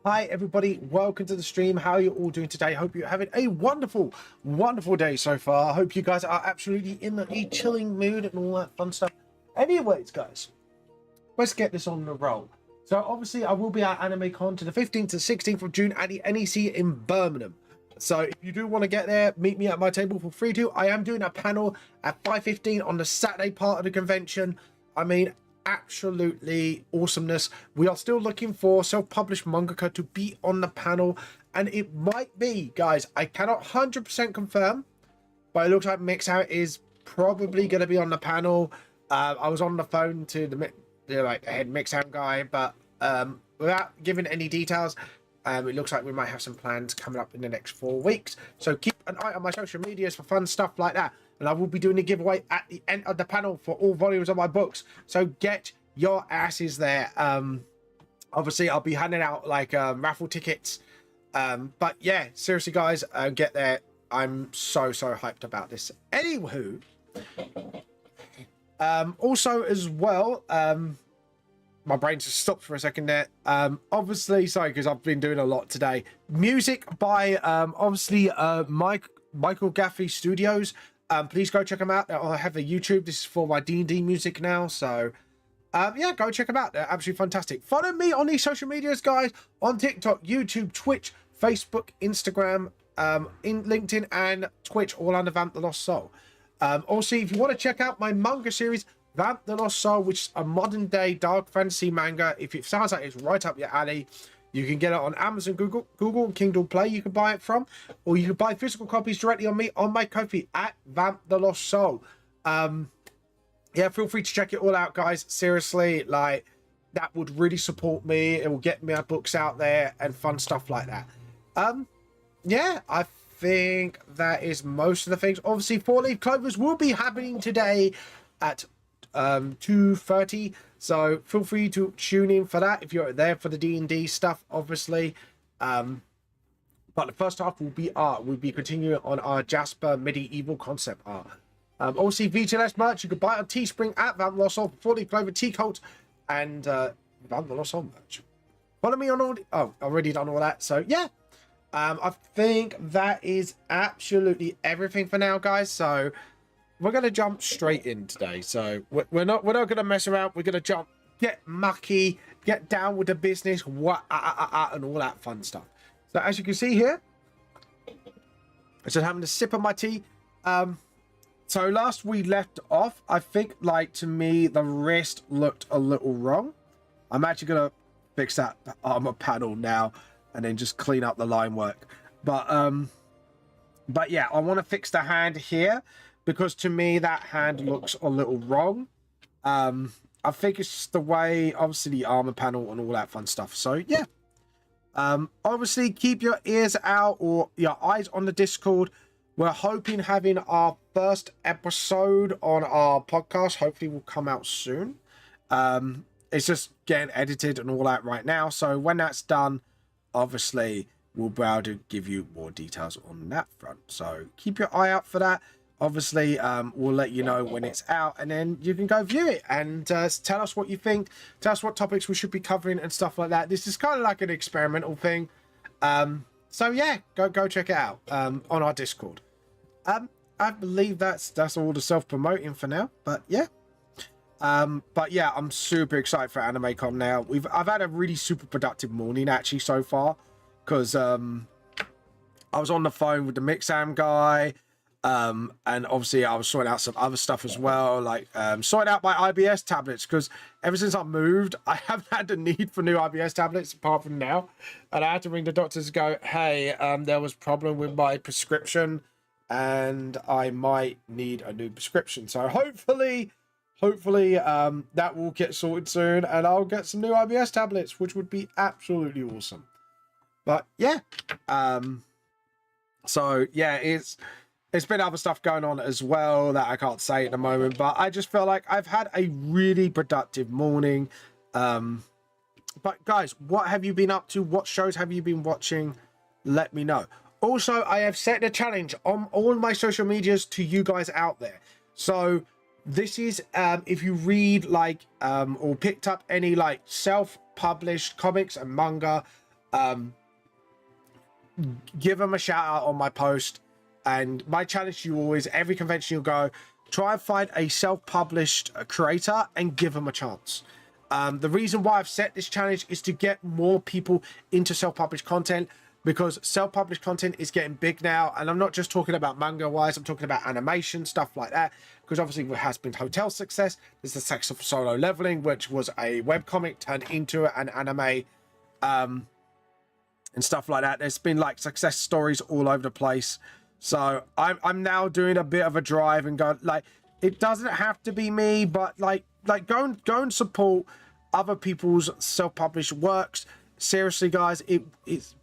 Hi everybody, welcome to the stream. How are you all doing today? Hope you're having a wonderful day so far. I hope you guys are absolutely in a chilling mood and all that fun stuff. Anyways, guys, let's get this on the roll. So obviously I will be at AnimeCon to the 15th to 16th of June at the NEC in Birmingham. So if you do want to get there, meet me at my table for free too. I am doing a panel at 5:15 on the Saturday part of the convention. I mean, absolutely awesomeness. We are still looking for self-published mangaka to be on the panel, and it might be, guys, I cannot 100% confirm, but it looks like Mixout is probably going to be on the panel. I was on the phone to the head Mixout guy, but without giving any details, it looks like we might have some plans coming up in the next 4 weeks. So keep an eye on my social medias for fun stuff like that. And I will be doing a giveaway at the end of the panel for all volumes of my books. So get your asses there. Obviously, I'll be handing out like raffle tickets. But yeah, seriously, guys, get there. I'm so hyped about this. Anywho, also as well, my brain just stopped for a second there. Obviously, sorry, because I've been doing a lot today. Music by obviously Michael Gaffey Studios. Please go check them out. I have a YouTube. This is for my D&D music now. So, yeah, go check them out. They're absolutely fantastic. Follow me on these social medias, guys. On TikTok, YouTube, Twitch, Facebook, Instagram, in LinkedIn and Twitch, all under Vamp the Lost Soul. Also, if you want to check out my manga series, Vamp the Lost Soul, which is a modern-day dark fantasy manga, if it sounds like it's right up your alley, you can get it on Amazon, Google, and Kindle Play. You can buy it from, or you can buy physical copies directly on me on my Ko-fi at Vamp the Lost Soul. Yeah, feel free to check it all out, guys. Seriously, like, that would really support me. It will get my books out there and fun stuff like that. Yeah, I think that is most of the things. Obviously, 4-Leaf Clovers will be happening today at 2:30, so feel free to tune in for that if you're there for the D&D stuff, obviously. But the first half will be art. We'll be continuing on our Jasper medieval concept art. Also, VTLS merch you can buy on Teespring at Vamp the Lost Soul, 4-Leaf Clover, T-Coat, and Vamp the Lost Soul merch. Follow me on all the, I've already done all that, so yeah. I think that is absolutely everything for now, guys. So we're gonna jump straight in today. So we're not gonna mess around. We're gonna jump, get mucky, get down with the business, and all that fun stuff. So as you can see here, I'm just having a sip of my tea. So last we left off, I think, like, to me the wrist looked a little wrong. I'm actually gonna fix that armor panel now and then just clean up the line work. But yeah, I want to fix the hand here, because to me that hand looks a little wrong. I think it's just the way, obviously, the armor panel and all that fun stuff. So yeah, obviously keep your ears out or your eyes on the Discord. We're hoping having our first episode on our podcast hopefully will come out soon. It's just getting edited and all that right now, so when that's done, obviously we'll be able to give you more details on that front. So keep your eye out for that. Obviously, we'll let you know when it's out, and then you can go view it and tell us what you think. Tell us what topics we should be covering and stuff like that. This is kind of like an experimental thing. So yeah, go check it out on our Discord. I believe that's all the self-promoting for now. But yeah, I'm super excited for AnimeCon now. I've had a really super productive morning actually so far, because I was on the phone with the Mixam guy. And obviously I was sorting out some other stuff as well, like sorting out my IBS tablets, because ever since I moved, I haven't had the need for new IBS tablets apart from now. And I had to ring the doctors and go, hey, there was a problem with my prescription and I might need a new prescription. So hopefully that will get sorted soon and I'll get some new IBS tablets, which would be absolutely awesome. But yeah, so yeah, it's been other stuff going on as well that I can't say at the moment, but I just feel like I've had a really productive morning. But guys, what have you been up to? What shows have you been watching? Let me know. Also, I have set a challenge on all my social medias to you guys out there. So this is if you read like or picked up any like self-published comics and manga, give them a shout out on my post. And my challenge to you always, every convention you go, try and find a self-published creator and give them a chance. The reason why I've set this challenge is to get more people into self-published content, because self-published content is getting big now. And I'm not just talking about manga-wise, I'm talking about animation, stuff like that. Because obviously there has been Hotel Success. There's the Sex of Solo Leveling, which was a webcomic turned into an anime, and stuff like that. There's been like success stories all over the place. So I'm now doing a bit of a drive and go, like, it doesn't have to be me, but like go and support other people's self-published works. Seriously, guys, it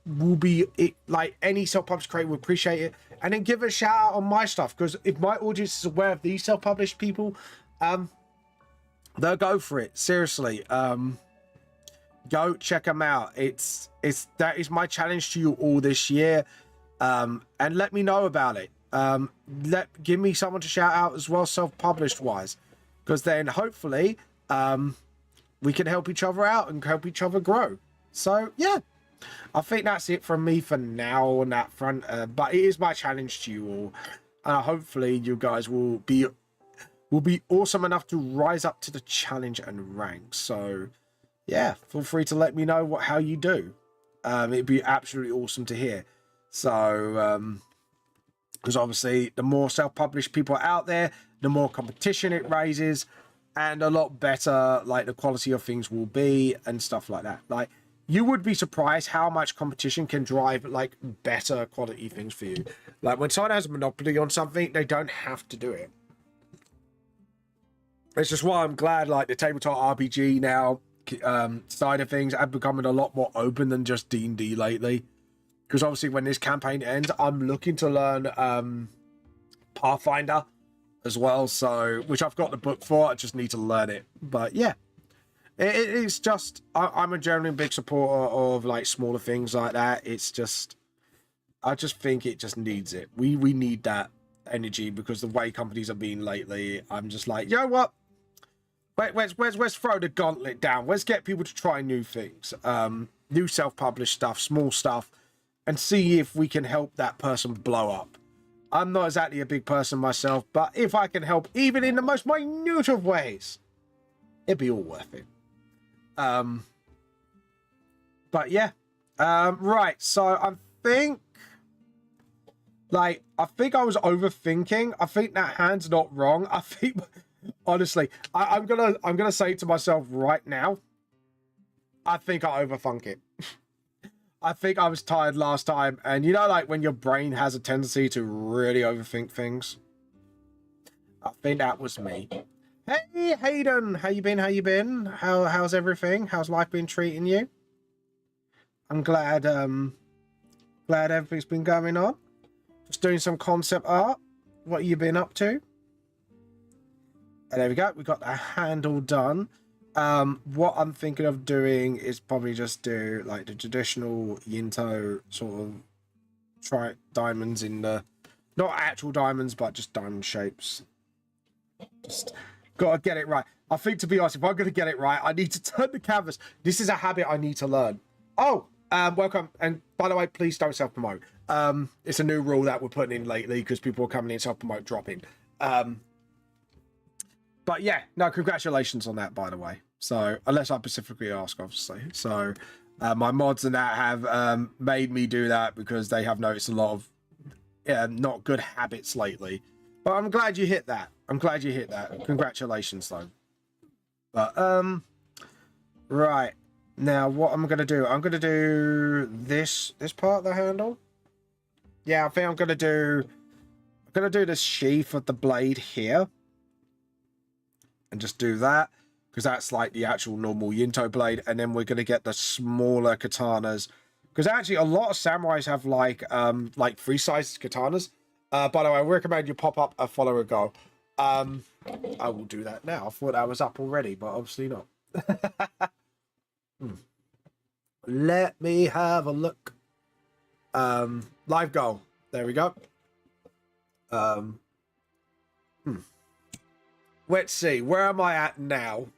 will be like any self-published creator will appreciate it. And then give a shout out on my stuff, because if my audience is aware of these self-published people, they'll go for it. Seriously, go check them out. That is my challenge to you all this year. And let me know about it. Give me someone to shout out as well, self-published wise, because then hopefully we can help each other out and help each other grow. So yeah, I think that's it from me for now on that front. But it is my challenge to you all, and hopefully you guys will be awesome enough to rise up to the challenge and rank. So yeah, feel free to let me know how you do. It'd be absolutely awesome to hear. So because obviously the more self-published people are out there, the more competition it raises, and a lot better like the quality of things will be and stuff like that. Like, you would be surprised how much competition can drive like better quality things for you. Like, when someone has a monopoly on something, they don't have to do it. It's just why I'm glad like the tabletop RPG now side of things are becoming a lot more open than just D&D lately. Because obviously when this campaign ends, I'm looking to learn Pathfinder as well. So, which I've got the book for, I just need to learn it. But yeah, it's just, I'm a generally big supporter of like smaller things like that. It's just, I just think it just needs it. We need that energy, because the way companies are being lately, I'm just like, you know what? Let's throw the gauntlet down. Let's get people to try new things, new self-published stuff, small stuff, and see if we can help that person blow up. I'm not exactly a big person myself, but if I can help even in the most minute of ways, it'd be all worth it. But yeah, right. So I think I was overthinking. I think that hand's not wrong. I think, honestly, I'm gonna say to myself right now, I think I overthunk it. I think I was tired last time, and you know, like when your brain has a tendency to really overthink things. I think that was me. Hey, Hayden, how you been? How's everything? How's life been treating you? I'm glad everything's been going on. Just doing some concept art. What you been up to? And there we go. We got the handle done. What I'm thinking of doing is probably just do like the traditional Yinto sort of try diamonds in the, not actual diamonds, but just diamond shapes. Just gotta get it right. I think, to be honest, if I'm gonna get it right, I need to turn the canvas. This is a habit I need to learn. Oh, welcome. And by the way, please don't self-promote. It's a new rule that we're putting in lately because people are coming in self-promote dropping. But yeah, no, congratulations on that, by the way. So, unless I specifically ask, obviously. So, my mods and that have made me do that because they have noticed a lot of not good habits lately. But I'm glad you hit that. I'm glad you hit that. Congratulations, though. But right now, what I'm gonna do? I'm gonna do this part of the handle. Yeah, I think I'm gonna do the sheath of the blade here, and just do that because that's like the actual normal Yinto blade, and then we're gonna get the smaller katanas. Because actually, a lot of samurais have like 3-sized katanas. By the way, I recommend you pop up a follower goal. I will do that now. I thought that was up already, but obviously not. Let me have a look. Live goal. There we go. Let's see. Where am I at now?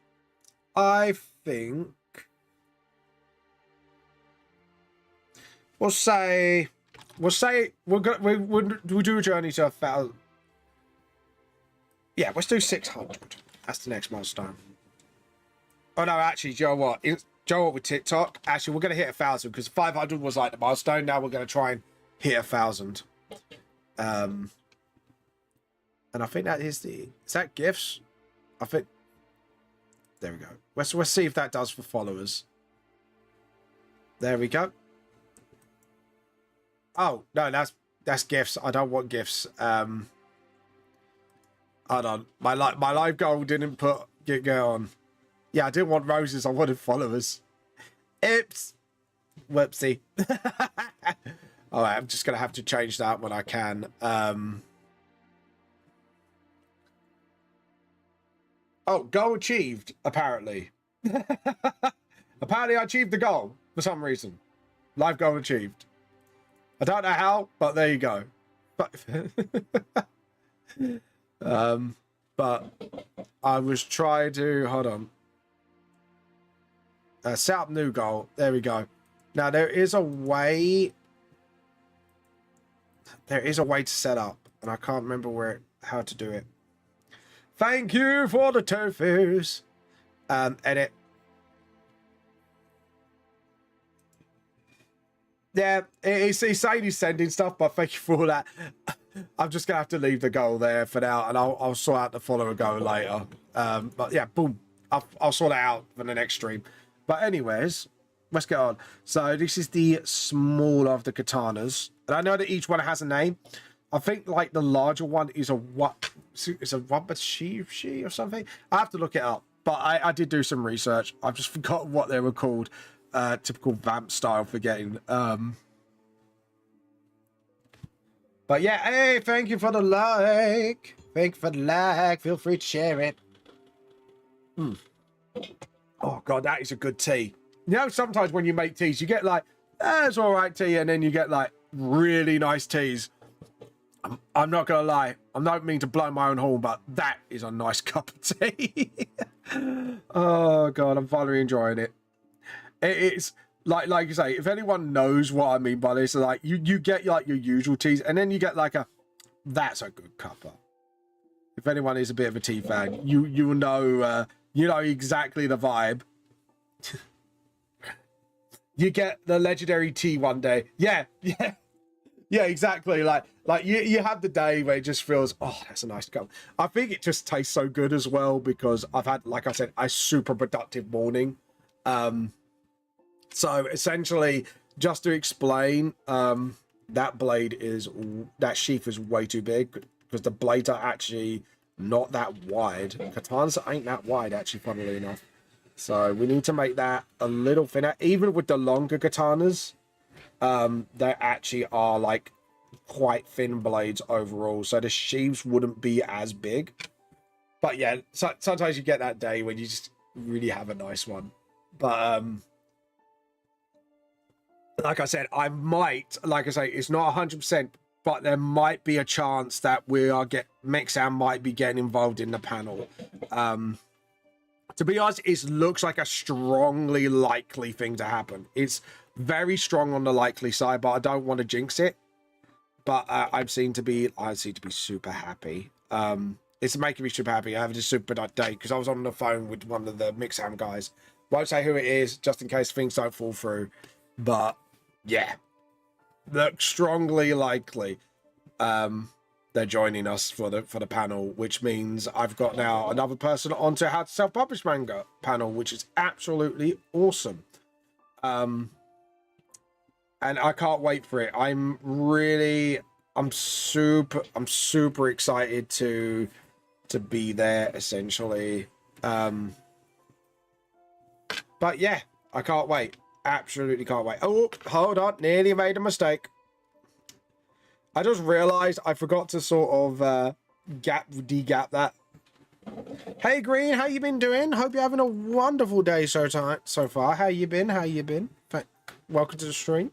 I think we'll do a journey to 1,000. Yeah, let's do 600. That's the next milestone. Oh no, actually, do you know what? With TikTok, actually, we're gonna hit 1,000 because 500 was like the milestone. Now we're gonna try and hit 1,000. And I think that is that gifts? I think. There we go. Let's see if that does for followers. There we go. Oh no, that's gifts. I don't want gifts. Hold on. My live goal didn't get on. Yeah, I didn't want roses. I wanted followers. Oops. Whoopsie. All right, I'm just gonna have to change that when I can. Oh, goal achieved. Apparently. Apparently, I achieved the goal for some reason. Live goal achieved. I don't know how, but there you go. But I was trying to hold on. Set up new goal. There we go. Now there is a way. There is a way to set up, and I can't remember how to do it. Thank you for the tofus. Edit. Yeah, he's saying he's sending stuff, but thank you for all that. I'm just gonna have to leave the goal there for now, and I'll sort out the follower goal later. But yeah, boom. I'll sort it out for the next stream. But anyways, let's get on. So this is the smaller of the katanas, and I know that each one has a name. I think like the larger one is a wabashi or something. I have to look it up, but I did do some research. I've just forgotten what they were called. Typical vamp style forgetting. But yeah, hey, thank you for the like. Thank you for the like. Feel free to share it. Oh god, that is a good tea. You know, sometimes when you make teas, you get like, it's all right tea, and then you get like really nice teas. I'm not gonna lie, I don't mean to blow my own horn, but that is a nice cup of tea. Oh god, I'm thoroughly enjoying it. It's like you say, if anyone knows what I mean by this, like you get like your usual teas, and then you get like that's a good cuppa. If anyone is a bit of a tea fan, you know exactly the vibe. You get the legendary tea one day. Yeah, exactly. Like you have the day where it just feels, oh, that's a nice cup. I think it just tastes so good as well because I've had, like I said, a super productive morning. So essentially, just to explain, that sheath is way too big because the blades are actually not that wide. Katanas ain't that wide, actually, funnily enough. So we need to make that a little thinner. Even with the longer katanas, they actually are like quite thin blades overall. So the sheaths wouldn't be as big. But yeah, sometimes you get that day when you just really have a nice one. But like I said, it's not 100%, but there might be a chance that Mexam might be getting involved in the panel. To be honest, it looks like a strongly likely thing to happen. It's very strong on the likely side, but I don't want to jinx it. But I seem to be super happy. It's making me super happy. I have a super nice day because I was on the phone with one of the Mixham guys. Won't say who it is, just in case things don't fall through. But yeah, looks strongly likely. they're joining us for the panel, which means I've got now another person onto how to self-publish manga panel, which is absolutely awesome. And I can't wait for it. I'm super excited to be there, essentially. But yeah, I can't wait. Absolutely can't wait. Oh, hold on, nearly made a mistake. I just realized I forgot to sort of de-gap that. Hey Green, how you been doing? Hope you're having a wonderful day so far. How you been? Welcome to the stream.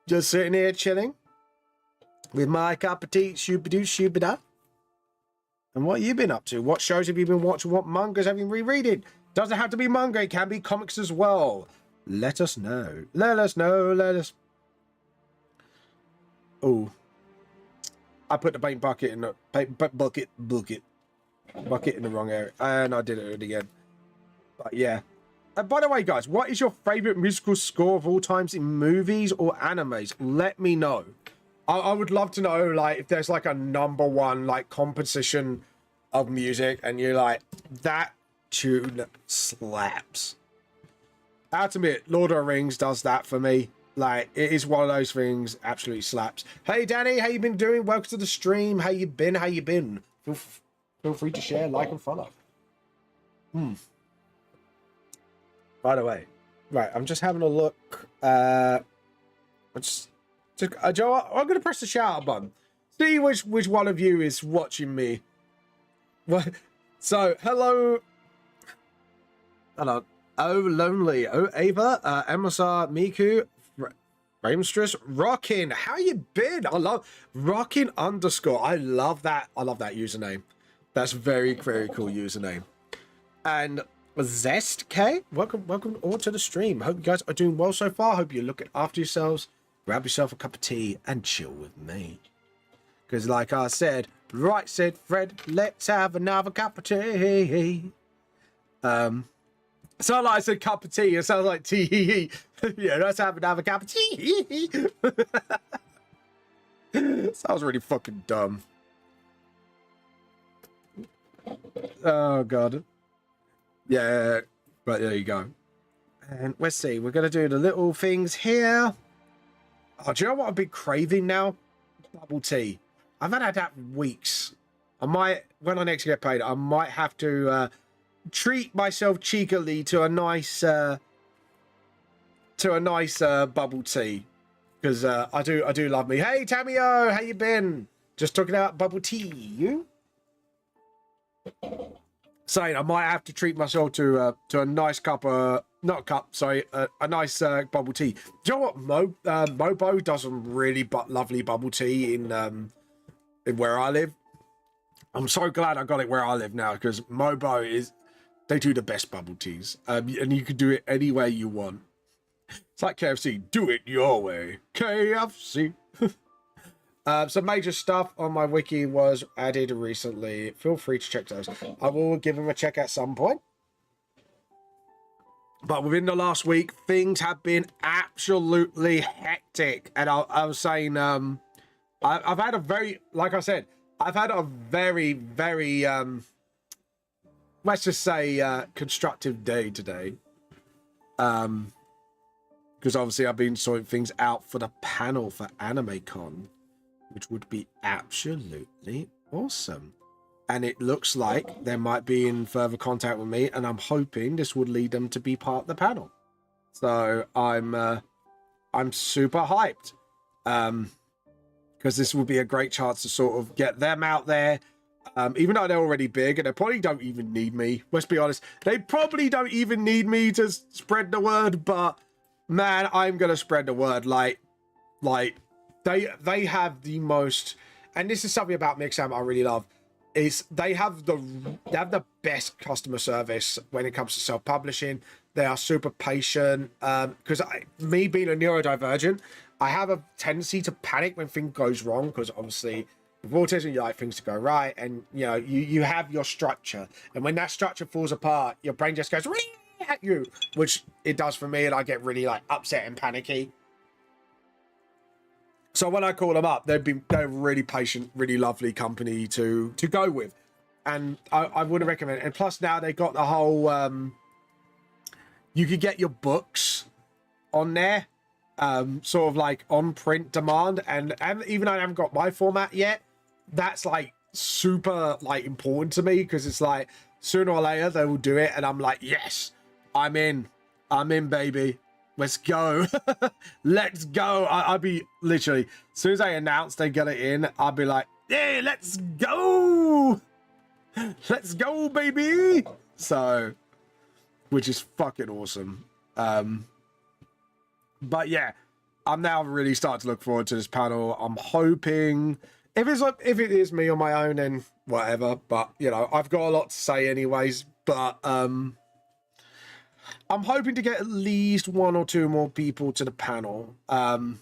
Just sitting here chilling with my cup of tea, shooba-doo. And what you been up to? What shows have you been watching? What mangas have you been rereading? Doesn't have to be manga, it can be comics as well. Let us know. Let us know. Oh, I put the paint bucket in the bucket in the wrong area, and I did it again. But yeah. And by the way, guys, what is your favorite musical score of all times in movies or animes? Let me know. I would love to know, like, if there's like a #1 like composition of music, and you're like, that tune slaps. I have to admit, Lord of the Rings does that for me. Like, it is one of those things, absolutely slaps. Hey, Danny, how you been doing? Welcome to the stream. How you been? Feel free to share, like, and follow. By the way, right, I'm just having a look. Joe, I'm going to press the shout out button. See which one of you is watching me. What? So, hello. Oh, Lonely. Oh, Ava. MSR, Miku. Ramestress, Rockin', how you been? I love Rockin' _ I love that username. That's very cool username. And Zest K, welcome all to the stream. Hope you guys are doing well so far. Hope you're looking after yourselves. Grab yourself a cup of tea and chill with me. Because like I said, right said Fred, let's have another cup of tea. So like I said cup of tea, it sounds like tea. Yeah, let's have another cup of tea. Sounds really fucking dumb. Oh god. Yeah, but there you go. And let's see, we're gonna do the little things here. Oh, do you know what I've been craving now? Bubble tea. I've had that for weeks. I might, when I next get paid, I might have to treat myself cheekily to a nice bubble tea, because I do love me. Hey Tamio, how you been? Just talking about bubble tea. You saying I might have to treat myself to a nice cup of a nice bubble tea. Do you know what? Mobo does some really lovely bubble tea in where I live. I'm so glad I got it where I live now, because Mobo they do the best bubble teas, and you can do it any way you want. It's like KFC, do it your way. KFC. Some major stuff on my wiki was added recently. Feel free to check those. I will give them a check at some point. But within the last week, things have been absolutely hectic. And I was saying, I've had a very, like I said, I've had a very, let's just say, constructive day today. Because obviously I've been sorting things out for the panel for AnimeCon, which would be absolutely awesome. And it looks like they might be in further contact with me, and I'm hoping this would lead them to be part of the panel. So I'm super hyped, because this would be a great chance to sort of get them out there. Even though they're already big, and they probably don't even need me. Let's be honest, they probably don't even need me to spread the word. But man, I'm gonna spread the word. Like they have the most, and this is something about Mixam I really love. Is they have the best customer service when it comes to self-publishing. They are super patient. Because me being a neurodivergent, I have a tendency to panic when things goes wrong, because obviously with autism you like things to go right, and you know you have your structure, and when that structure falls apart, your brain just goes at you, which it does for me, and I get really like upset and panicky. So when I call them up, they're really patient, really lovely company to go with, and I would recommend it. And plus now they got the whole you could get your books on there, sort of like on print demand, and even though I haven't got my format yet, that's like super like important to me, because it's like sooner or later they will do it, and I'm like, yes, I'm in, baby. Let's go. Let's go. I'll be literally, as soon as I announce they get it in, I'll be like, hey, let's go. Let's go, baby. So, which is fucking awesome. But yeah, I'm now really starting to look forward to this panel. I'm hoping if it is me on my own, then whatever. But you know, I've got a lot to say anyways. But I'm hoping to get at least 1 or 2 more people to the panel. I've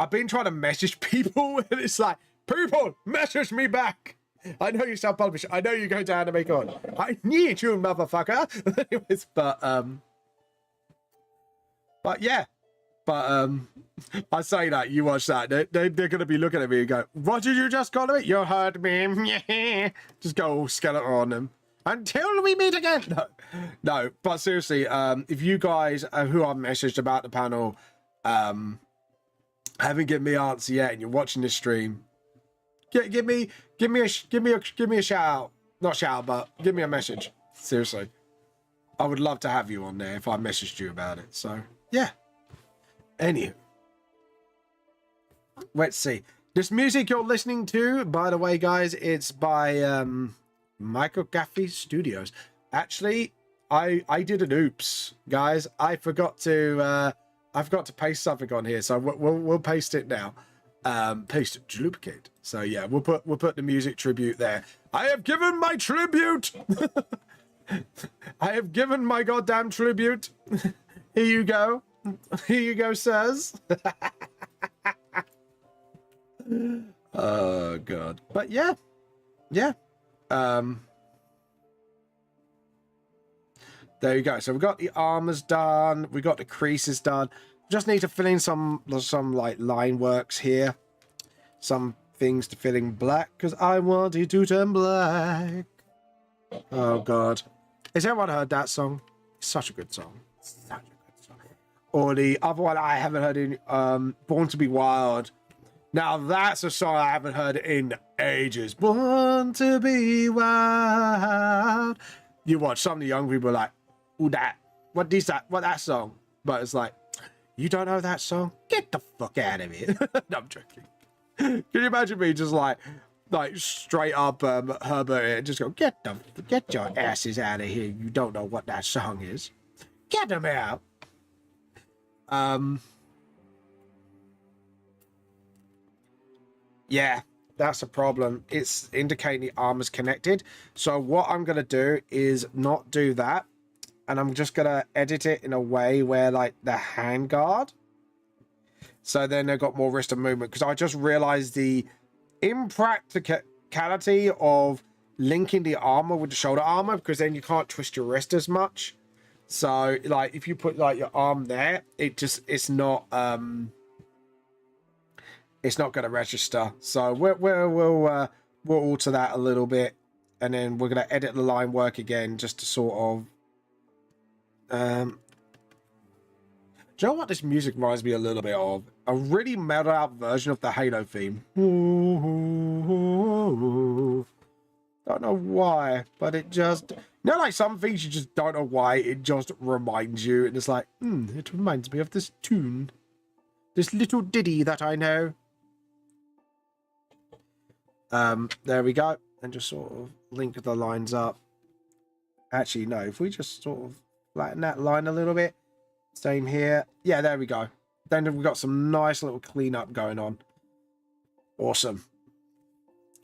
been trying to message people, and it's like, people, message me back. I know you self-publish. I know you go down to make on. I need you, motherfucker. Anyways, but yeah. But I say that, you watch that, they're going to be looking at me and go, what did you just call me? You heard me. Just go all skeleton on them. Until we meet again. No, but seriously, if you guys who I've messaged about the panel haven't given me an answer yet, and you're watching this stream, give me a shout out. Not shout out, but give me a message. Seriously, I would love to have you on there if I messaged you about it. So yeah. Anywho, let's see. This music you're listening to, by the way, guys, it's by Michael Gaffey Studios. Actually, I did an oops, guys. I forgot to paste something on here, so we'll paste it now. Paste it, duplicate. So yeah, we'll put the music tribute there. I have given my tribute. I have given my goddamn tribute. Here you go. Here you go, sirs. Oh god. But yeah. There you go. So we've got the armors done, we got the creases done. Just need to fill in some like line works here, some things to fill in black, because I want it to turn black. Oh god, has everyone heard that song? It's such a good song. Such a good song. Or the other one I haven't heard in Born to Be Wild. Now that's a song I haven't heard in ages. Born to Be Wild. You watch, some of the young people are like, ooh, what that song? But it's like, you don't know that song? Get the fuck out of here. No, I'm joking. Can you imagine me just like straight up Herbert and just go, get your asses out of here. You don't know what that song is. Get them out. Yeah, that's a problem. It's indicating the armor's connected. So what I'm going to do is not do that. And I'm just going to edit it in a way where like the handguard. So then they've got more wrist and movement. Because I just realized the impracticality of linking the armor with the shoulder armor. Because then you can't twist your wrist as much. So like if you put like your arm there, it's not going to register. So we'll alter that a little bit, and then we're going to edit the line work again just to sort of do you know what this music reminds me a little bit of? A really mellowed out version of the Halo theme. Don't know why, but it just, like some things you just don't know why, it just reminds you, and it's like, it reminds me of this tune, this little ditty that I know. There we go, and just sort of link the lines up. Actually, no, if we just sort of flatten that line a little bit, same here. Yeah, there we go. Then we've got some nice little cleanup going on. Awesome.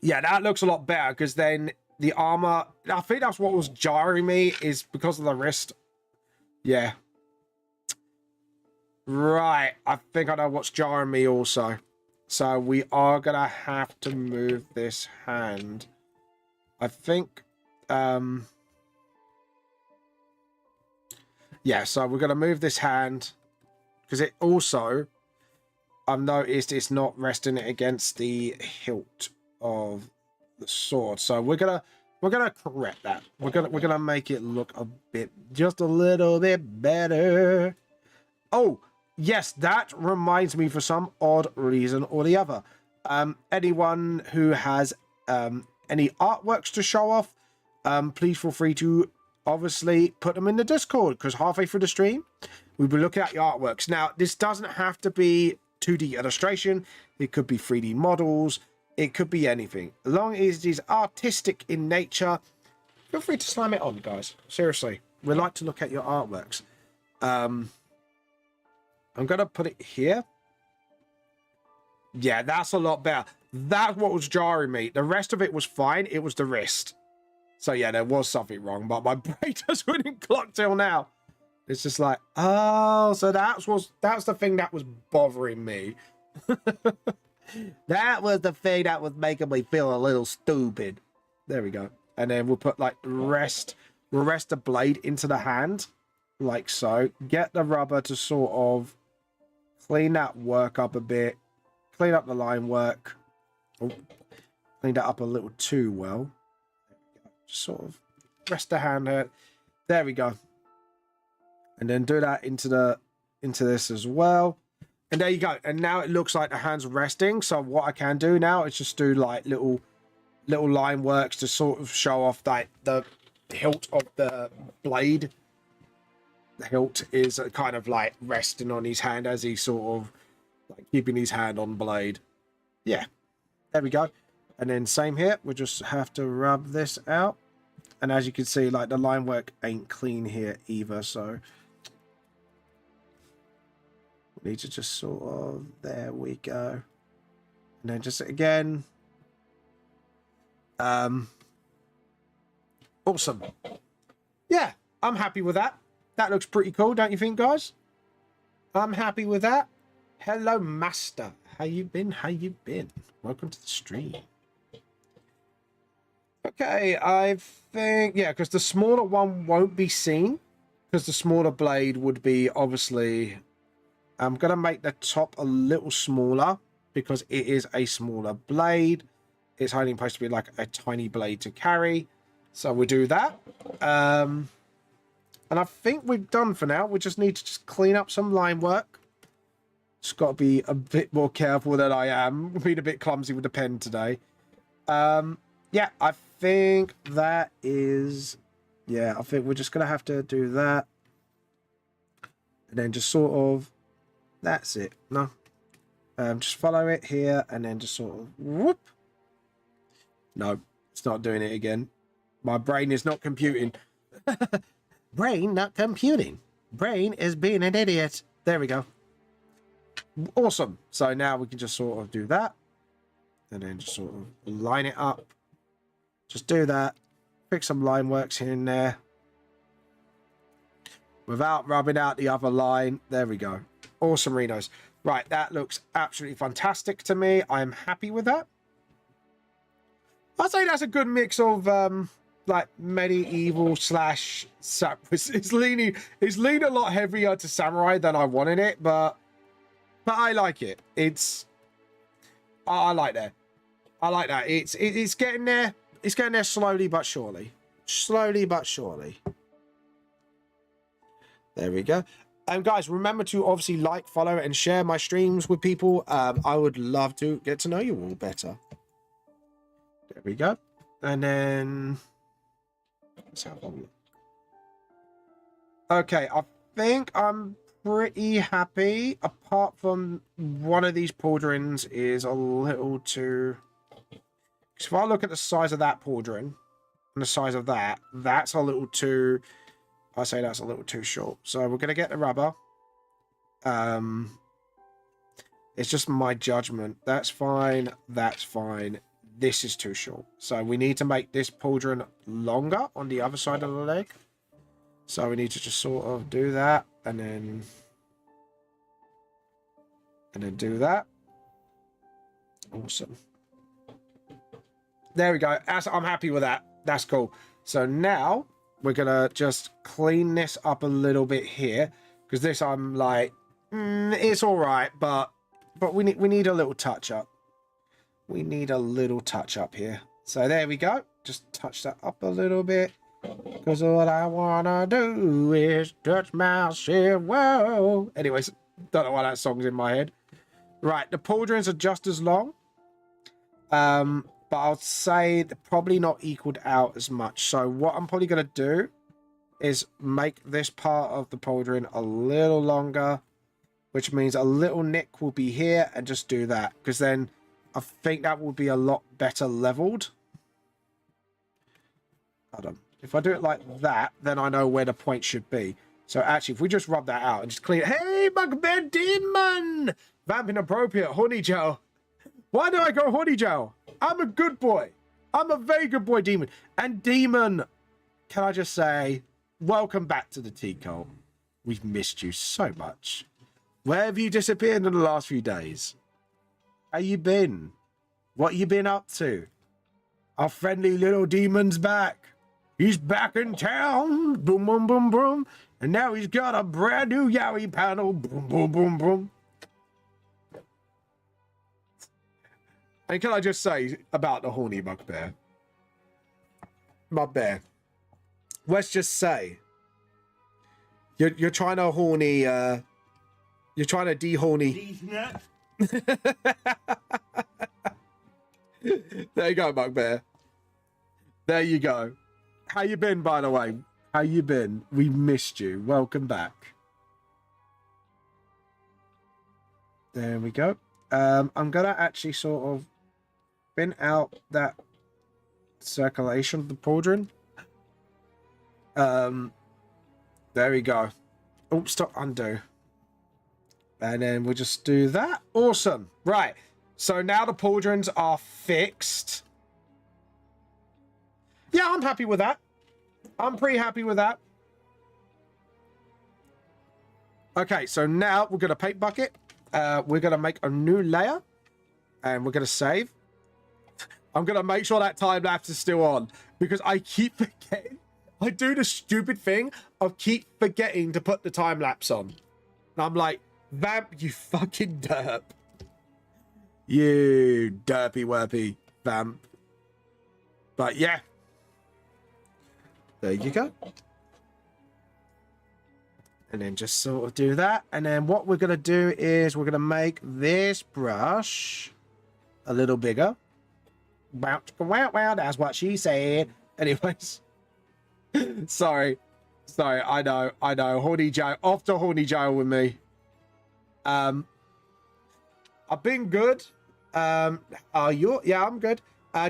Yeah, that looks a lot better, because then the armor, I think that's what was jarring me, is because of the wrist. Yeah. Right, I think I know what's jarring me also. So we are going to have to move this hand. I think, yeah, so we're going to move this hand, because it also, I've noticed it's not resting it against the hilt of the sword. So we're gonna correct that. We're gonna make it look a bit, just a little bit better. Oh, yes, that reminds me for some odd reason or the other. Anyone who has any artworks to show off, please feel free to obviously put them in the Discord, because halfway through the stream, we'll be looking at your artworks. Now, this doesn't have to be 2D illustration. It could be 3D models. It could be anything. As long as it is artistic in nature, feel free to slam it on, guys. Seriously, we like to look at your artworks. I'm going to put it here. Yeah, that's a lot better. That's what was jarring me. The rest of it was fine. It was the wrist. So, yeah, there was something wrong, but my brain just wouldn't clock till now. It's just like, oh, so that's the thing that was bothering me. That was the thing that was making me feel a little stupid. There we go. And then we'll put, like, we'll rest the blade into the hand, like so. Get the rubber to sort of clean that work up a bit. Clean up the line work. Oh, clean that up a little too well. There we go. Just sort of rest the hand there. There we go. And then do that into this as well. And there you go. And now it looks like the hand's resting. So what I can do now is just do like little line works to sort of show off like the hilt of the blade. The hilt is kind of like resting on his hand as he's sort of like keeping his hand on blade. Yeah. There we go. And then same here. We just have to rub this out. And as you can see, like the line work ain't clean here either. So we need to just sort of, there we go. And then just again. Awesome. Yeah, I'm happy with that. That looks pretty cool, don't you think, guys? I'm happy with that. Hello, Master. How you been? How you been? Welcome to the stream. Okay, I think, yeah, because the smaller one won't be seen, because the smaller blade would be, obviously, I'm going to make the top a little smaller, because it is a smaller blade. It's only supposed to be like a tiny blade to carry. So we'll do that. And I think we're done for now. We just need to just clean up some line work. Just got to be a bit more careful than I am. I'm being a bit clumsy with the pen today. Yeah, I think that is... Yeah, I think we're just going to have to do that. And then just sort of... That's it. No. Just follow it here and then just sort of... Whoop. No, it's not doing it again. My brain is not computing. Brain not computing. Brain is being an idiot. There we go. Awesome. So now we can just sort of do that. And then just sort of line it up. Just do that. Pick some line works here and there. Without rubbing out the other line. There we go. Awesome, Renos. Right, that looks absolutely fantastic to me. I'm happy with that. I'd say that's a good mix of like medieval slash it's leaning a lot heavier to samurai than I wanted it, but I like it. I like that. I like that. It's getting there. It's getting there slowly but surely. Slowly but surely. There we go. Guys, remember to obviously like, follow, and share my streams with people. I would love to get to know you all better. There we go. And then let's have a look. Okay, I think I'm pretty happy. Apart from one of these pauldrons is a little too... If I look at the size of that pauldron and the size of that, that's a little too... I say that's a little too short. So we're going to get the rubber. It's just my judgment. That's fine. That's fine. This is too short. So we need to make this pauldron longer on the other side of the leg. So we need to just sort of do that. And then do that. Awesome. There we go. I'm happy with that. That's cool. So now we're going to just clean this up a little bit here. Because this I'm like, it's all right. But but we need a little touch up. We need a little touch up here. So there we go. Just touch that up a little bit. Because all I wanna do is touch myself. Whoa. Anyways, don't know why that song's in my head. Right, the pauldrons are just as long. But I'll say they're probably not equaled out as much. So what I'm probably gonna do is make this part of the pauldron a little longer, which means a little nick will be here, and just do that, because then I think that will be a lot better leveled. Hold on. If I do it like that, then I know where the point should be. So actually, if we just rub that out and just clean it. Hey, Bugbear Demon! Vamping appropriate, Horny Joe. Why do I go Horny Joe? I'm a good boy. I'm a very good boy, Demon. And Demon, can I just say, welcome back to the Tea Cult. We've missed you so much. Where have you disappeared in the last few days? How you been? What you been up to? Our friendly little demon's back. He's back in town. Boom, boom, boom, boom. And now he's got a brand new Yowie panel. Boom, boom, boom, boom. And can I just say about the horny bugbear? Bugbear. Let's just say you're trying to horny. You're trying to de-horny. There you go, Bugbear. There you go. How you been, by the way? How you been? We missed you. Welcome back. There we go. I'm gonna actually sort of bin out that circulation of the pauldron. There we go. Oh, stop, undo. And then we'll just do that. Awesome. Right. So now the pauldrons are fixed. Yeah, I'm happy with that. I'm pretty happy with that. Okay, so now we're going to paint bucket. We're going to make a new layer. And we're going to save. I'm going to make sure that time lapse is still on. Because I keep forgetting. I do the stupid thing of keep forgetting to put the time lapse on. And I'm like, Vamp, you fucking derp. You derpy werpy Vamp. But yeah. There you go. And then just sort of do that. And then what we're going to do is we're going to make this brush a little bigger. Wow, wow, wow. That's what she said. Anyways. Sorry. I know. Horny Joe. Off to Horny Joe with me. I've been good. Yeah, I'm good.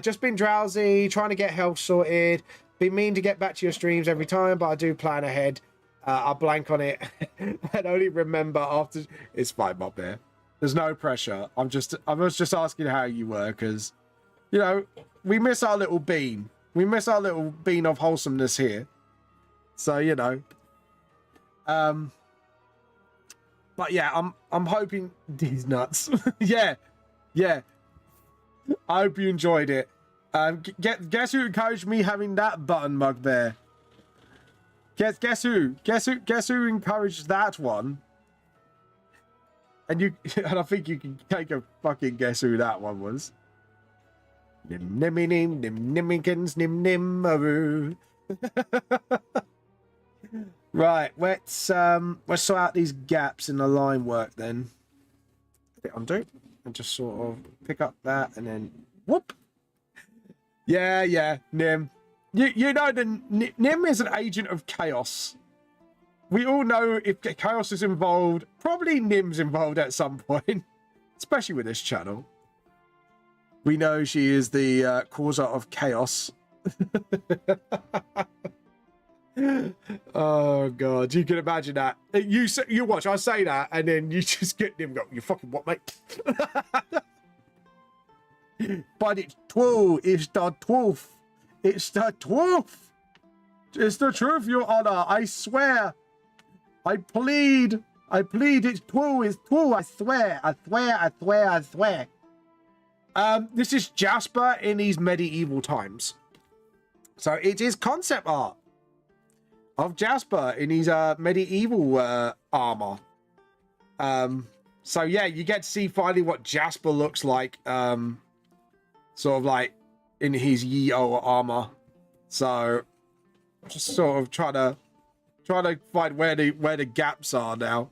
Just been drowsy, trying to get health sorted. Been mean to get back to your streams every time, but I do plan ahead. I'll blank on it and only remember after. It's fine, Bob there. There's no pressure. I was just asking how you were, because, you know, we miss our little bean. We miss our little bean of wholesomeness here. So, you know. But yeah, I'm hoping these nuts. yeah. I hope you enjoyed it. Guess who encouraged me having that button, Bugbear? Guess who encouraged that one? And I think you can take a fucking guess who that one was. Nim nimmy nim nim nimmikins nim nim. Right, let's sort out these gaps in the line work then. Hit undo and just sort of pick up that and then whoop. Yeah, Nim. You know Nim is an agent of chaos. We all know if chaos is involved, probably Nim's involved at some point, especially with this channel. We know she is the causer of chaos. Oh god, you can imagine that. You watch, I say that, and then you just get Nim go, you fucking what, mate? But it's true. It's the truth. It's the truth. It's the truth, Your Honor. I swear. I plead. It's true. It's true. I swear. I swear. This is Jasper in these medieval times. So it is concept art of Jasper in his medieval armor. So yeah, you get to see finally what Jasper looks like, sort of like in his Ye-Oh armor. So just sort of trying to find where the gaps are now.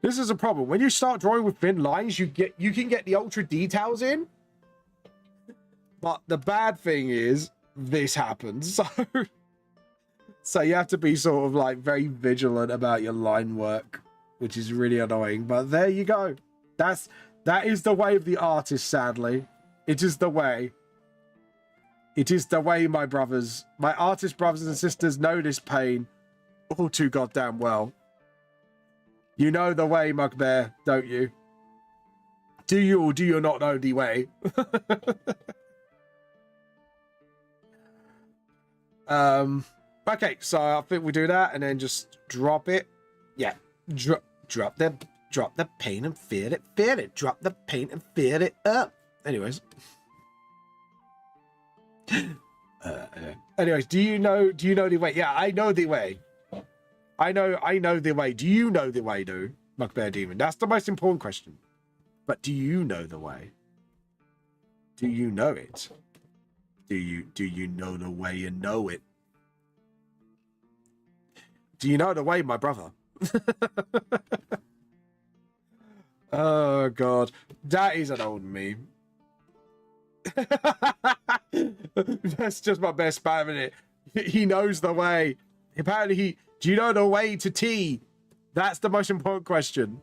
This is a problem. When you start drawing with thin lines, you can get the ultra details in. But the bad thing is this happens. So you have to be sort of like very vigilant about your line work, which is really annoying. But there you go. That is the way of the artist, sadly. It is the way. It is the way, my brothers. My artist brothers and sisters know this pain all too goddamn well. You know the way, Mugbear, don't you? Do you or do you not know the way? Okay, so I think we do that and then just drop it. Yeah, drop the paint and fill it. Drop the paint and fill it up. Anyways. Anyways, do you know the way? Yeah, I know the way. I know the way. Do you know the way, though, Mugbear Demon? That's the most important question. But do you know the way? Do you know it? Do you know the way and know it? Do you know the way, my brother? Oh god, that is an old meme. That's just my best spam in it. He knows the way. Apparently, do you know the way to tea? That's the most important question.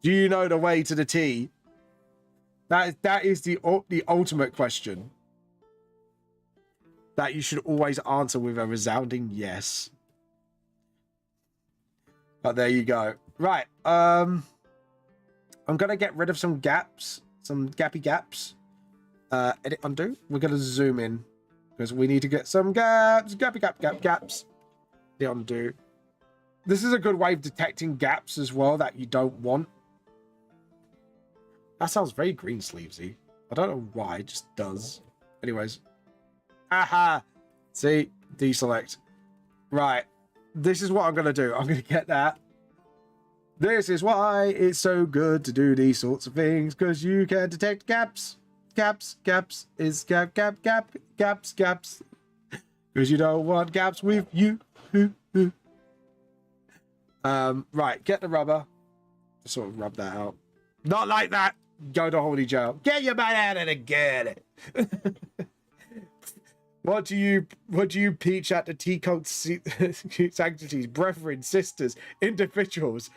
Do you know the way to the tea? That is the ultimate question that you should always answer with a resounding yes. But there you go. Right. I'm gonna get rid of some gaps, some gappy gaps. Edit undo. We're gonna zoom in because we need to get some gaps. Gaps. The undo. This is a good way of detecting gaps as well that you don't want. That sounds very green sleevesy. I don't know why, it just does. Anyways. Aha! See? Deselect. Right. This is what I'm going to do. I'm going to get that. This is why it's so good to do these sorts of things, because you can detect gaps. Gaps is gaps. Because you don't want gaps with you. Right, get the rubber. Just sort of rub that out. Not like that. Go to holy jail. Get your man out of the get it. What do you preach at the tea cult sanctities, brethren, sisters, individuals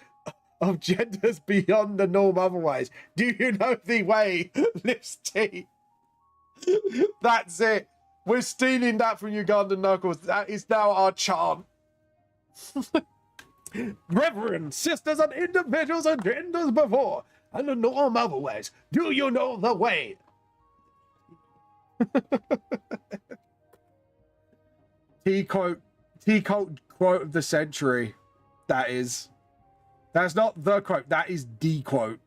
of genders beyond the norm otherwise? Do you know the way? Lips tea. That's it. We're stealing that from Ugandan Knuckles. That is now our chant. Brethren, sisters, and individuals of genders before and the norm otherwise. Do you know the way? Tea cult quote of the century. That's not the quote, that is the quote.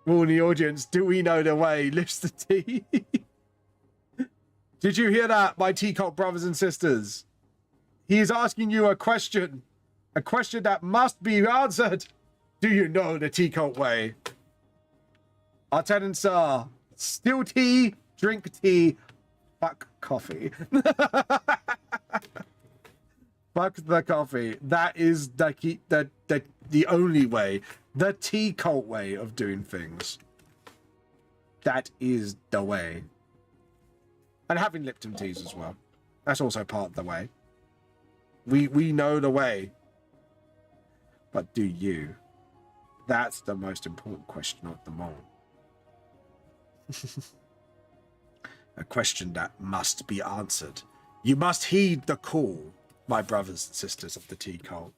All in the audience, do we know the way? Lifts the tea. Did you hear that, my tea cult brothers and sisters? He is asking you a question that must be answered. Do you know the tea cult way? Our tenants are still tea, drink tea, fuck coffee. Fuck the coffee. That is the only way. The tea cult way of doing things. That is the way. And having Lipton teas as well. That's also part of the way. We know the way. But do you? That's the most important question of them all. A question that must be answered. You must heed the call, my brothers and sisters of the tea cult.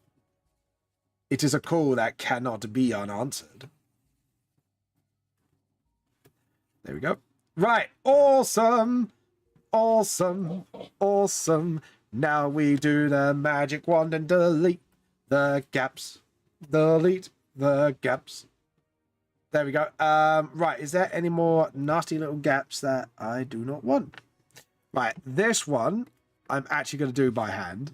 It is a call that cannot be unanswered. There we go. Right. Awesome. Awesome. Awesome. Now we do the magic wand and delete the gaps. Delete the gaps. There we go. Right. Is there any more nasty little gaps that I do not want? Right. This one I'm actually going to do by hand.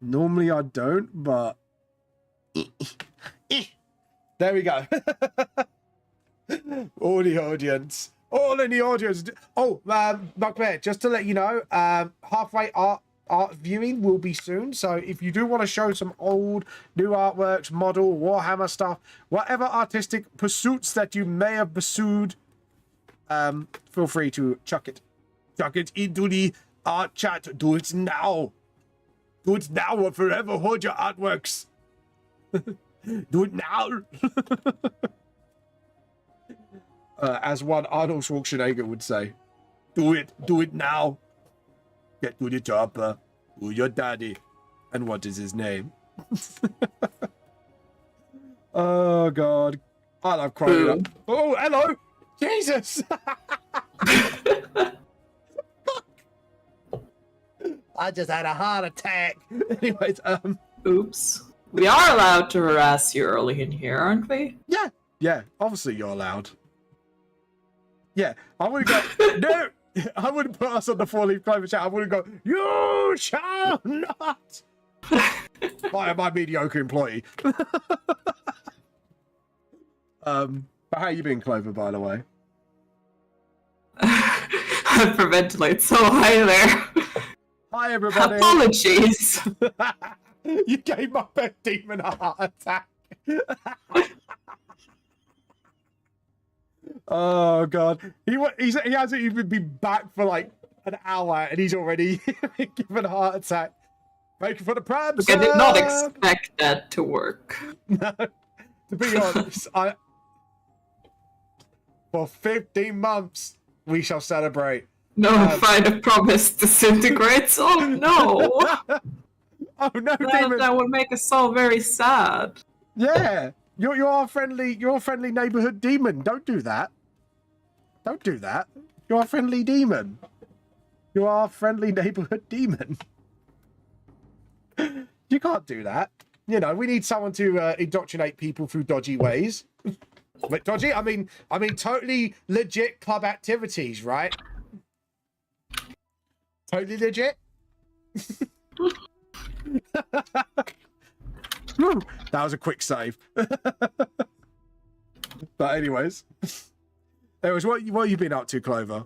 Normally I don't, but there we go. All the audience. All in the audience. Oh, Bugbear, just to let you know, halfway art viewing will be soon. So if you do want to show some old new artworks, model, Warhammer stuff, whatever artistic pursuits that you may have pursued, feel free to chuck it into the art chat. Do it now. Do it now or forever hold your artworks. Do it now. As one Arnold Schwarzenegger would say, do it now. Get to the chopper. Who your daddy? And what is his name? Oh God, I love crying. Oh, hello, Jesus! I just had a heart attack. Anyways, Oops. We are allowed to harass you early in here, aren't we? Yeah. Obviously, you're allowed. Yeah, I wouldn't go. No, I wouldn't put us on the 4-leaf clover chat. I wouldn't go. You shall not. By my mediocre employee. But how you been, Clover? By the way. Hyperventilate so high there. Hi, everybody. Apologies. You gave my pet demon a heart attack. Oh God, he hasn't even been back for like an hour, and he's already given a heart attack. Thank you for the prab. I did not expect that to work. No, to be honest, for 15 months we shall celebrate. No, find a promise disintegrates. Oh no! Oh no, demon. That would make us all very sad. Yeah, you're a friendly neighborhood demon. Don't do that. Don't do that. You're a friendly demon. You are a friendly neighborhood demon. You can't do that. You know, we need someone to indoctrinate people through dodgy ways. But dodgy, I mean totally legit club activities, right? Totally legit. That was a quick save. But anyways, what have you been up to, Clover?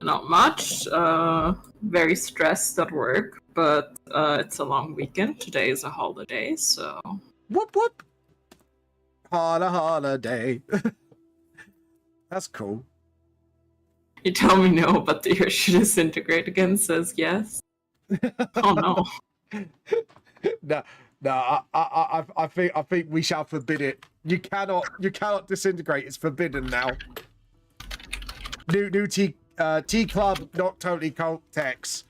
Not much. Very stressed at work, but it's a long weekend. Today is a holiday, so Whoop whoop. Holiday. That's cool. you tell me no, but the earth should disintegrate again says yes. Oh no. No, I think we shall forbid it. You cannot disintegrate. It's forbidden now. New T Club, not totally cult text.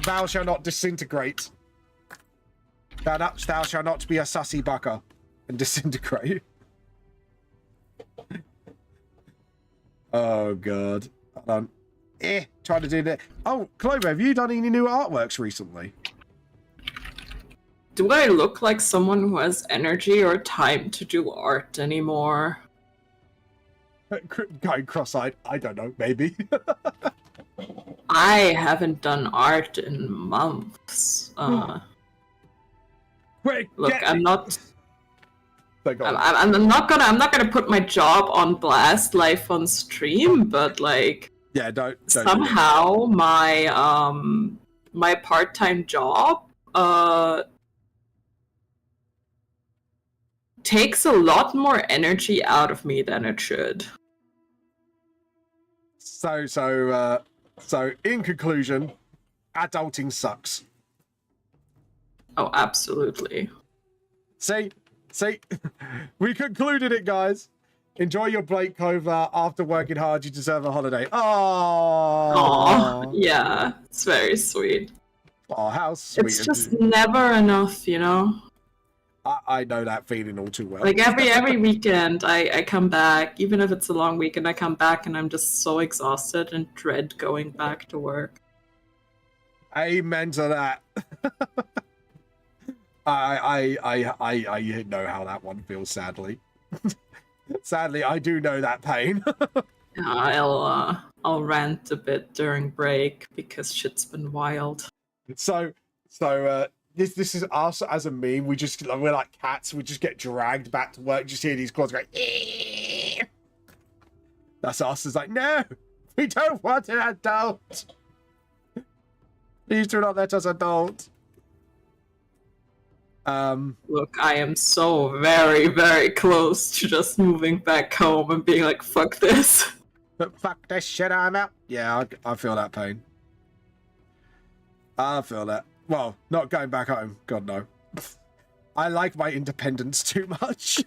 Thou shall not disintegrate. Thou shall not be a sussy bucker and disintegrate. Oh God. Hold on. Trying to do that. Oh, Clover, have you done any new artworks recently? Do I look like someone who has energy or time to do art anymore? Going cross-eyed, I don't know, maybe. I haven't done art in months. Wait, look, I'm not. I'm not gonna put my job on blast live on stream, but like, yeah, don't somehow my part-time job takes a lot more energy out of me than it should. So in conclusion, adulting sucks. Oh, absolutely. See, we concluded it, guys. Enjoy your break, Clover. After working hard, you deserve a holiday. Oh, yeah, it's very sweet. Oh, how sweet! It's just never enough, you know. I know that feeling all too well. Like every weekend, I come back, even if it's a long weekend, I come back and I'm just so exhausted and dread going back to work. Amen to that. I know how that one feels. Sadly, I do know that pain. I'll rant a bit during break because shit's been wild. So this is us as a meme. We're like cats. We just get dragged back to work. Just hear these claws going. That's us. It's like, no, we don't want an adult. Please do not let us adult. Look, I am so very, very close to just moving back home and being like, fuck this. But fuck this shit, I'm out. Yeah, I feel that pain. I feel that. Well, not going back home. God, no. I like my independence too much.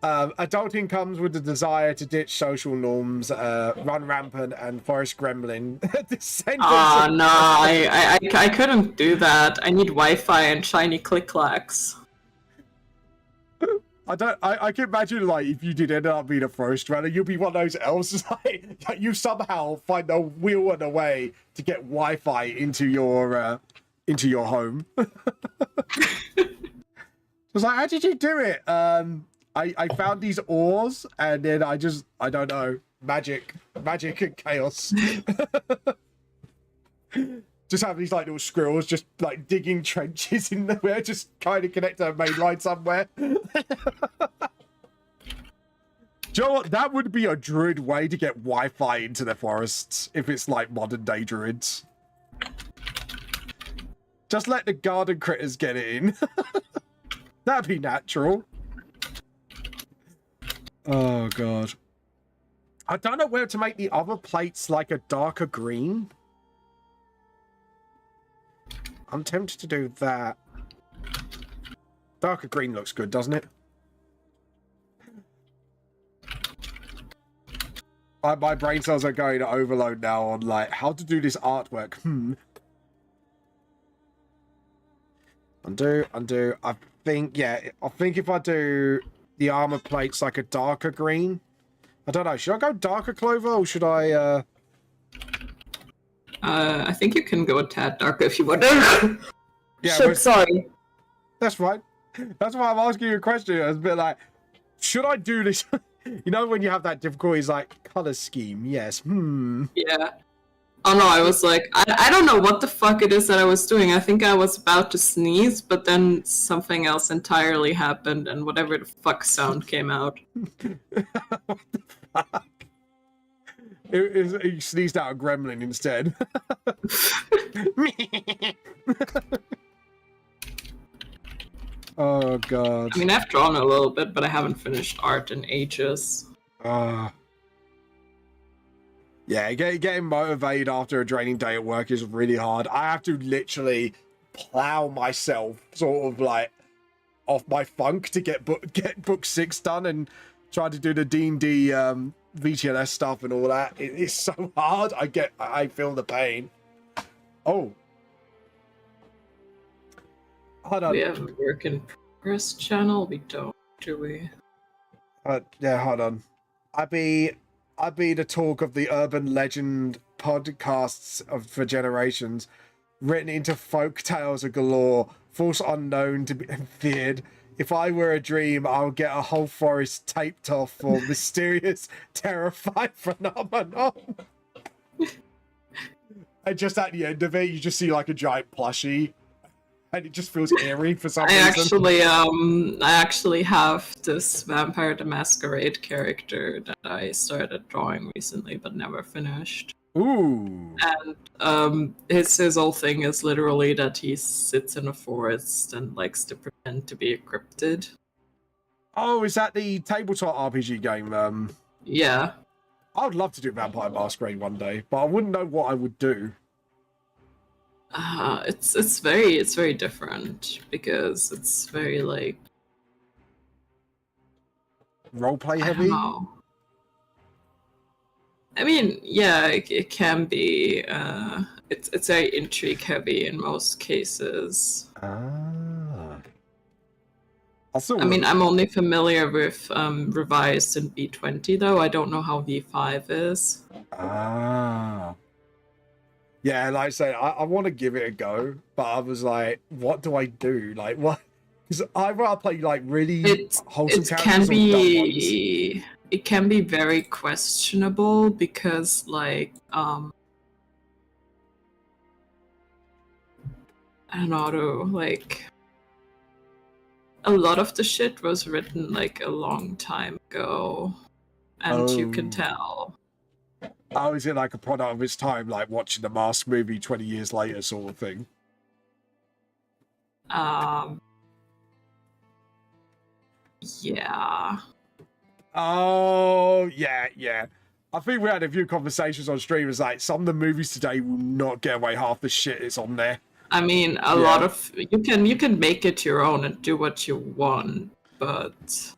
Adulting comes with the desire to ditch social norms, run rampant, and forest gremlin. No, I couldn't do that. I need Wi-Fi and shiny click-clacks. I can imagine, like, if you did end up being a forest runner, you'll be one of those elves, like you somehow find a wheel and a way to get Wi-Fi into your home. It's like, how did you do it? I found these ores, and then I don't know, magic and chaos. Just have these like little squirrels just like digging trenches in nowhere, just trying to connect a main line somewhere. Do you know what? That would be a druid way to get Wi-Fi into their forests if it's like modern day druids. Just let the garden critters get it in. That'd be natural. Oh god. I don't know where to make the other plates like a darker green. I'm tempted to do that. Darker green looks good, doesn't it? My brain cells are going to overload now on like how to do this artwork. Undo. I think if I do the armor plates like a darker green, I don't know. Should I go darker Clover or should I? I think you can go a tad darker if you want to. Yeah, Shit, sorry. That's right. That's why I'm asking you a question. It's a bit like, should I do this? You know when you have that difficulty, it's like color scheme. Yes. Yeah. Oh no, I was like, I don't know what the fuck it is that I was doing. I think I was about to sneeze, but then something else entirely happened, and whatever the fuck sound came out. What the fuck? You sneezed out a gremlin instead. Oh god. I mean, I've drawn a little bit, but I haven't finished art in ages. Yeah, getting motivated after a draining day at work is really hard. I have to literally plow myself sort of like off my funk to get book 6 done and try to do the D&D VTLS stuff and all that. It's so hard. I feel the pain. Oh. Hold on. We have a work in progress channel? We don't, do we? Yeah, hold on. I'd be the talk of the urban legend podcasts for generations, written into folk tales of galore, force unknown to be feared. If I were a dream, I'll get a whole forest taped off for mysterious, terrified phenomenon. And just at the end of it, you just see like a giant plushie, and it just feels eerie for some reason. I actually have this Vampire the Masquerade character that I started drawing recently, but never finished. Ooh. And his whole thing is literally that he sits in a forest and likes to pretend to be a cryptid. Oh, is that the tabletop RPG game? Yeah. I would love to do Vampire Masquerade one day, but I wouldn't know what I would do. It's very different because it's very like roleplay heavy. I mean, yeah, it can be. It's very intrigue heavy in most cases. Also, I mean, I'm only familiar with revised in V20 though. I don't know how V5 is. Yeah, like I say, I want to give it a go, but I was like, what do I do? Like, what? Because I'd rather play like really wholesome characters or dumb ones. It can be very questionable because, like, I don't know, to like a lot of the shit was written like a long time ago, and you can tell. Oh, is it like a product of its time, like watching the Mask movie 20 years later, sort of thing? Yeah. Oh, yeah. I think we had a few conversations on stream. It's like some of the movies today will not get away half the shit that's on there. I mean, a lot of you can make it your own and do what you want, but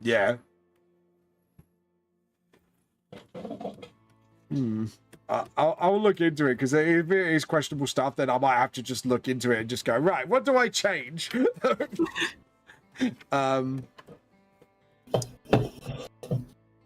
yeah. I'll look into it, because if it is questionable stuff, then I might have to just look into it and just go, right, what do I change?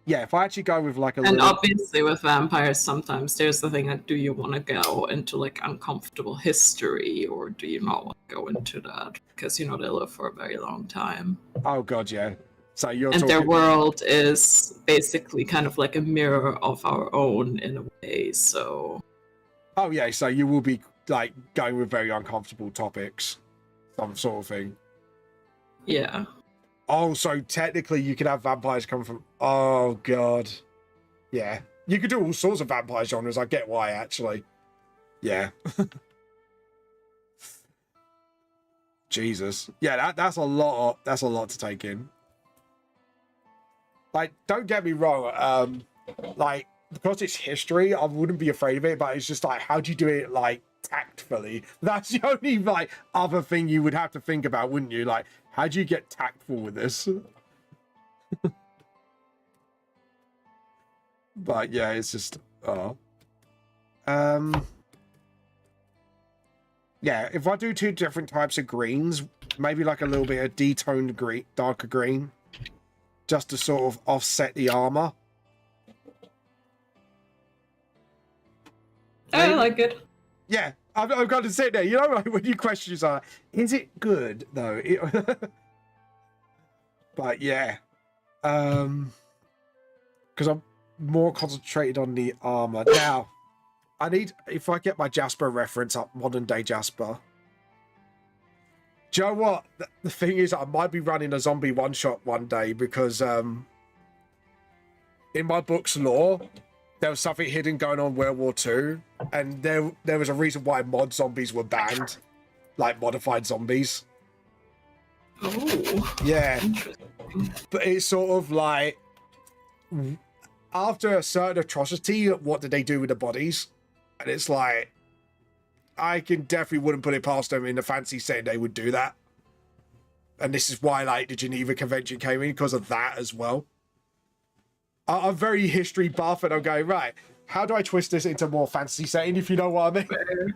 Yeah, if I actually go with like a and obviously with vampires, sometimes there's the thing like, do you want to go into like uncomfortable history, or do you not want to go into that? Because, you know, they live for a very long time. Oh, God, yeah. So you're and their world is basically kind of like a mirror of our own in a way, so... Oh, yeah, so you will be, like, going with very uncomfortable topics. Some sort of thing. Yeah. Oh, so technically you could have vampires come from... Oh, God. Yeah. You could do all sorts of vampire genres. I get why, actually. Yeah. Jesus. Yeah, that's a lot to take in. Like, don't get me wrong, like, because it's history, I wouldn't be afraid of it, but it's just like, how do you do it, like, tactfully? That's the only, like, other thing you would have to think about, wouldn't you? Like, how do you get tactful with this? But, yeah, it's just, yeah, if I do 2 different types of greens, maybe, like, a little bit of detoned green, darker green, just to sort of offset the armor. I like it. Yeah, I've got to sit there. You know, like, when you question yourself, is it good though? But yeah, because I'm more concentrated on the armor now. I need, if I get my Jasper reference up, modern day Jasper. Do you know what? The thing is, I might be running a zombie one-shot one day, because in my book's lore, there was something hidden going on World War II, and there was a reason why mod zombies were banned, like modified zombies. Oh. Yeah. But it's sort of like, after a certain atrocity, what did they do with the bodies? And it's like, I can definitely wouldn't put it past them in the fantasy setting they would do that. And this is why, like, the Geneva Convention came in, because of that as well. I'm very history buff, and I'm going, right, how do I twist this into more fantasy setting, if you know what I mean? Fair.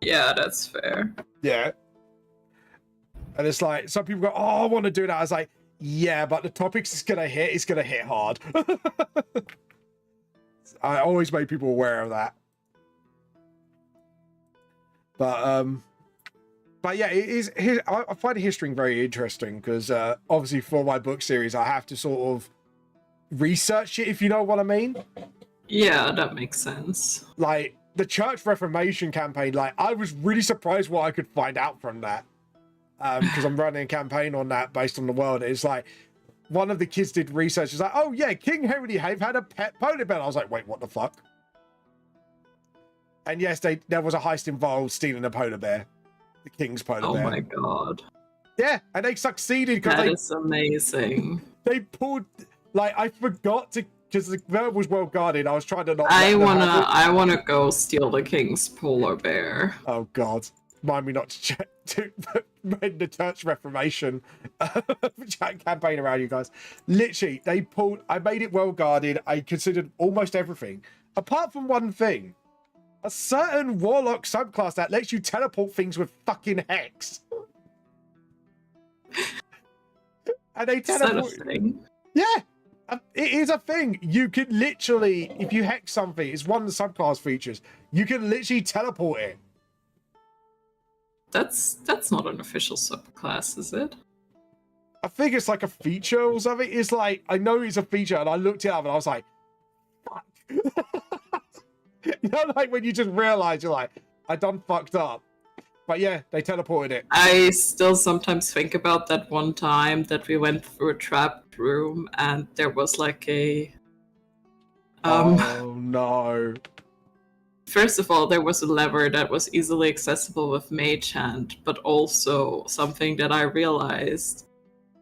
Yeah, that's fair. Yeah. And it's like, some people go, oh, I want to do that. I was like, yeah, but the topics it's going to hit hard. I always make people aware of that. But yeah, it is. I find history very interesting, because obviously for my book series, I have to sort of research it, if you know what I mean. Yeah, that makes sense. Like the Church Reformation campaign, like I was really surprised what I could find out from that, because I'm running a campaign on that based on the world. It's like one of the kids did research. It's like, oh yeah, King Henry VIII had a pet polar bear. I was like, wait, what the fuck? And yes, there was a heist involved stealing a polar bear, the king's polar bear. Oh my god. Yeah, and they succeeded. That is amazing. They pulled, like, I forgot to, because the bear was well guarded. I was trying to not. I wanna go steal the king's polar bear. Oh god, remind me not to check to run the Church Reformation campaign around you guys. Literally, they pulled. I made it well guarded. I considered almost everything, apart from one thing. A certain warlock subclass that lets you teleport things with fucking hex. And they teleport. Is that a thing? Yeah, it is a thing. You can literally, if you hex something, it's one of the subclass features. You can literally teleport it. That's not an official subclass, is it? I think it's like a feature or something. It's like, I know it's a feature, and I looked it up and I was like, fuck. You know, like when you just realize, you're like, I done fucked up. But yeah, they teleported it. I still sometimes think about that one time that we went through a trapped room and there was like a Oh no. First of all, there was a lever that was easily accessible with Mage Hand, but also something that I realized.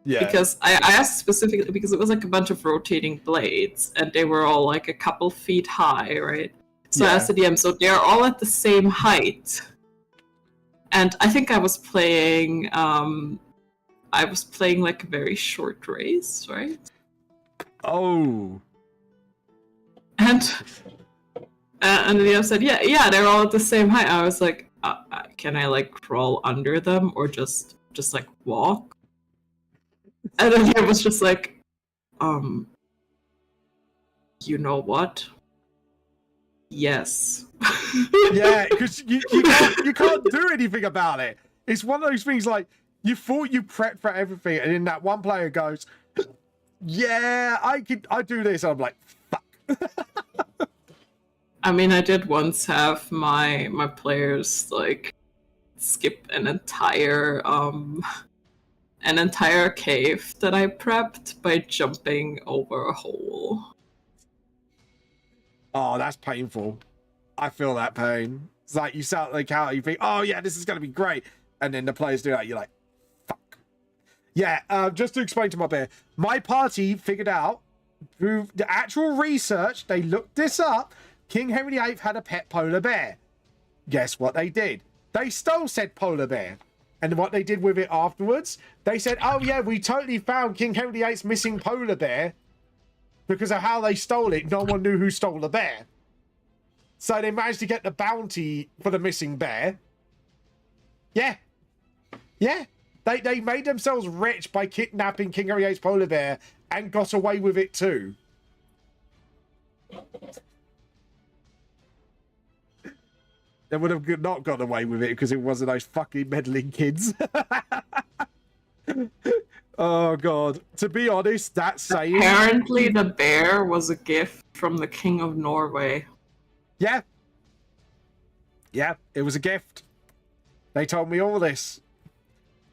Yeah. Because I asked specifically because it was like a bunch of rotating blades and they were all like a couple feet high, right? So I asked the DM, so they're all at the same height. And I think I was playing like a very short race, right? Oh. And the DM said, yeah, they're all at the same height. I was like, can I like crawl under them or just like walk? And then he was just like, you know what? Yes. Yeah, because you can't do anything about it. It's one of those things like you thought you prepped for everything, and then that one player goes, "Yeah, I do this." And I'm like, "Fuck." I mean, I did once have my players like skip an entire cave that I prepped by jumping over a hole. Oh, that's painful. I feel that pain. It's like you sound like how you think, oh yeah, this is gonna be great, and then the players do that. You're like, fuck. Yeah. Just to explain to my bear, my party figured out through the actual research. They looked this up. King Henry VIII had a pet polar bear. Guess what they did? They stole said polar bear. And what they did with it afterwards, they said, oh yeah, we totally found King Henry VIII's missing polar bear. Because of how they stole it, no one knew who stole the bear. So they managed to get the bounty for the missing bear. Yeah. Yeah. They made themselves rich by kidnapping King Henry VIII's polar bear and got away with it too. They would have not got away with it because it wasn't those fucking meddling kids. Oh god. To be honest, that saying... Apparently the bear was a gift from the King of Norway. Yeah. Yeah, it was a gift. They told me all this.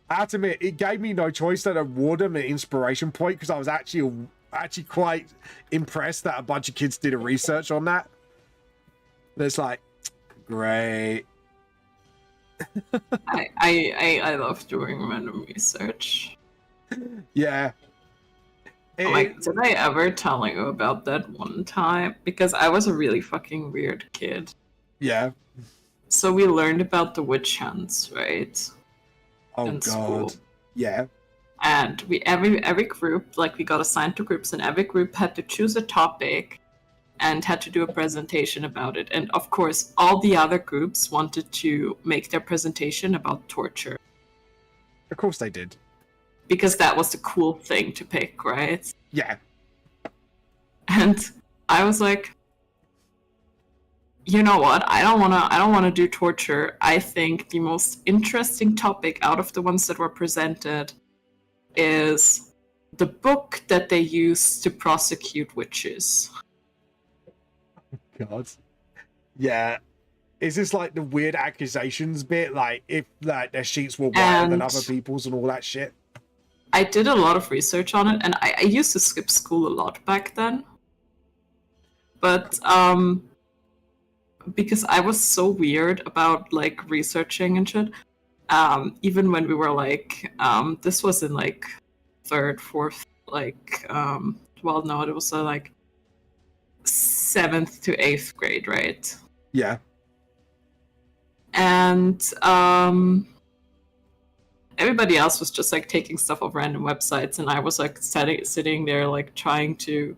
I have to admit, it gave me no choice than to award them an inspiration point because I was actually quite impressed that a bunch of kids did a research on that. And it's like, great. I love doing random research. Yeah. Like, did I ever tell you about that one time? Because I was a really fucking weird kid. Yeah. So we learned about the witch hunts, right? Oh in god. School. Yeah. And we every group, like we got assigned to groups, and every group had to choose a topic and had to do a presentation about it. And of course, all the other groups wanted to make their presentation about torture. Of course they did. Because that was the cool thing to pick, right? Yeah. And I was like, you know what? I don't wanna do torture. I think the most interesting topic out of the ones that were presented is the book that they use to prosecute witches. God. Yeah. Is this like the weird accusations bit? Like if like their sheets were whiter than other people's and all that shit? I did a lot of research on it, and I used to skip school a lot back then. But because I was so weird about like researching and shit, even when we were like, this was in like third, fourth, like, well, no, it was like 7th to 8th grade, right? Yeah. And everybody else was just like taking stuff off random websites, and I was like sitting there like trying to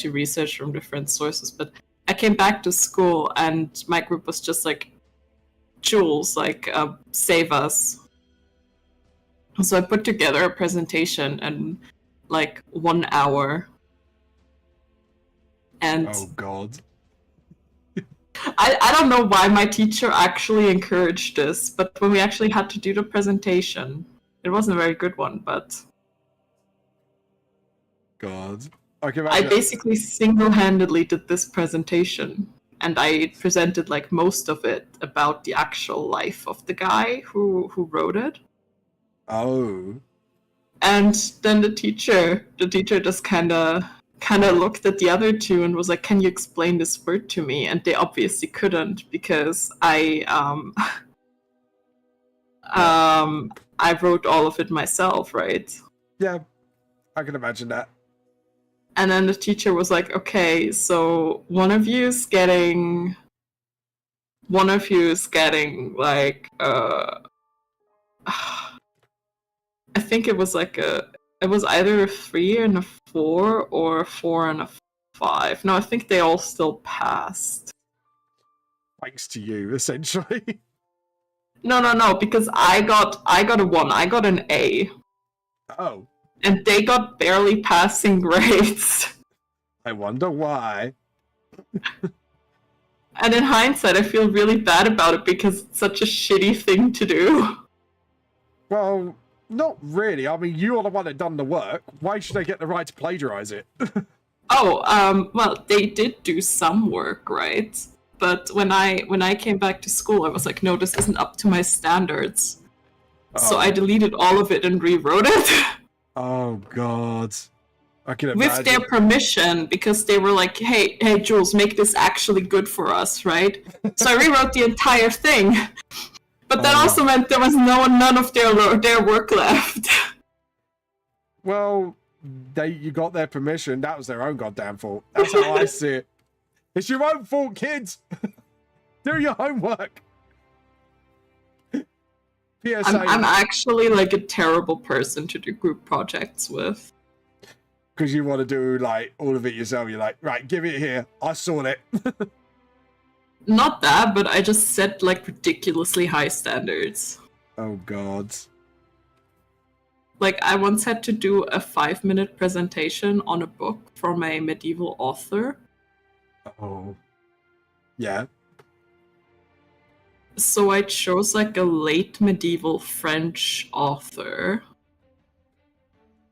research from different sources. But I came back to school and my group was just like, Jules, like, save us. So I put together a presentation in like 1 hour. And oh god. I don't know why my teacher actually encouraged this, but when we actually had to do the presentation, it wasn't a very good one, but... God. Okay, I basically single-handedly did this presentation, and I presented like most of it about the actual life of the guy who wrote it. Oh. And then the teacher just kind of looked at the other two and was like, "Can you explain this word to me?" And they obviously couldn't because I wrote all of it myself, right? Yeah, I can imagine that. And then the teacher was like, "Okay, so one of you is getting like I think it was like it was either a 3 and a 4 or a 4 and a 5. No, I think they all still passed. Thanks to you, essentially. No, because I got a 1. I got an A. Oh. And they got barely passing grades. I wonder why. And in hindsight, I feel really bad about it because it's such a shitty thing to do. Well, not really. I mean, you are the one that done the work. Why should I get the right to plagiarize it? Well, they did do some work, right? But when I came back to school, I was like, no, this isn't up to my standards. Oh. So I deleted all of it and rewrote it. Oh, God. I can imagine. With their permission, because they were like, hey, Jules, make this actually good for us, right? So I rewrote the entire thing. But that also meant there was none of their work left. Well, you got their permission. That was their own goddamn fault. That's how I see it. It's your own fault, kids. Do your homework. PSA. I'm actually like a terrible person to do group projects with. Because you want to do like all of it yourself. You're like, right, give it here. I sort it. Not that, but I just set like ridiculously high standards. Oh, God. Like, I once had to do a 5-minute presentation on a book from a medieval author. Oh. Yeah. So I chose like a late medieval French author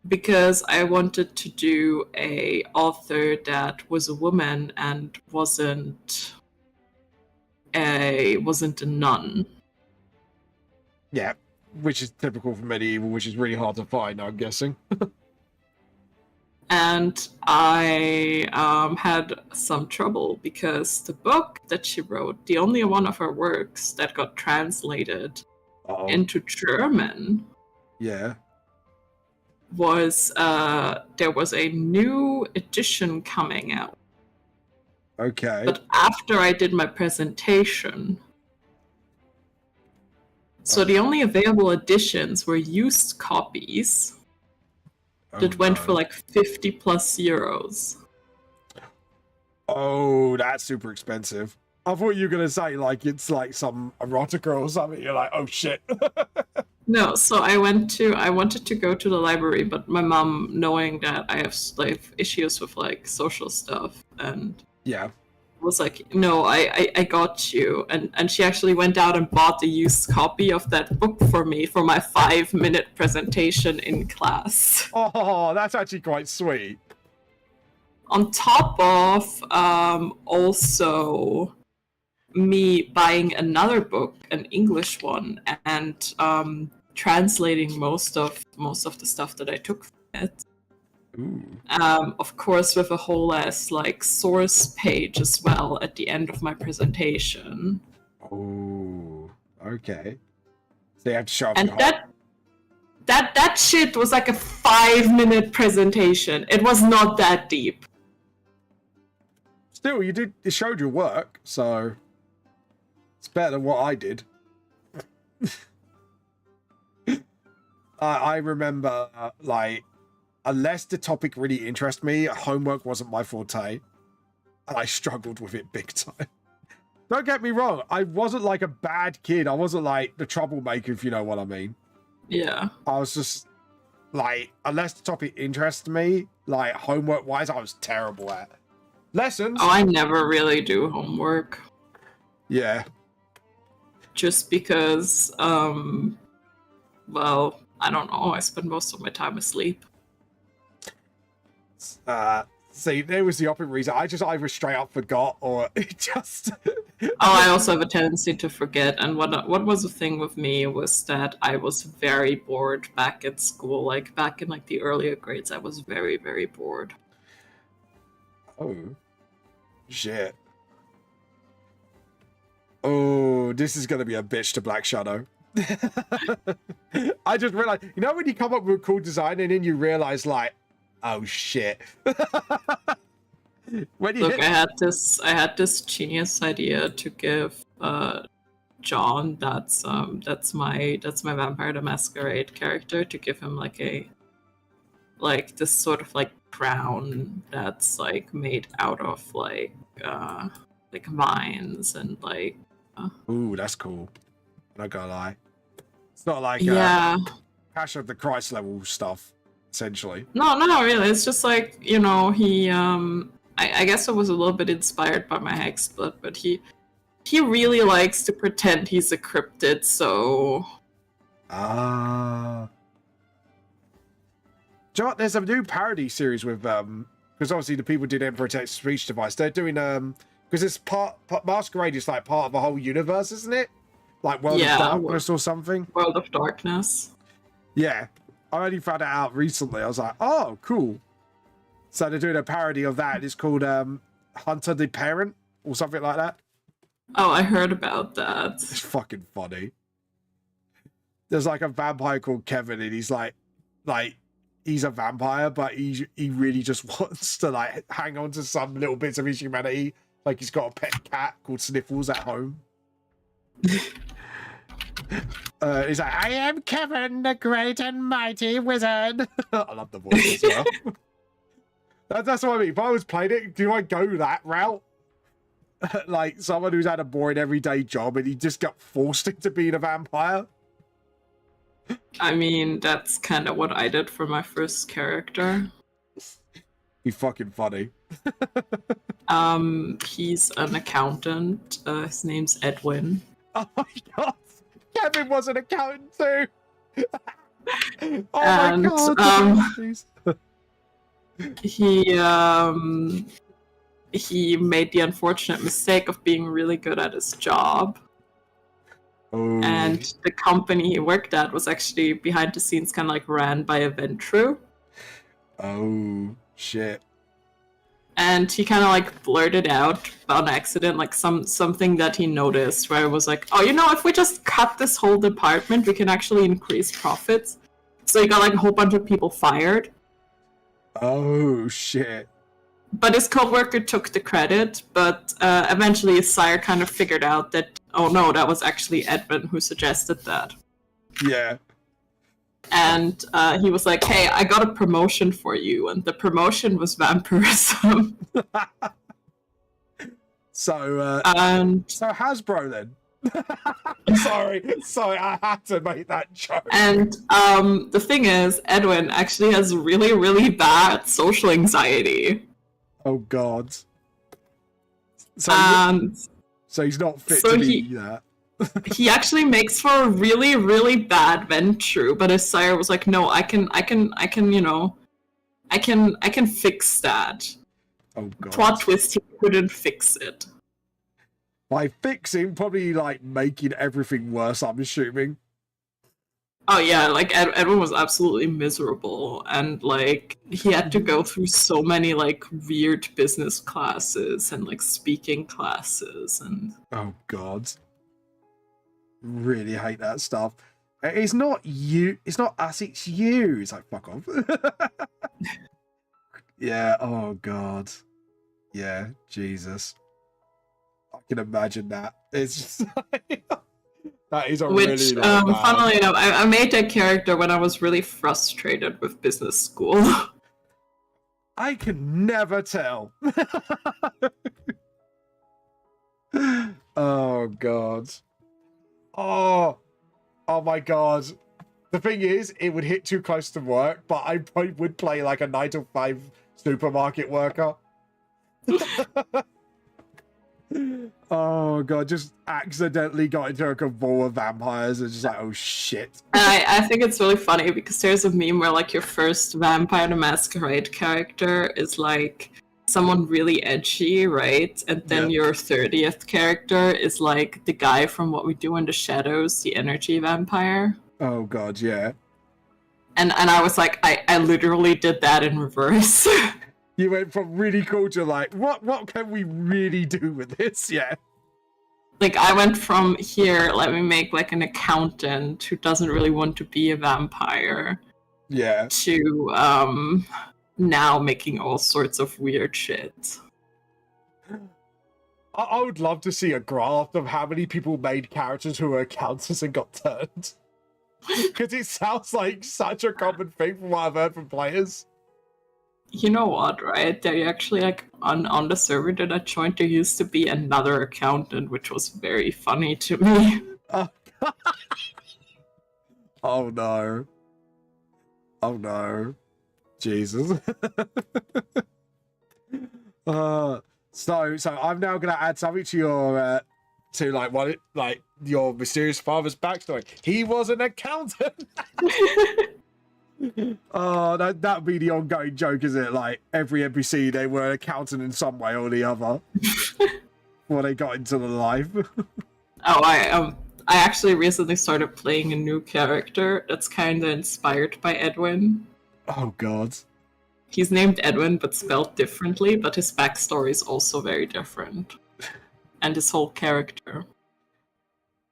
because I wanted to do a author that was a woman and wasn't a nun. Yeah, which is typical for medieval, which is really hard to find, I'm guessing. And I had some trouble because the book that she wrote, the only one of her works that got translated into German, was there was a new edition coming out. Okay. But after I did my presentation, so the only available editions were used copies that went for like 50 plus euros. Oh, that's super expensive. I thought you were going to say like it's like some erotica or something. You're like, oh shit. No, so I wanted to go to the library, but my mom, knowing that I have like issues with like social stuff, and was like, no, I got you. And she actually went out and bought a used copy of that book for me for my 5-minute presentation in class. Oh, that's actually quite sweet. On top of also me buying another book, an English one, and translating most of the stuff that I took from it. Of course, with a whole ass like source page as well at the end of my presentation. Oh, okay. So you have to show off. And that shit was like a 5-minute presentation. It was not that deep. Still, it showed your work, so it's better than what I did. I remember, like, unless the topic really interested me, homework wasn't my forte, and I struggled with it big time. Don't get me wrong, I wasn't like a bad kid. I wasn't like the troublemaker, if you know what I mean. Yeah. I was just like, unless the topic interested me, like homework-wise, I was terrible at. Lessons? Oh, I never really do homework. Yeah. Just because, well, I don't know, I spend most of my time asleep. See, there was the opposite reason. I just either straight up forgot or it just. Oh, I also have a tendency to forget. And what was the thing with me was that I was very bored back at school. Like back in like the earlier grades, I was very, very bored. Oh, shit. Oh, this is gonna be a bitch to Black Shadow. I just realized, you know, when you come up with a cool design and then you realize, like, oh shit. When you Look, I had this genius idea to give John, that's my Vampire the Masquerade character, to give him like this sort of like crown that's like made out of like vines and like. Ooh, that's cool. Not gonna lie. It's not like yeah. Passion of the Christ level stuff, essentially. No, really. It's just like, you know, he I guess it was a little bit inspired by my Hexblood, but he really likes to pretend he's a cryptid, so John, there's a new parody series with because obviously the people did Emperor Text Speech Device. They're doing because it's part Masquerade is like part of a whole universe, isn't it? Like World of Darkness or something. World of Darkness. Yeah. I only found it out recently. I was like, oh, cool. So they're doing a parody of that. It's called Hunter the Parent or something like that. Oh, I heard about that. It's fucking funny. There's like a vampire called Kevin, and he's like he's a vampire, but he really just wants to like hang on to some little bits of his humanity. Like he's got a pet cat called Sniffles at home. He's like, I am Kevin, the great and mighty wizard. I love the voice as well. That's what I mean. If I was playing it, do I go that route? Like someone who's had a boring everyday job and he just got forced into being a vampire? I mean, that's kind of what I did for my first character. He's fucking funny. He's an accountant. His name's Edwin. Oh my god! Kevin was an accountant too! Oh and, my god! He made the unfortunate mistake of being really good at his job. Oh. And the company he worked at was actually behind the scenes kind of like ran by a Ventru. Oh, shit. And he kind of like blurted out on accident, like something that he noticed, where it was like, oh, you know, if we just cut this whole department, we can actually increase profits. So he got like a whole bunch of people fired. Oh, shit. But his co-worker took the credit, but eventually his sire kind of figured out that, oh no, that was actually Edwin who suggested that. Yeah. And he was like, hey, I got a promotion for you, and the promotion was vampirism. So Hasbro then? Sorry, I had to make that joke. And the thing is, Edwin actually has really, really bad social anxiety. Oh god. So he's not fit to be that. He actually makes for a really, really bad Ventru, but his sire was like, no, I can fix that. Oh god. Plot twist, he couldn't fix it. By fixing, probably like making everything worse, I'm assuming. Oh yeah, like Edwin was absolutely miserable, and like he had to go through so many like weird business classes and like speaking classes and. Oh god. Really hate that stuff. It's not you. It's not us. It's you. It's like fuck off. Yeah. Oh god. Yeah. Jesus. I can imagine that. It's just like that is a really funnily enough, I made that character when I was really frustrated with business school. I can never tell. Oh god. Oh my god. The thing is, it would hit too close to work, but I probably would play like a 9 to 5 supermarket worker. Oh god, just accidentally got into a cabal of vampires and just like, oh shit. I think it's really funny because there's a meme where like your first Vampire the Masquerade character is like someone really edgy, right? And then Yeah. your 30th character is like the guy from What We Do in the Shadows, the energy vampire. Oh god, yeah. And I was like, I literally did that in reverse. You went from really cool to like, what can we really do with this? Yeah. Like, I went from here, let me make like an accountant who doesn't really want to be a vampire, Yeah. to now making all sorts of weird shit. I would love to see a graph of how many people made characters who were accountants and got turned. Because it sounds like such a common thing from what I've heard from players. You know what, right? They actually, like, on the server that I joined, there used to be another accountant, which was very funny to me. Oh, oh no. Oh no. Jesus. So I'm now gonna add something to your to like your mysterious father's backstory. He was an accountant. Oh, that'd be the ongoing joke, isn't it? Like every NPC, they were an accountant in some way or the other before they got into the life. Oh, I actually recently started playing a new character that's kind of inspired by Edwin. Oh god. He's named Edwin, but spelled differently, but his backstory is also very different. And his whole character.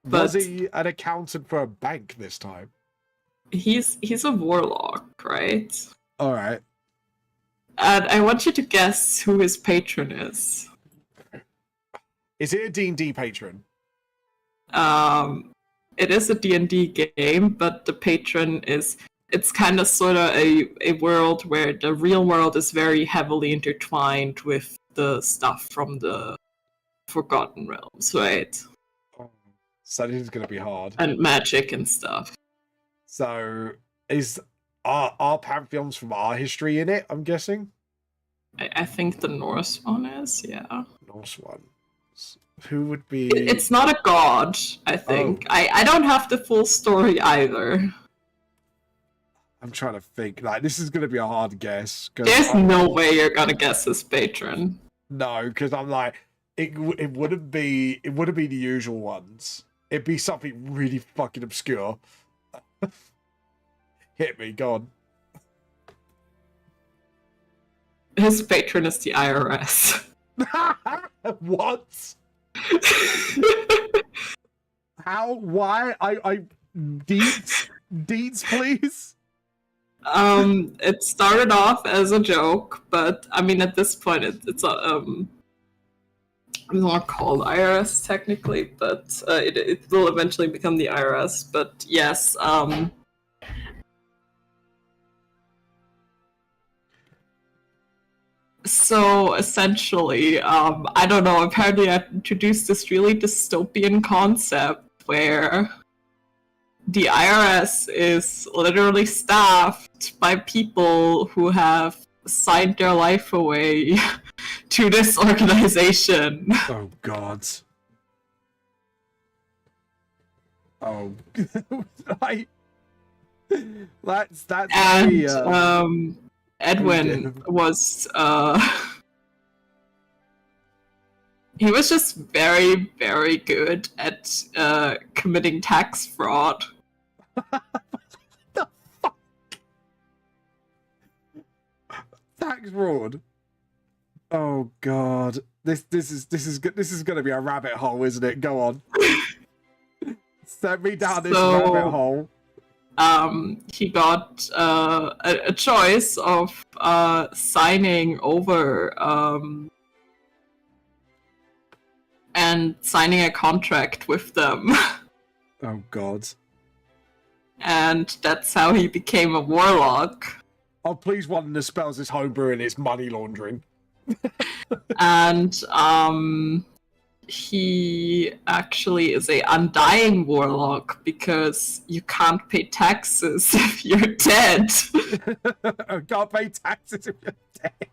Was But he an accountant for a bank this time? he's a warlock, right? All right. And I want you to guess who his patron is. Is it a D&D patron? It is a D&D game, but the patron is... It's kind of sort of a world where the real world is very heavily intertwined with the stuff from the Forgotten Realms, right? So this is going to be hard. And magic and stuff. So are pantheons from our history in it, I'm guessing? I think the Norse one is, yeah. Norse one. Who would be... It's not a god, I think. Oh. I don't have the full story either. I'm trying to think. Like, this is going to be a hard guess. There's no way you're gonna guess his patron. No, because I'm like, it wouldn't be the usual ones. It'd be something really fucking obscure. Hit me, go on. His patron is the IRS. What? How? Why? Deeds, please. It started off as a joke, but I mean, at this point, it's not called IRS technically, but it will eventually become the IRS. But yes, so essentially, I don't know. Apparently, I introduced this really dystopian concept where the IRS is literally staffed by people who have signed their life away to this organization. Oh God. Oh, that's And very, Edwin was he was just very, very good at committing tax fraud. the fuck? Tax fraud. Oh God, this is going to be a rabbit hole, isn't it? Go on. Send me down this rabbit hole. He got a choice of signing over and signing a contract with them. Oh God. And that's how he became a warlock. Oh, please, one of the spells is homebrew and it's money laundering. And he actually is a undying warlock because you can't pay taxes if you're dead. Can't pay taxes if you're dead.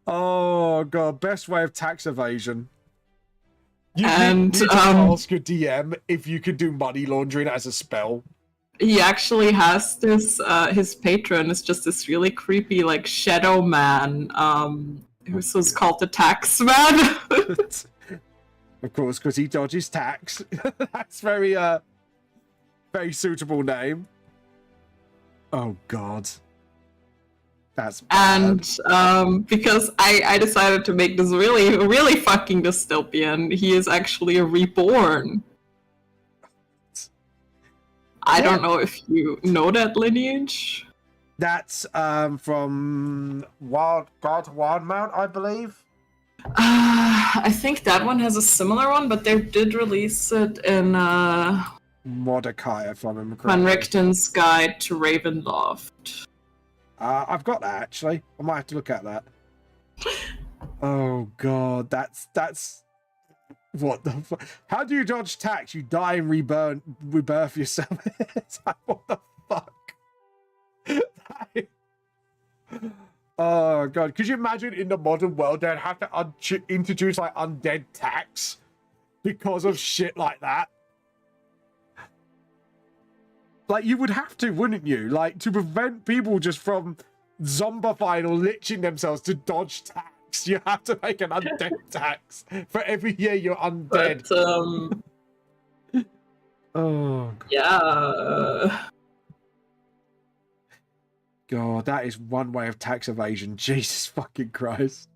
Oh God, best way of tax evasion. You need to ask your DM if you could do money laundering as a spell. he actually has this. His patron is just this really creepy, like shadow man. Who's called the Tax Man. Of course, because he dodges tax. That's very very suitable name. Oh God. That's bad. And because I decided to make this really fucking dystopian, he is actually a reborn. I don't know if you know that lineage. That's from Wildmount, I believe. I think that one has a similar one, but they did release it in Mordecai, if I remember Van correctly. Richten's Guide to Ravenloft. I've got that actually. I might have to look at that. Oh God, that's what the fuck? How do you dodge tax? You die and rebirth yourself. It's like, what the fuck? Oh God, could you imagine in the modern world they'd have to introduce like undead tax because of shit like that? Like, you would have to, wouldn't you? Like, to prevent people just from zombifying or liching themselves to dodge tax, you have to make an undead tax for every year you're undead. But, oh, God. yeah. God, that is one way of tax evasion. Jesus fucking Christ.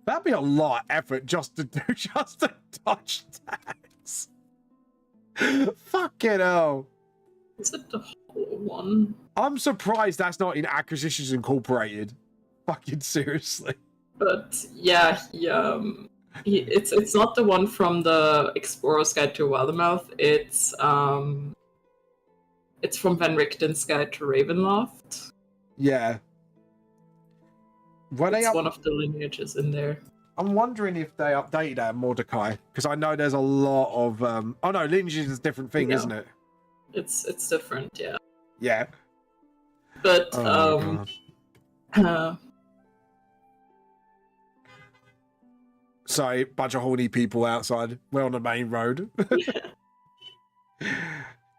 That'd be a lot of effort just to dodge tax. Fucking hell. Is it the whole one? I'm surprised that's not in Acquisitions Incorporated. Fucking seriously. But yeah, it's not the one from the Explorer's Guide to Wildermouth. It's from Van Richten's Guide to Ravenloft. Yeah. It's one of the lineages in there. I'm wondering if they updated that Mordecai, because I know there's a lot of oh no, lineages is a different thing, isn't it? It's different, yeah. Yeah. But sorry, bunch of horny people outside. We're on the main road.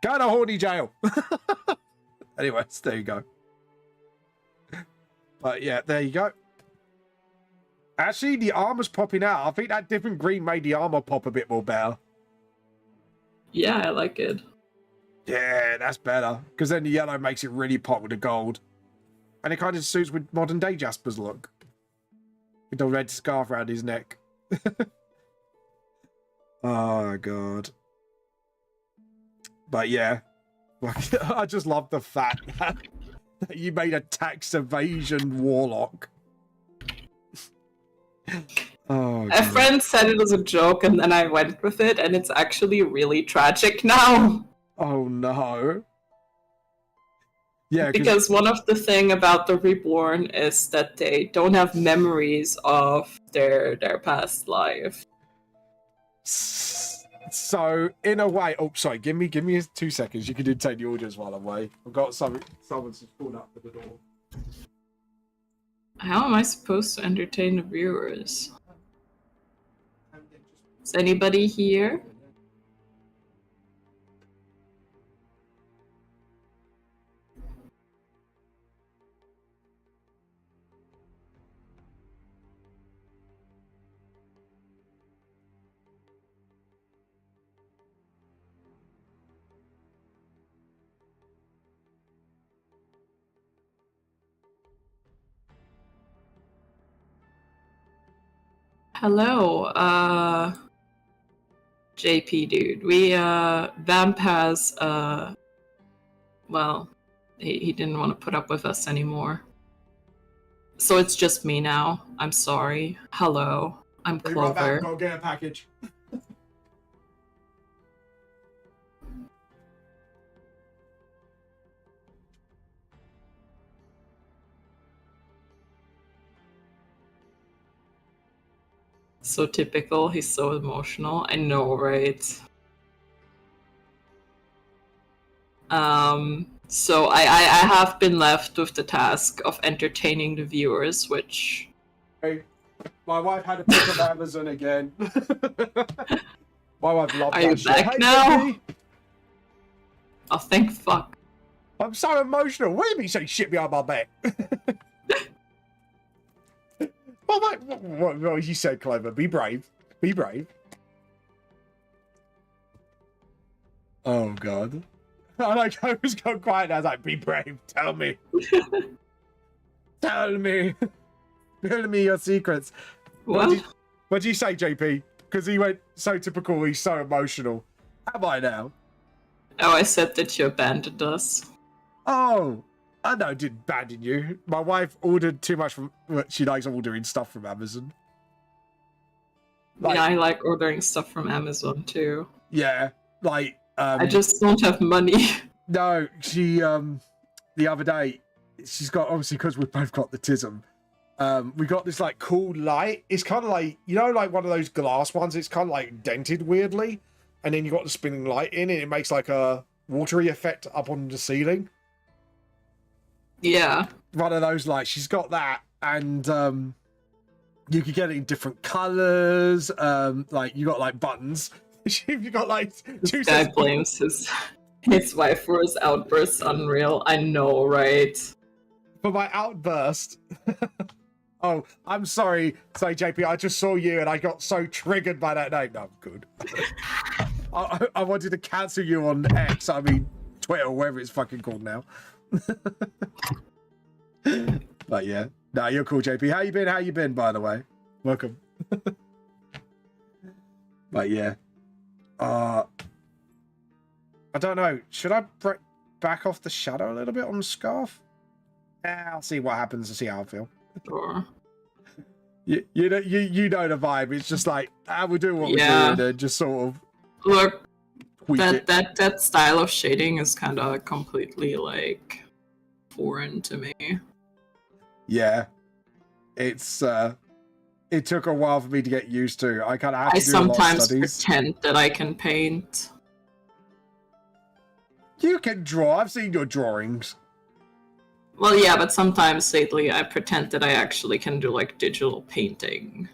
Go to horny jail. Anyways, there you go. But yeah, there you go. Actually, the armor's popping out. I think that different green made the armor pop a bit more better. Yeah, I like it. Yeah, that's better. Because then the yellow makes it really pop with the gold. And it kind of suits with modern day Jasper's look. With the red scarf around his neck. Oh, God. But yeah. I just love the fact that you made a tax evasion warlock. Oh, a friend said it was a joke and then I went with it, and it's actually really tragic now. Oh no. Yeah, because one of the thing about the reborn is that they don't have memories of their past life. So in a way, oh sorry, give me 2 seconds. You can take the audios while I'm away. I've got someone's just pulled up at the door. How am I supposed to entertain the viewers? Is anybody here? Hello, JP dude. Vamp has, well, he didn't want to put up with us anymore. So it's just me now. I'm sorry. Hello, I'm Clover. Go get a package. So typical, he's so emotional. I know, right? So I have been left with the task of entertaining the viewers, which... Hey, my wife had a pick of Amazon again. My wife loved Are that you shit. back now? Oh, thank fuck. I'm so emotional. What do you mean saying shit behind my back? What you said, Clover? Be brave. Be brave. Oh, God. I like I was going quiet. I was like, be brave. Tell me. Tell me. Tell me your secrets. Well, What do you say, JP? Because he went so typical. He's so emotional. Am I now? oh, I said that you abandoned us. Oh, I know, I didn't abandon you. My wife ordered too much from. Well, she likes ordering stuff from Amazon. Yeah, I like ordering stuff from Amazon too. Yeah, like. I just don't have money. No, she. The other day, she's got obviously because we've both got the tism. We got this like cool light. It's kind of like like one of those glass ones. It's kind of like dented weirdly, and then you got the spinning light in, and it makes like a watery effect up on the ceiling. Yeah. One of those lights. She's got that, and you can get it in different colors. Like you got like buttons. You got like two. This guy blames his wife for his outbursts. Unreal. I know, right? For my outburst. Oh, I'm sorry, say JP. I just saw you, and I got so triggered by that name. No, I'm good. I wanted to cancel you on X. I mean, Twitter, or whatever it's fucking called now. But yeah, no, you're cool, JP. How you been? How you been, by the way? Welcome. But yeah, I don't know. Should I back off the shadow a little bit on the scarf? I'll see what happens and see how I feel. Sure. You know the vibe. It's just like we're doing what we're doing, and just sort of look. tweak it. That style of shading is kind of completely like foreign to me. Yeah, it's it took a while for me to get used to. I kind of have to do a lot of sometimes studies. pretend that I can paint. You can draw. I've seen your drawings. Well, yeah, but sometimes lately I pretend that I actually can do like digital painting,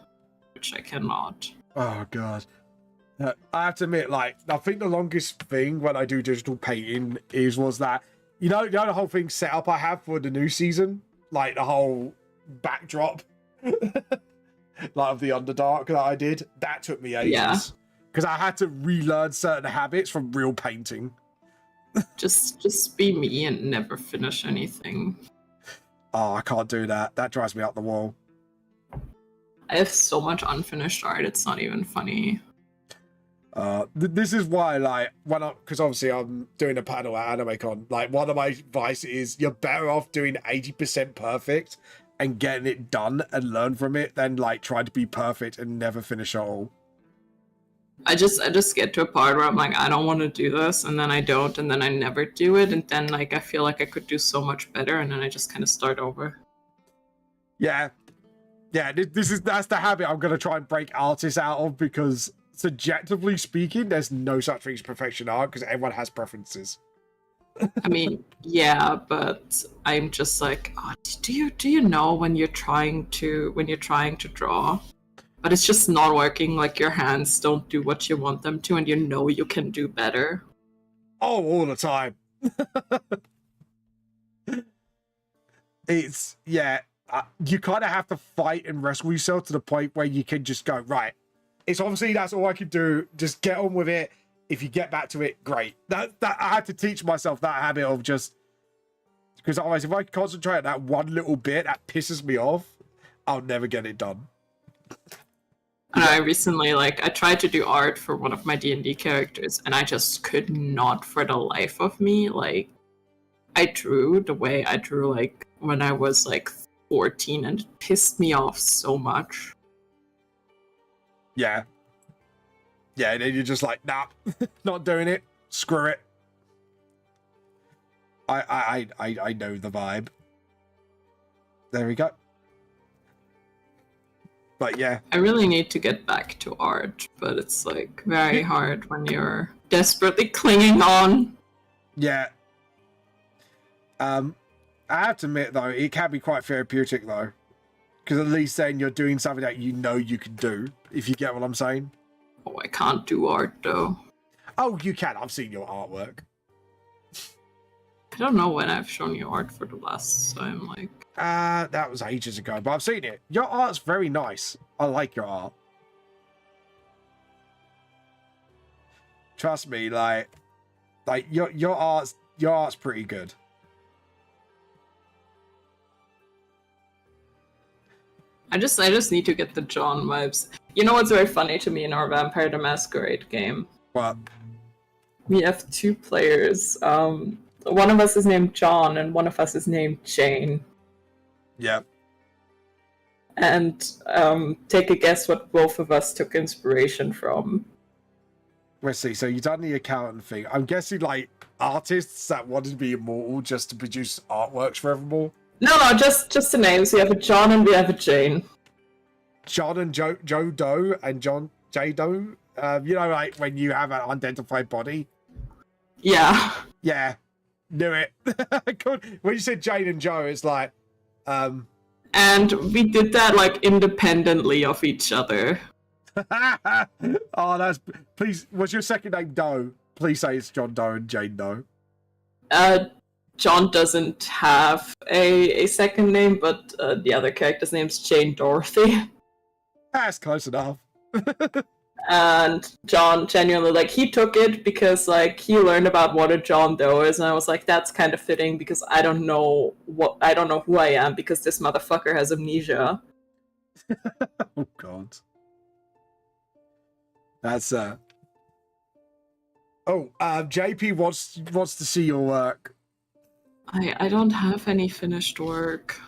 which I cannot. Oh god. I have to admit, like, I think the longest thing when I do digital painting was that you know the whole thing set up I have for the new season, like the whole backdrop, like of the Underdark that I did. That took me ages because I had to relearn certain habits from real painting. Just be me and never finish anything. Oh, I can't do that. That drives me up the wall. I have so much unfinished art, it's not even funny. This is why, like, because obviously I'm doing a panel at AnimeCon, like, one of my advice is you're better off doing 80% perfect and getting it done and learn from it than, like, trying to be perfect and never finish it all. I just get to a part where I'm like, I don't want to do this, and then I don't, and then I never do it, and then, like, I feel like I could do so much better, and then I just kind of start over. Yeah. Yeah, that's the habit I'm going to try and break artists out of, because subjectively speaking, there's no such thing as perfection art, because everyone has preferences. I mean, yeah, but I'm just like, oh, do you know when you're trying to draw, but it's just not working, like your hands don't do what you want them to, and you know you can do better. Oh, all the time. It's, yeah, you kind of have to fight and wrestle yourself to the point where you can just go, right, it's obviously that's all I can do, just get on with it. If you get back to it, great. That I had to teach myself that habit of just, because otherwise if I concentrate on that one little bit that pisses me off, I'll never get it done. I recently, like, I tried to do art for one of my D&D characters, and I just could not for the life of me. Like, I drew the way I drew, like, when I was, like, 14, and it pissed me off so much. Yeah. Yeah, and then you're just like, nah, not doing it. Screw it. I know the vibe. There we go. But yeah. I really need to get back to art, but it's, like, very hard when you're desperately clinging on. Yeah. I have to admit, though, it can be quite therapeutic, though. Because at least then you're doing something that you know you can do, if you get what I'm saying. Oh, I can't do art, though. Oh, you can. I've seen your artwork. I don't know when I've shown you art for the last time. Like, that was ages ago, but I've seen it. Your art's very nice. I like your art. Trust me, like your art's pretty good. I just need to get the John vibes. You know what's very funny to me in our Vampire the Masquerade game? What? We have 2 players. One of us is named John, and one of us is named Jane. Yep. And take a guess what both of us took inspiration from. Let's see. So you've done the accountant thing. I'm guessing like artists that wanted to be immortal just to produce artworks forevermore. No, just the names. We have a John and we have a Jane. John and Joe Doe and John J Doe. You know, like when you have an unidentified body. Yeah. Yeah. Knew it. When you said Jane and Joe, it's like And we did that like independently of each other. Oh, that's please. What's your second name? Doe. Please say it's John Doe and Jane Doe. John doesn't have a second name, but the other character's name's Jane Dorothy. That's close enough. And John genuinely, like, he took it because, like, he learned about what a John Doe is, and I was like, that's kind of fitting because I don't know who I am because this motherfucker has amnesia. Oh God. That's JP wants to see your work. I don't have any finished work.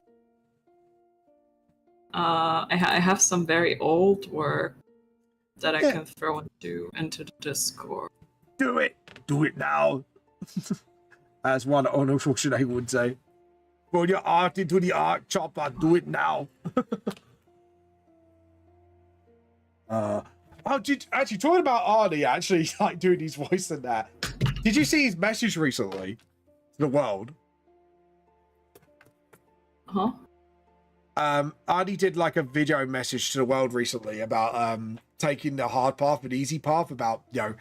I have some very old work that I can throw into the Discord. Do it now. As one Arnold Schwarzenegger would say. Put your art into the art chopper. Do it now. Actually talking about Arnie actually like doing his voice and that. Did you see his message recently to the world? Huh? Arnie did like a video message to the world recently about taking the hard path but easy path, about, you know,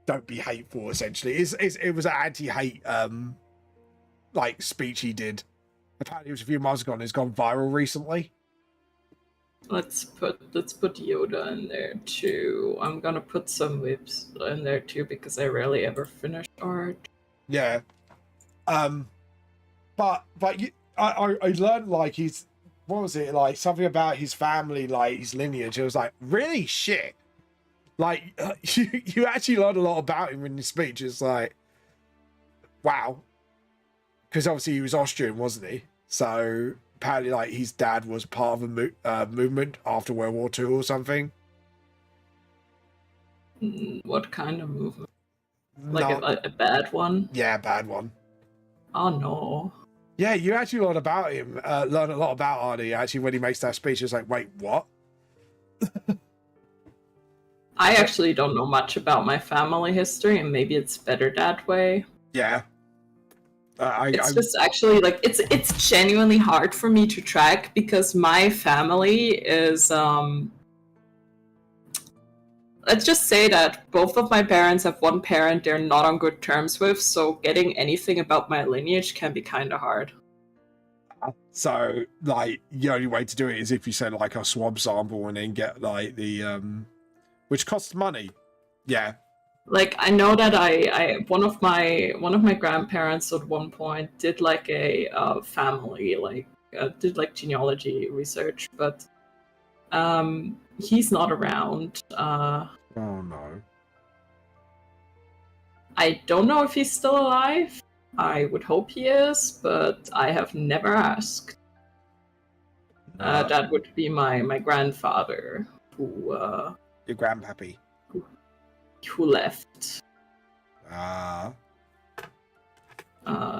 don't be hateful essentially. It was an anti-hate like speech he did. Apparently it was a few months ago and it's gone viral recently. Let's put Yoda in there too. I'm gonna put some whips in there too because I rarely ever finish art. Yeah. But I learned like he's, what was it, like something about his family, like his lineage. It was like, really shit. Like you actually learned a lot about him in his speech. It's like, wow. Because obviously he was Austrian, wasn't he? So apparently like his dad was part of a movement after World War II or something. What kind of movement? Like a bad one? Yeah, bad one. Oh no. Yeah, you actually learn about him, learn a lot about Arnie, actually, when he makes that speech. It's like, wait, what? I actually don't know much about my family history, and maybe it's better that way. Yeah. It's just actually, like, it's genuinely hard for me to track, because my family is, let's just say that both of my parents have one parent they're not on good terms with, so getting anything about my lineage can be kind of hard. So, like, the only way to do it is if you send, like, a swab sample and then get, like, the, which costs money. Yeah. Like, I know that one of my grandparents at one point did, like, a family, like, did, like, genealogy research, but, he's not around. Oh no. I don't know if he's still alive. I would hope he is, but I have never asked. That would be my grandfather, who your grandpappy, who left.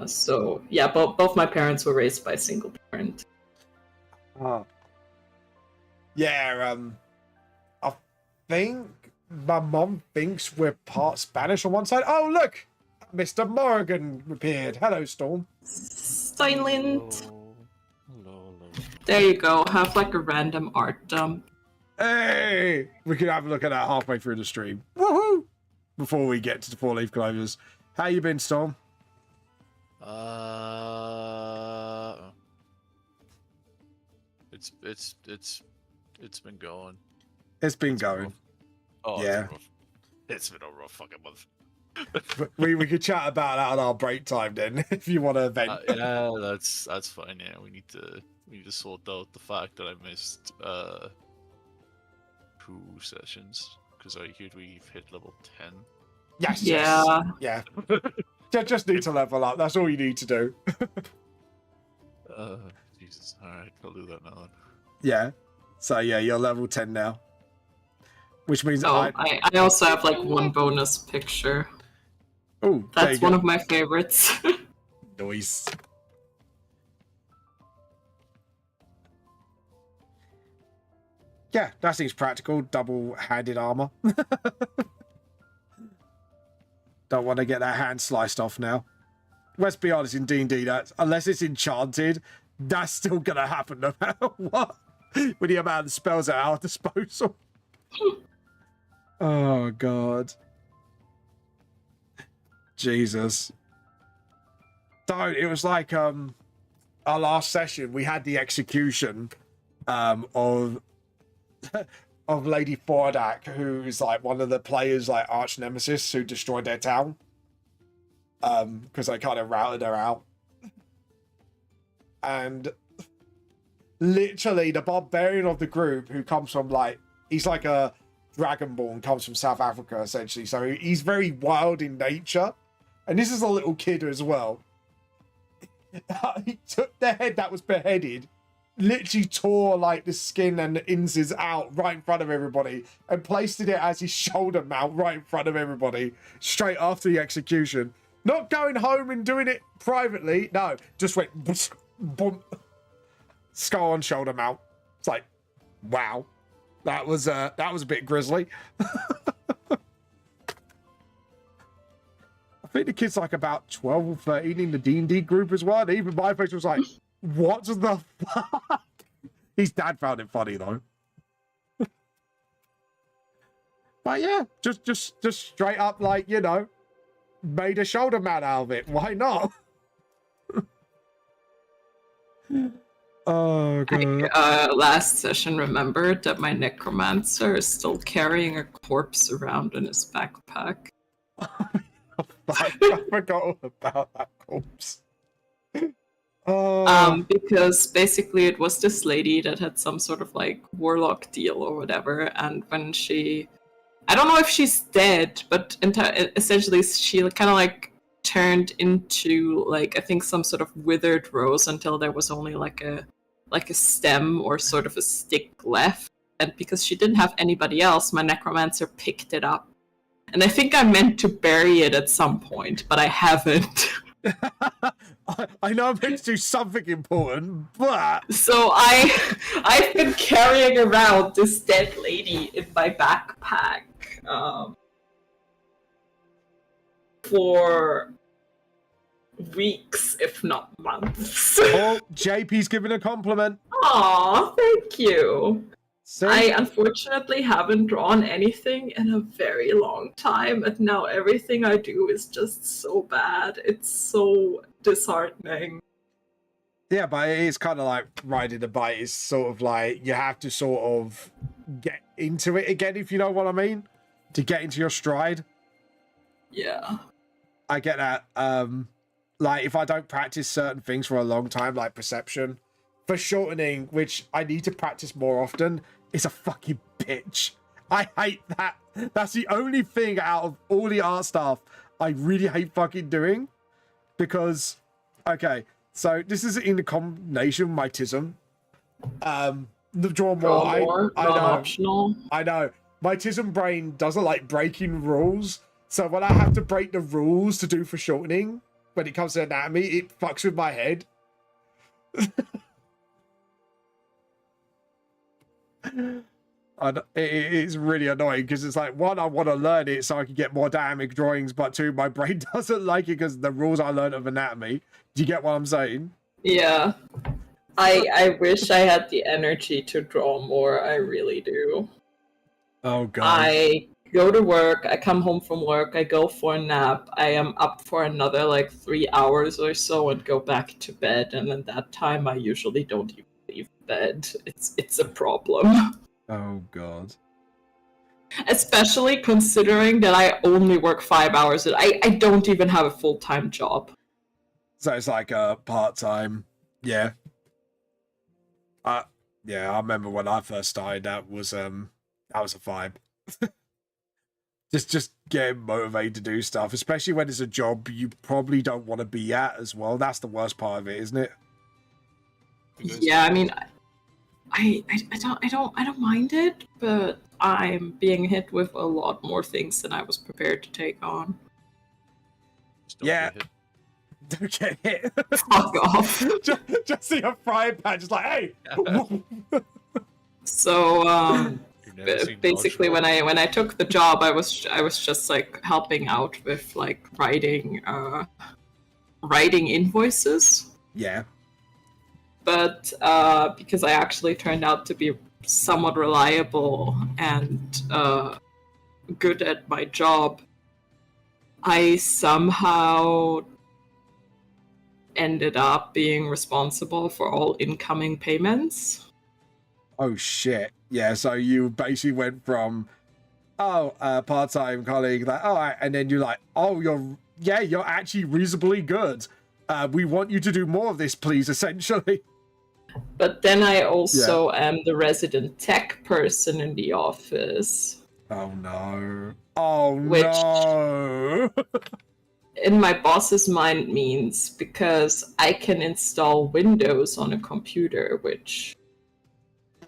So yeah, both my parents were raised by a single parent. Yeah, I think my mom thinks we're part Spanish on one side. Oh, look! Mr. Morgan appeared. Hello, Storm. Silent. Hello. There you go. Have like a random art dump. Hey! We can have a look at that halfway through the stream. Woohoo! Before we get to the 4-leaf clovers. How you been, Storm? It's been going. It's been It's been going. rough. Oh, Yeah. It's been a rough fucking month. But we could chat about that on our break time then, if you want to vent. Yeah, that's fine. Yeah, we need to sort out the fact that I missed 2 sessions because I heard we've hit level 10. Yes. Yeah. Yes. Yeah. Just need to level up. That's all you need to do. Jesus. All right, I'll do that now. Then. Yeah. So yeah, you're level 10 now. Which means I also have like one bonus picture. Oh, That's one of my favorites. Nice. Yeah, that seems practical. Double-handed armor. Don't want to get that hand sliced off now. Let's be honest, in D&D, that unless it's enchanted, that's still gonna happen no matter what. With the amount of spells at our disposal. Oh god. Jesus. Don't. It was like our last session. We had the execution of Lady Fordak, who's like one of the players' like arch nemesis who destroyed their town. Because they kind of routed her out. And literally the barbarian of the group, who comes from like, he's like a dragonborn, comes from South Africa essentially. So he's very wild in nature. And this is a little kid as well. He took the head that was beheaded, literally tore like the skin and the insides out right in front of everybody, and placed it as his shoulder mount right in front of everybody, straight after the execution. Not going home and doing it privately. No, just went boom, skull on shoulder mount. It's like, wow, that was a bit grisly. I think the kid's like about 12 or 13 in the D&D group as well. And even my face was like, what the fuck? His dad found it funny though. But yeah, just straight up, like, you know, made a shoulder mat out of it. Why not? Oh god. Last session remembered that my necromancer is still carrying a corpse around in his backpack. I forgot all about that corpse. Oh. Because basically it was this lady that had some sort of like warlock deal or whatever, and when she, I don't know if she's dead, but essentially she kind of like turned into like, I think, some sort of withered rose until there was only like a stem or sort of a stick left, and because she didn't have anybody else, my necromancer picked it up. And I think I meant to bury it at some point, but I haven't. I know I'm meant to do something important, but... So I've been carrying around this dead lady in my backpack for weeks, if not months. Oh, JP's giving a compliment. Aw, thank you. See? I unfortunately haven't drawn anything in a very long time, and now everything I do is just so bad. It's so disheartening. Yeah, but it is kind of like riding a bike. It's sort of like you have to sort of get into it again, if you know what I mean, to get into your stride. Yeah. I get that. Like if I don't practice certain things for a long time, like perception, for shortening, which I need to practice more often, is a fucking bitch. I hate that. That's the only thing out of all the art stuff I really hate fucking doing. Because, okay, so this is in the combination with my tism. The draw more, I know. Optional. I know. My tism brain doesn't like breaking rules. So when I have to break the rules to do for shortening, when it comes to anatomy, it fucks with my head. It's really annoying because it's like, one, I want to learn it so I can get more dynamic drawings, but two, my brain doesn't like it because the rules I learned of anatomy. Do you get what I'm saying? Yeah. I wish I had the energy to draw more. I really do. Oh god. I go to work, I come home from work, I go for a nap, I am up for another like 3 hours or so and go back to bed, and at that time I usually don't even leave bed. It's a problem. Oh god. Especially considering that I only work 5 hours. I don't even have a full-time job. So it's like a part-time. Yeah. Yeah, I remember when I first started, that was a vibe. just getting motivated to do stuff, especially when it's a job you probably don't want to be at as well. That's the worst part of it, isn't it? Yeah, I mean, I don't mind it, but I'm being hit with a lot more things than I was prepared to take on. Yeah. Don't get hit. Fuck off. just see a frying pan, just like, hey. So basically, when I took the job, I was just like helping out with like writing invoices. Yeah. But because I actually turned out to be somewhat reliable and good at my job, I somehow ended up being responsible for all incoming payments. Oh shit. Yeah, so you basically went from part-time colleague, like, all right, and then you're like, oh, you're actually reasonably good. We want you to do more of this, please, essentially. But then I also am the resident tech person in the office. Oh no. Oh Which, no. in my boss's mind, means because I can install Windows on a computer, which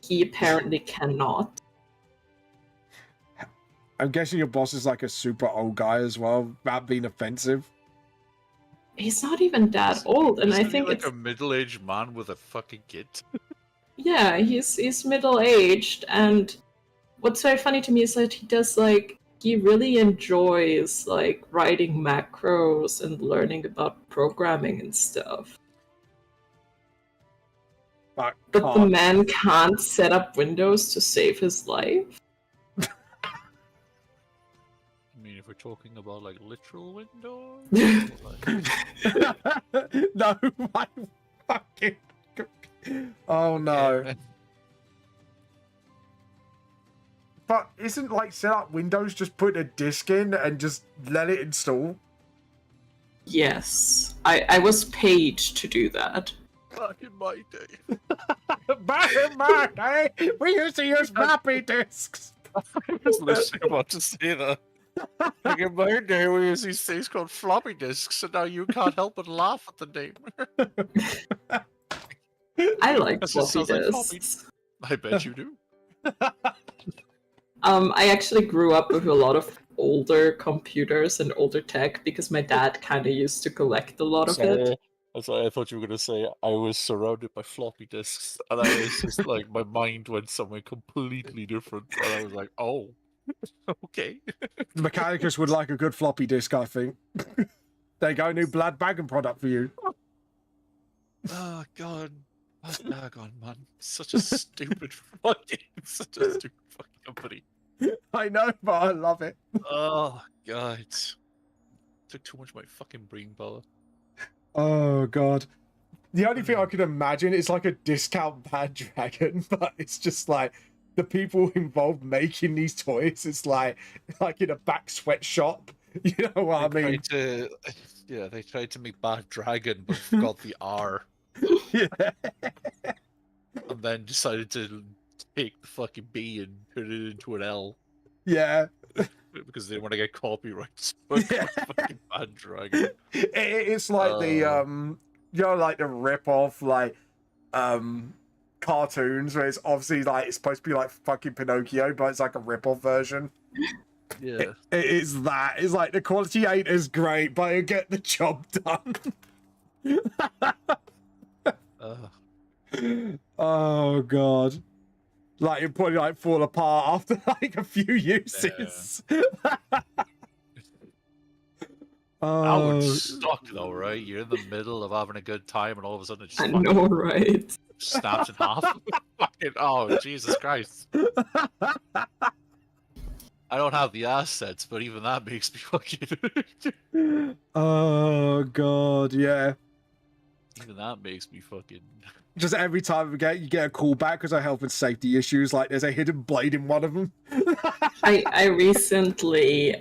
he apparently cannot. I'm guessing your boss is like a super old guy as well, without being offensive. He's not even that old, and I think like it's a middle-aged man with a fucking kid. Yeah, he's middle-aged, and what's very funny to me is that he really enjoys like writing macros and learning about programming and stuff. But the man can't set up Windows to save his life. I mean, if we're talking about like literal Windows, No, my fucking. Oh no. Yeah. But isn't like set up Windows just put a disk in and just let it install? Yes, I was paid to do that. Back in my day. Back in my day, we used to use floppy disks. I was literally about to say that. Like in my day, we used these things called floppy disks, and now you can't help but laugh at the name. I like That just floppy sounds like disks. I bet you do. I actually grew up with a lot of older computers and older tech because my dad kind of used to collect a lot of it. I thought you were going to say I was surrounded by floppy disks, and I was just like, my mind went somewhere completely different, and I was like, oh, okay. The Mechanicus would like a good floppy disk, I think. There you go, new Blood Bagging product for you. Oh, God. Oh, God, man. Such a stupid fucking company. I know, but I love it. Oh, God. Took too much of my fucking brain power. Oh, God. The only thing I can imagine is like a discount Bad Dragon, but it's just like the people involved making these toys. It's like in a back sweatshop. You know what I mean? They tried to make Bad Dragon, but forgot the R. Yeah. And then decided to take the fucking B and turn it into an L. Yeah. Because they didn't want to get copyrights for fucking Bad Dragon. It's like the you know, like the rip-off like cartoons where it's obviously like it's supposed to be like fucking Pinocchio, but it's like a rip-off version. Yeah. It's that. It's like the quality ain't as great, but it'll get the job done. Oh god. Like it'll probably like fall apart after like a few uses. That would suck though, right? You're in the middle of having a good time and all of a sudden it just I know, right? snaps in half. Fucking, oh, Jesus Christ. I don't have the assets, but even that makes me fucking. Oh god, yeah. Even that makes me fucking. Just every time you get a call back because of health and safety issues, like there's a hidden blade in one of them. I recently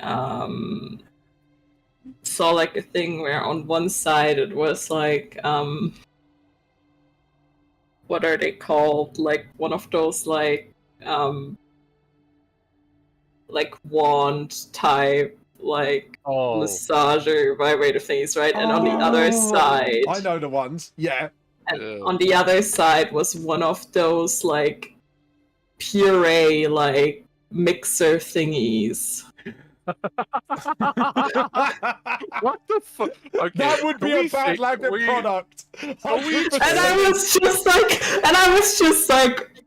saw like a thing where on one side it was like what are they called? Like one of those like wand type like Oh. massager vibrator things, right? And on the other side, I know the ones. Yeah. and on the other side was one of those like puree like mixer thingies. What the fuck? Okay, That would be a bad Lagnet product. And I was just like,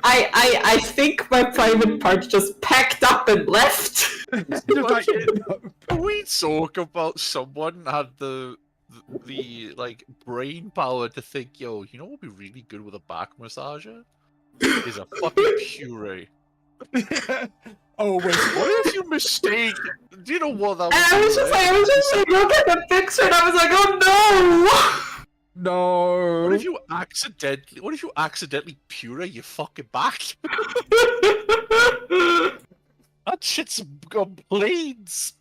I think my private part just packed up and left. Can we talk about someone had the like brain power to think, yo, you know what would be really good with a back massager? Is a fucking puree. Oh wait, What if you mistake? Do you know what that was? And I was just like, look at the picture, and I was like, oh no! no. What if you accidentally puree your fucking back? That shit's got blades.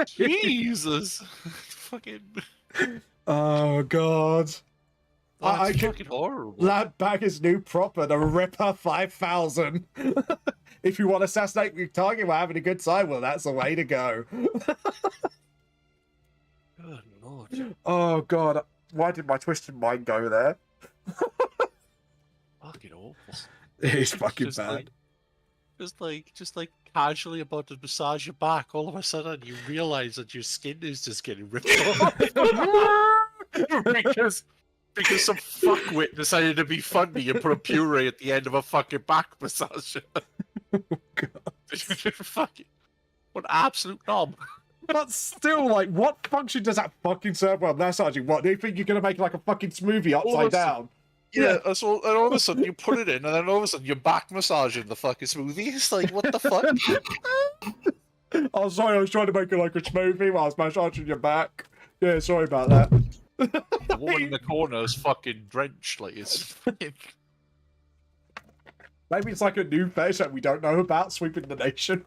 Jesus. Fucking. Oh god. I That's can fucking horrible. Lad back his new proper, the Ripper 5000. If you want to assassinate your target while having a good time, well, that's the way to go. Good lord. Oh god, why did my twisted mind go there? Fucking awful. It's fucking Just bad. just like casually about to massage your back, all of a sudden you realize that your skin is just getting ripped off. because some fuckwit decided to be funny and put a puree at the end of a fucking back massager. Fucking what an absolute knob. But still, like, what function does that fucking serve while massaging? What, do you think you're gonna make like a fucking smoothie upside down? Yeah, so and all of a sudden you put it in, and then all of a sudden you're back massaging the fucking smoothie. It's like, what the fuck? Oh, sorry, I was trying to make it like a smoothie while I was massaging your back. Yeah, sorry about that. The woman in the corner is fucking drenched, like it's fucking. Maybe it's like a new fetish that we don't know about, sweeping the nation.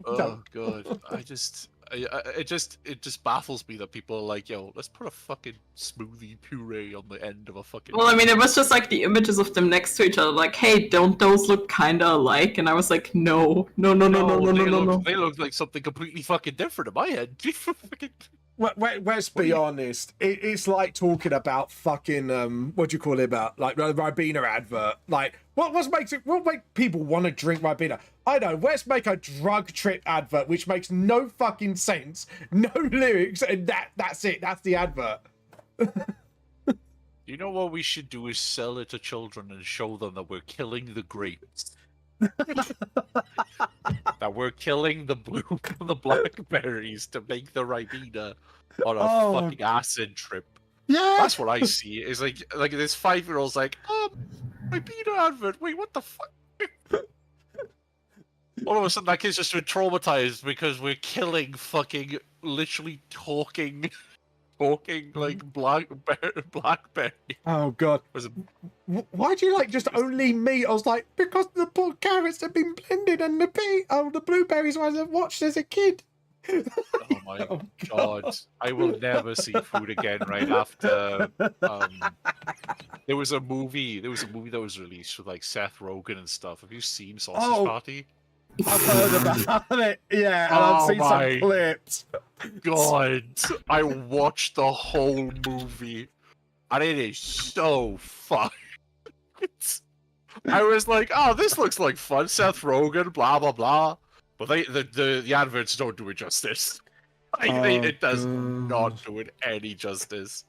Oh god, it just baffles me that people are like, yo, let's put a fucking smoothie puree on the end of a fucking. Well, I mean, it was just like the images of them next to each other, like, hey, don't those look kinda alike? And I was like, no. They look like something completely fucking different in my head. Let's be honest. It's like talking about fucking what do you call it about like the Ribena advert. Like what make people want to drink Ribena? I know. Let's make a drug trip advert which makes no fucking sense, no lyrics, and that's it. That's the advert. You know what we should do is sell it to children and show them that we're killing the grapes. That we're killing the blackberries to make the Ribena on a fucking acid trip. Yeah, that's what I see. It's like this 5-year-old's like, Ribena advert. Wait, what the fuck? All of a sudden, that kid's just been traumatized because we're killing fucking literally talking like blackberry. Oh god. Why do you like just only meat? I was like, because the poor carrots have been blended and the blueberries I watched as a kid. Oh my god. I will never see food again right after there was a movie that was released with like Seth Rogen and stuff. Have you seen Sausage Party? I've heard about it, yeah, and I've seen some clips. God, I watched the whole movie, and it is so fun. I was like, oh, this looks like fun. Seth Rogen, blah blah blah. But the adverts don't do it justice. It does not do it any justice.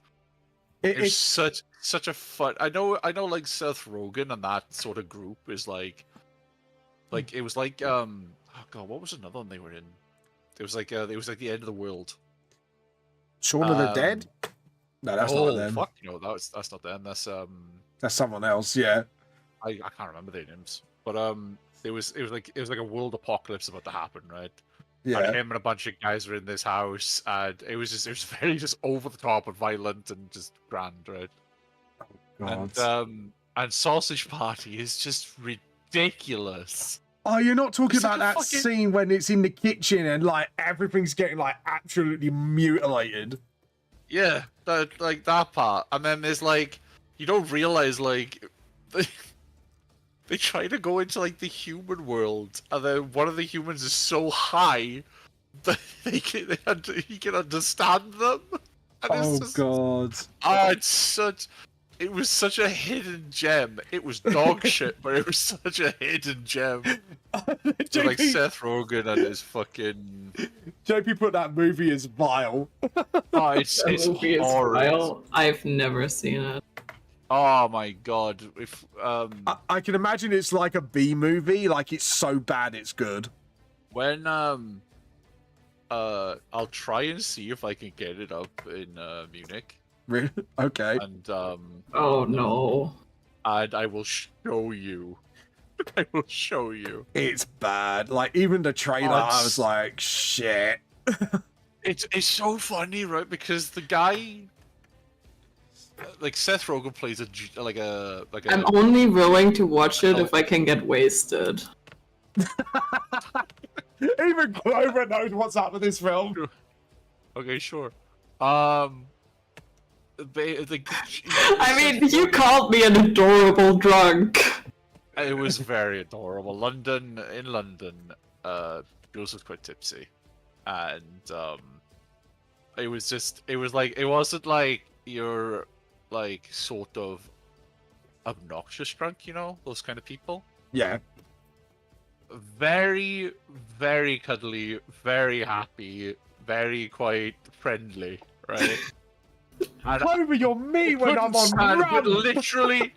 It's such a fun. I know, like Seth Rogen and that sort of group is like it was like oh god, what was another one they were in? It was like the end of the world. Shaun of the Dead? No, that's not them. Fuck, no, that's not them. That's someone else. Yeah, I can't remember their names, but it was like a world apocalypse about to happen, right? Yeah. And him and a bunch of guys were in this house, and it was very just over the top and violent and just grand, right? God. And Sausage Party is just ridiculous. Oh, you're not talking It's like about a that fucking- scene when it's in the kitchen and like everything's getting like absolutely mutilated. Yeah, that part. And then there's like, you don't realize like they try to go into like the human world, and then one of the humans is so high that he can understand them. And Oh just, God. it was such a hidden gem. It was dog shit, but it was such a hidden gem. So, like Seth Rogen and his fucking. JP put that movie as vile. Oh, it's movie is horrid. vile. I've never seen it. Oh my god! If I can imagine it's like a B movie, like it's so bad it's good. when I'll try and see if I can get it up in Munich, Really? Okay. and Oh no. and I will show you. I will show you. It's bad. Like even the trailer, I was like, shit. It's so funny, right? Because the guy, like Seth Rogen, plays like a. I'm only willing to watch it if I can get wasted. Even Clover knows what's up with this film. Okay, sure. I mean, you called me an adorable drunk. It was very adorable. In London, Jules was quite tipsy, and it wasn't like your like sort of obnoxious drunk, you know, those kind of people. Yeah. Very, very cuddly, very happy, very quite friendly, right? And Clover, you're me when I'm on but run. literally,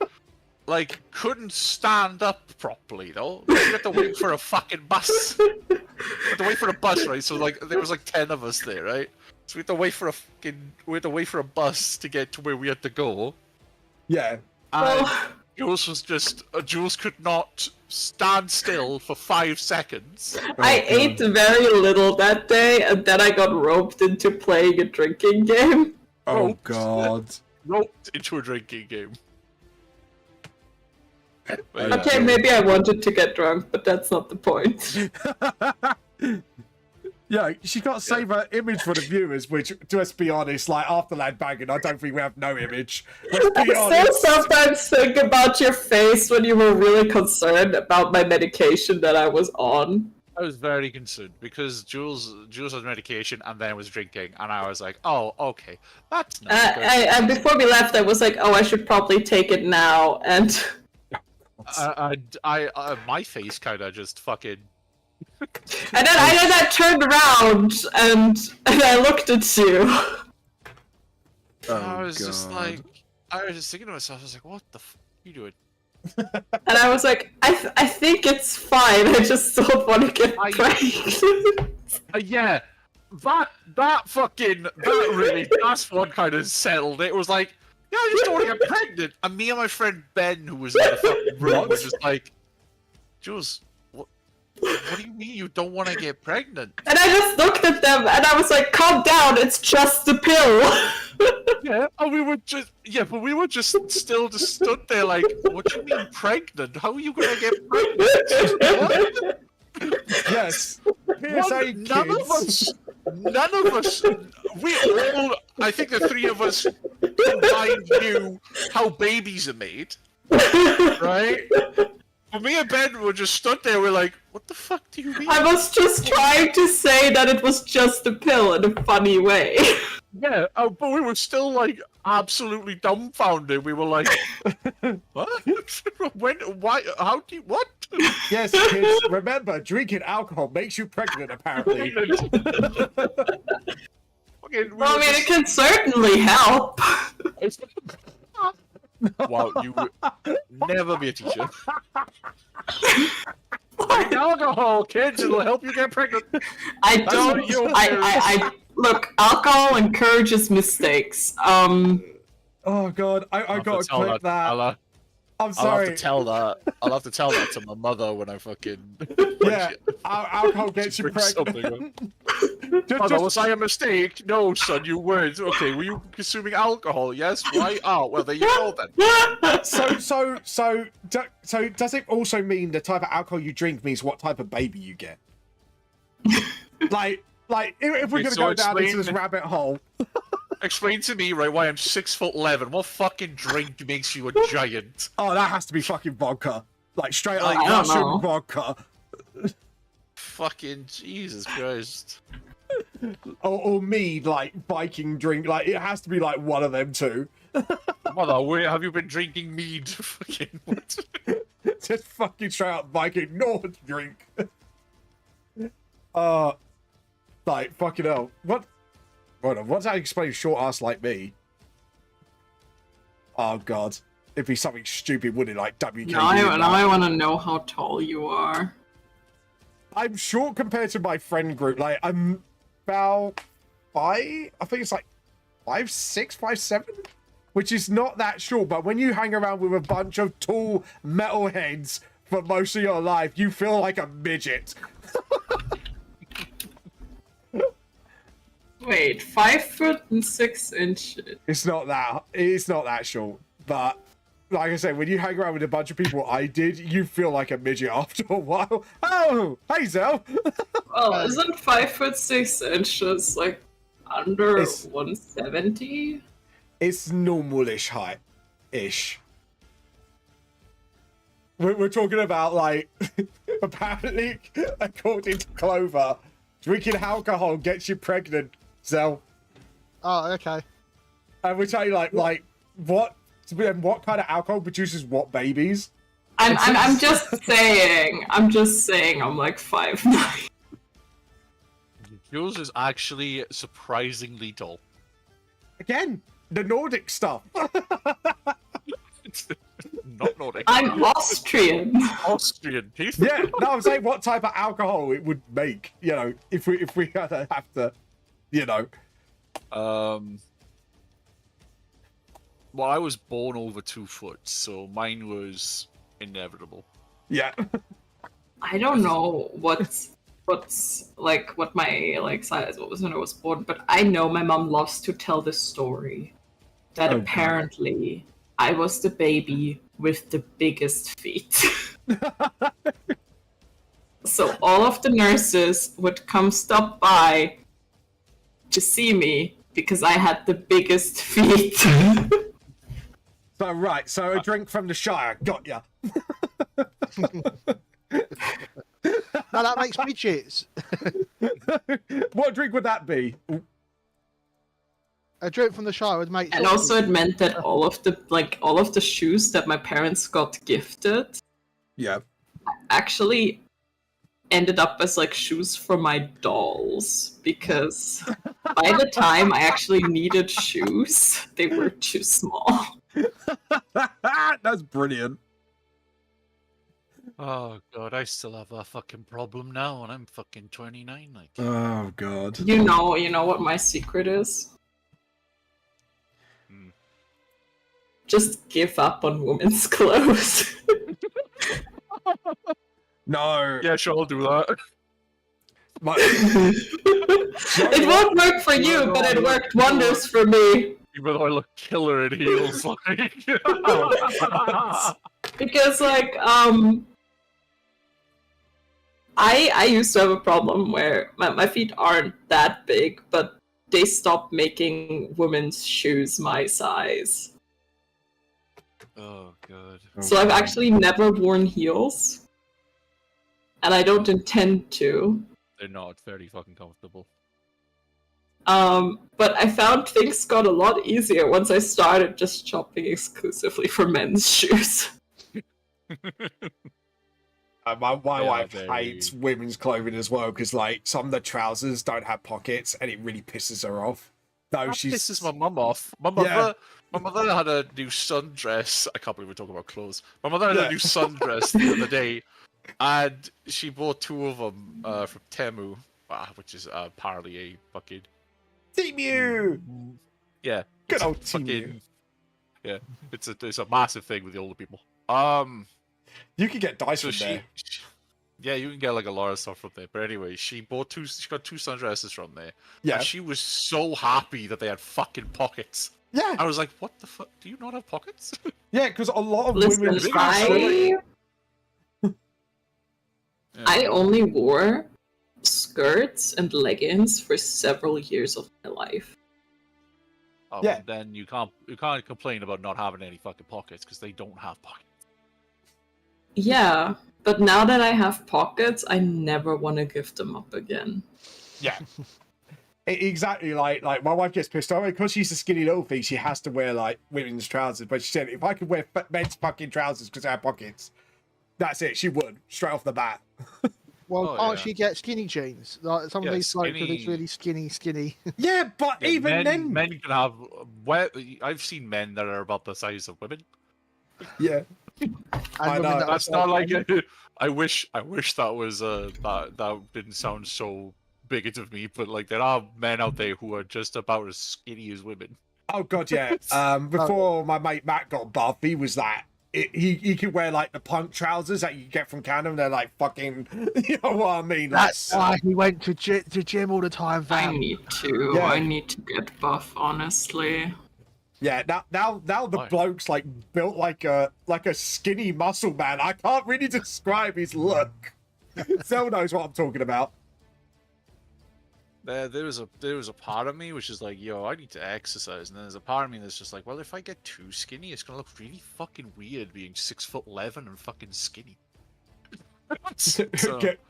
like, couldn't stand up properly, though. Like, you had to wait for a fucking bus. You had to wait for a bus, right? So, like, there was like 10 of us there, right? So we had to wait for a bus to get to where we had to go. Yeah. And Well, Jules could not stand still for 5 seconds. I ate very little that day, and then I got roped into playing a drinking game. Oh Roped. God. Roped into a drinking game. But yeah. Okay, maybe I wanted to get drunk, but that's not the point. Yeah, she's got to save her image for the viewers, which, let's be honest, like after Lad Banging, I don't think we have no image. Let's I be still honest. sometimes think about your face when you were really concerned about my medication that I was on. I was very concerned because Jules had medication and then was drinking, and I was like, "Oh, okay, that's not good." And before we left, I was like, "Oh, I should probably take it now." And My face kind of just fucking. then I turned around and I looked at you. I was just like, I was just thinking to myself, I was like, "What the f are you doing?" And I was like, I think it's fine. I just don't want to get pregnant. Yeah, that's what kind of settled it. It was like, yeah, I just don't want to get pregnant. And me and my friend Ben, who was in the fucking room, was just like, Jules, what do you mean you don't want to get pregnant? And I just looked at them and I was like, calm down, it's just a pill. Yeah, and we were just still stood there like, what do you mean pregnant? How are you gonna get pregnant? What? Yes. PSA None of us, we all, I think the three of us combined knew how babies are made, right? But me and Ben were just stood there, we're like, what the fuck do you mean? I was just trying to say that it was just a pill in a funny way. Yeah, but we were still like absolutely dumbfounded. We were like, what? When? Why? How do you? What? Yes, kids, remember, drinking alcohol makes you pregnant, apparently. Well, I mean, it can certainly help. Wow, you would never be a teacher. Drink alcohol, kids, it'll help you get pregnant. I don't. I look. Alcohol encourages mistakes. Oh God, I gotta clip that. I'm I'll sorry. have to tell that. I'll have to tell that to my mother when I fucking. Yeah, alcohol gets you brings something pregnant. Mother, was I a mistake? No, son, you weren't. Okay, were you consuming alcohol? Yes. Why? Oh, well, there you go then. So does it also mean the type of alcohol you drink means what type of baby you get? like if we're Okay, gonna so go down into this explain- rabbit hole. Explain to me, right, why I'm 6'11". What fucking drink makes you a giant? Oh, that has to be fucking vodka. Like straight up I don't Russian know. vodka. Fucking Jesus Christ. Or mead, like Viking drink. Like it has to be like one of them two. Mother, where have you been drinking mead? Fucking what? Just fucking straight up Viking Nord drink. Like fucking hell. What? Hold on, what's that explain short ass like me? Oh god. It'd be something stupid, wouldn't it? Like WKD. Now I want to know how tall you are. I'm short compared to my friend group. Like I'm about 5. I think it's like 5'6", 5'7", which is not that short. But when you hang around with a bunch of tall metalheads for most of your life, you feel like a midget. Wait, 5'6". It's not that short. But like I said, when you hang around with a bunch of people I did, you feel like a midget after a while. Oh, hey Zell. Well, isn't 5'6" like under It's- 170? It's normal-ish height, ish. We're talking about like apparently, according to Clover, drinking alcohol gets you pregnant. Zell, Oh, okay. and we tell you like what kind of alcohol produces what babies? I'm just saying. I'm like 5'9". Yours is actually surprisingly tall. Again, the Nordic stuff. It's not Nordic. I'm Austrian. Austrian. Yeah, no, I'm saying what type of alcohol it would make. You know, if we had to have to, you know. Well, I was born over 2 foot, so mine was inevitable. Yeah. I don't know what's like what my like size was when I was born, but I know my mom loves to tell the story that Okay. apparently I was the baby with the biggest feet. So all of the nurses would come stop by to see me because I had the biggest feet. So right, so a drink from the Shire, got ya. No, that makes midgets. What drink would that be? A drink from the Shire would make. And also it meant that all of the shoes that my parents got gifted Yeah. actually ended up as like shoes for my dolls because by the time I actually needed shoes, they were too small. That's brilliant. Oh god, I still have a fucking problem now, and I'm fucking 29. Like, Oh god. You know what my secret is? Hmm. Just give up on women's clothes. No. yeah, sure, I'll do that. My- It won't work for you, but it worked wonders for me. Even though I look killer in heels, like. Because like I used to have a problem where my feet aren't that big, but they stopped making women's shoes my size. Oh god. So I've actually never worn heels. And I don't intend to. They're not very fucking comfortable. But I found things got a lot easier once I started just shopping exclusively for men's shoes. My wife very- hates women's clothing as well because like some of the trousers don't have pockets and it really pisses her off. No, That she's pisses my mum off. My mother had a new sundress. I can't believe we're talking about clothes. My mother had Yeah. a new sundress the other day, and she bought 2 of them from Temu, which is apparently a fucking Temu. yeah, Good it's a old Temu. fucking yeah. It's a massive thing with the older people. You can get dice So from there. yeah, you can get like a lot of stuff from there. But anyway, she got two sundresses from there. Yeah. And she was so happy that they had fucking pockets. Yeah. I was like, what the fuck? Do you not have pockets? Yeah, because a lot of Listen, women. I only wore skirts and leggings for several years of my life. Oh, Yeah. well, then you can't complain about not having any fucking pockets because they don't have pockets. Yeah, but now that I have pockets, I never want to give them up again. Yeah. Exactly, like my wife gets pissed off because she's a skinny little thing. She has to wear like women's trousers, but she said if I could wear men's fucking trousers because they have pockets, that's it. She would straight off the bat. Well, Oh, can't yeah. she get skinny jeans? Like some of Yeah, these blokes with these skinny- really skinny. Yeah, but Yeah, even men can have. I've seen men that are about the size of women. yeah, I women know. that are That's not like. size I wish that was that didn't sound so bigoted of me, but like there are men out there who are just about as skinny as women. oh god, yeah. Before my mate Matt got buff, he was that. He could wear like the punk trousers that you get from Canada. They're like fucking, you know what I mean? Like, That's why he went to gym all the time, I fam. need to. Yeah. I need to get buff, honestly. yeah. Now the Why? bloke's like built like a skinny muscle man. I can't really describe his look. Zell knows what I'm talking about. There was a part of me which is like, yo, I need to exercise, and then there's a part of me that's just like, well, if I get too skinny, it's gonna look really fucking weird being 6'11" and fucking skinny. So,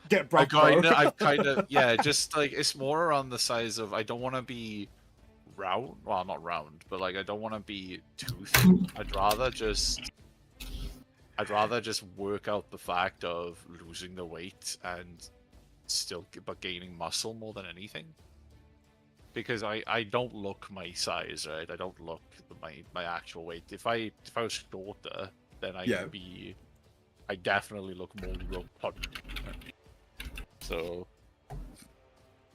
get Brock, I kind of, yeah, just like it's more around the size of I don't want to be round, well, not round, but like I don't want to be too thin. I'd rather just work out the fact of losing the weight and still but gaining muscle more than anything, because I don't look my size, right? I don't look my actual weight. If I was shorter, then I definitely look more robust. So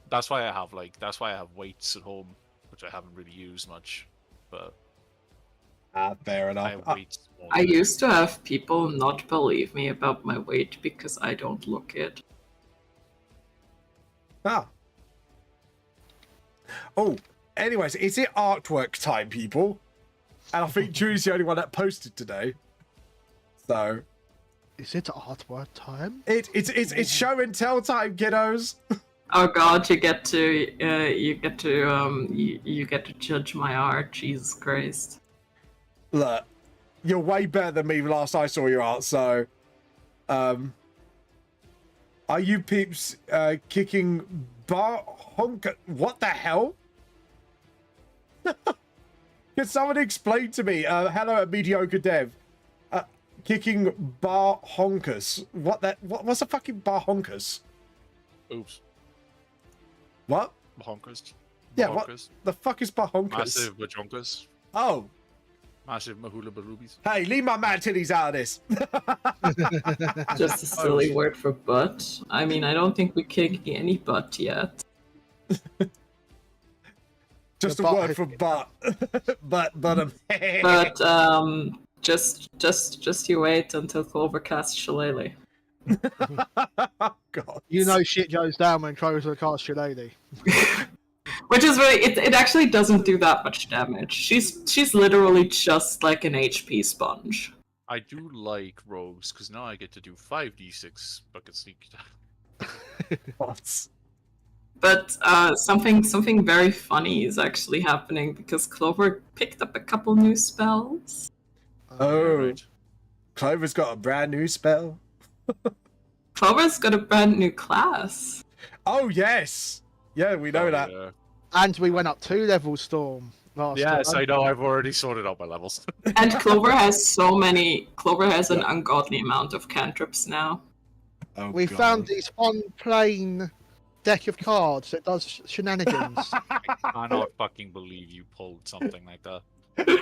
that's why I have weights at home, which I haven't really used much, but fair I enough. have weights. more I than- used to have people not believe me about my weight because I don't look it. Ah. Oh, anyways, is it artwork time, people? And I think Drew's the only one that posted today. So Is it artwork time? it's show and tell time, kiddos. Oh god, you get to judge my art. Jesus Christ. Look, you're way better than me last I saw your art, so are you peeps kicking bar honker? What the hell? Can someone explain to me? Hello, a mediocre dev. Kicking bar honkers. What's a fucking bar honkers? Oops, What? bahonkers. Yeah, what Bahonkers. the fuck is bar honkers? Massive bajonkers. Oh, Massive mahula barubies. hey, leave my man titties out of this. Just a silly word for butt. I mean, I don't think we're kicking any butt yet. Just a The butt- word for butt. But But just you wait until Clover casts Shillelagh. God. You know shit goes down when Clovers are cast Shillelagh. Which is really it actually doesn't do that much damage. She's literally just like an HP sponge. I do like rogues because now I get to do 5d6 bucket sneak attack. What? But something very funny is actually happening because Clover picked up a couple new spells. Oh, Right. Clover's got a brand new spell. Clover's got a brand new class. Oh yes, yeah, we know Oh, that. yeah. And we went up 2 levels, Storm. Last Yes, time. I know. I've already sorted out my levels. And Clover has an ungodly amount of cantrips now. Oh, We God. found this on-plane deck of cards that does shenanigans. I cannot fucking believe you pulled something like that.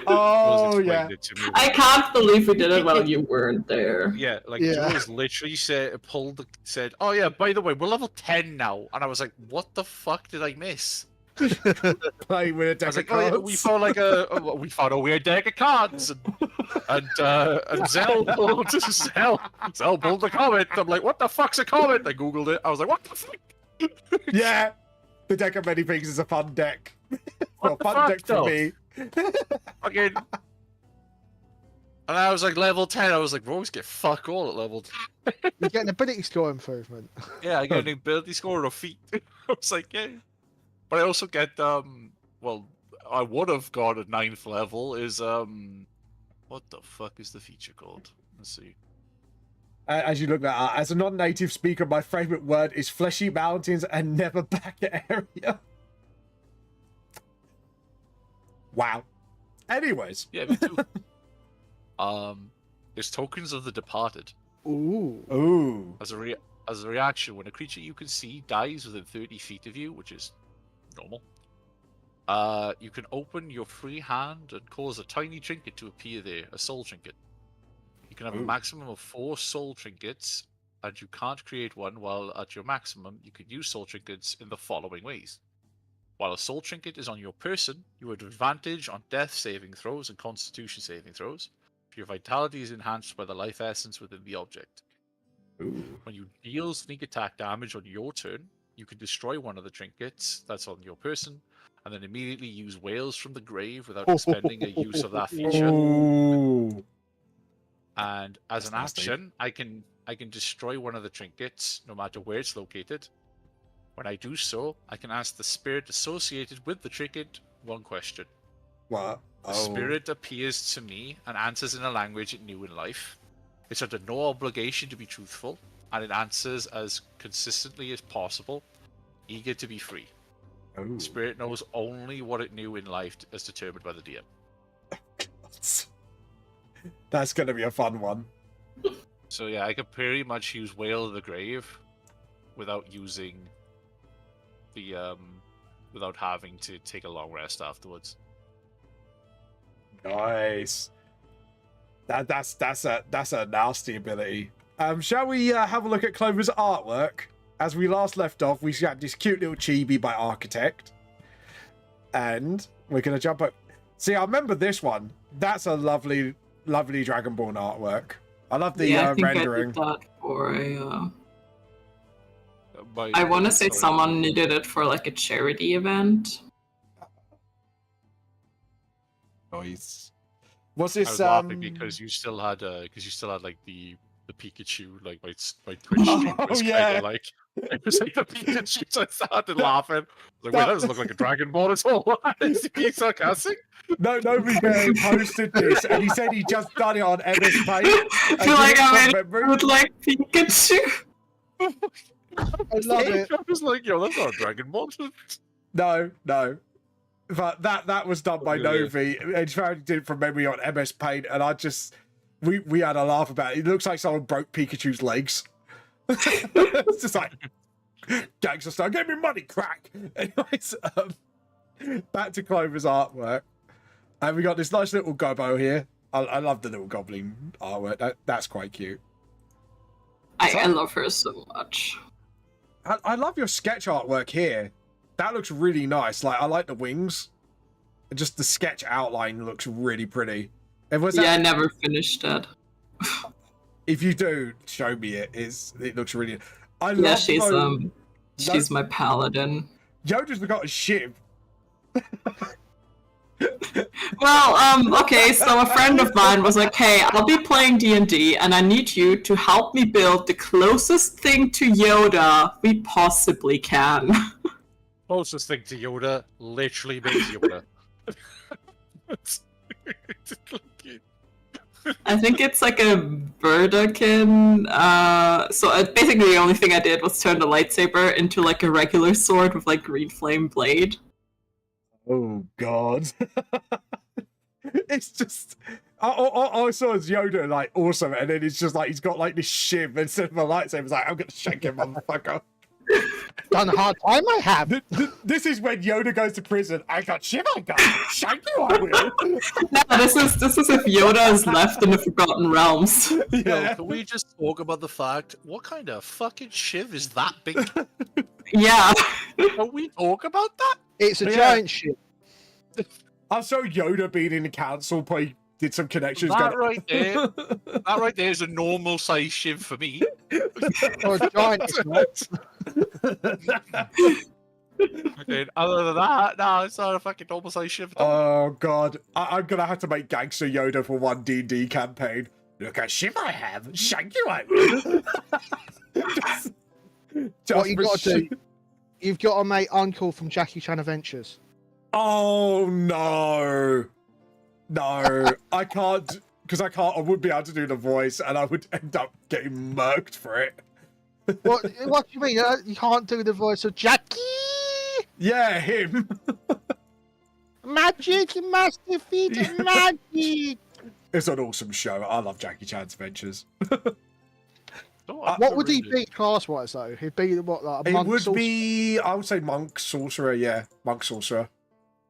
Oh Jules yeah. explained it to me. I can't believe we did it while you weren't there. Yeah, like Yeah. Jules literally said, "Oh yeah, by the way, we're level 10 now," and I was like, "What the fuck did I miss?" Playing with a I deck was of like, oh, yeah, cards. we found a weird deck of cards, and Zell pulled Zell pulled the comet. I'm like, what the fuck's a comet? I googled it. I was like, what the fuck? Yeah, the deck of many things is a fun deck. Well, the fun fuck, deck for though? me. Fucking. And I was like level 10. I was like, we always get fuck all at level 10. You get an ability score improvement. Yeah, I get an ability score and a feat. I was like, yeah. But I also get well, I would have got a 9th level is what the fuck is the feature called? Let's see. As you look that up, as a non-native speaker, my favorite word is fleshy mountains and never back area. Wow. Anyways. Yeah, me too. There's tokens of the departed. Ooh. Ooh. As a reaction, when a creature you can see dies within 30 feet of you, which is normal, you can open your free hand and cause a tiny trinket to appear there, a soul trinket. You can have a maximum of 4 soul trinkets, and you can't create one while at your maximum. You can use soul trinkets in the following ways. While a soul trinket is on your person, you have advantage on death saving throws and constitution saving throws. Your vitality is enhanced by the life essence within the object. Ooh. When you deal sneak attack damage on your turn, you can destroy one of the trinkets that's on your person, and then immediately use whales from the grave without expending a use of that feature. Ooh. And as an That's nasty. action, I can destroy one of the trinkets, no matter where it's located. When I do so, I can ask the spirit associated with the trinket one question. What? The spirit appears to me and answers in a language it knew in life. It's under no obligation to be truthful, and it answers as consistently as possible, eager to be free. Oh. Spirit knows only what it knew in life as determined by the DM. That's going to be a fun one. So yeah, I could pretty much use Whale of the Grave without using the without having to take a long rest afterwards. Nice. That's a nasty ability. Shall we have a look at Clover's artwork? As we last left off, we got this cute little chibi by Architect, and we're gonna jump up. See, I remember this one. That's a lovely, lovely Dragonborn artwork. I love the I think rendering. I did that for a. By- I want to say sorry. someone needed it for like a charity event. Nice. What's I this? was laughing because you still had like the Pikachu like my Twitch stream was yeah. kinda like it was like the Pikachu, so I started laughing. I was like, wait, that doesn't look like a Dragon Ball at all. Is he being sarcastic? No, nobody posted this, and he said he just done it on MS Paint. I feel like I would like Pikachu. I love it. I was like, yo, that's not a Dragon Ball. No. But that was done by Yeah. Novi. In fact, he did it from memory on MS Paint, and I just we had a laugh about it. It looks like someone broke Pikachu's legs. It's just like gangster style. Give me money, crack. Anyways, back to Clover's artwork, and we got this nice little gobbo here. I love the little goblin artwork. That's quite cute. I love her so much. I love your sketch artwork here. That looks really nice. Like, I like the wings. Just the sketch outline looks really pretty. And was I that, never finished it. if you do, show me it. It looks really. I love She's my paladin. Yoda's got a shiv. Well, okay, so a friend of mine was like, hey, I'll be playing D&D, and I need you to help me build the closest thing to Yoda we possibly can. Closest thing to Yoda literally makes Yoda. I think it's like a Verdakin. So basically the only thing I did was turn the lightsaber into like a regular sword with like green flame blade. Oh God! It's just I saw as Yoda like awesome, and then it's just like he's got like this shiv instead of a lightsaber. It's like I'm gonna shank him, motherfucker. Done a hard time I have. This is when Yoda goes to prison. I got shiv. I got shank you. I will. No, this is if Yoda is left in the Forgotten Realms. Yo, Yeah. can we just talk about the fact, what kind of fucking shiv is that big? Yeah. Can we talk about that? It's a Yeah. giant ship. I saw Yoda being in the council, probably did some connections. That right there is a normal size shiv for me. Or a giant, it's not. Okay, other than that, no, it's not a fucking normal size shiv at all. Oh god, I'm gonna have to make Gangster Yoda for one D&D campaign. Look at ship I have, shank you out. What you got to do? You've got to make Uncle from Jackie Chan Adventures. Oh no, I can't because I wouldn't be able to do the voice, and I would end up getting murked for it. What do you mean? You can't do the voice of Jackie? Yeah, him. Magic must defeat magic. It's an awesome show. I love Jackie Chan's Adventures. What would he be class-wise though? He'd be what, like a monk? It would sorcerer? be, I would say, monk sorcerer. Yeah, monk sorcerer.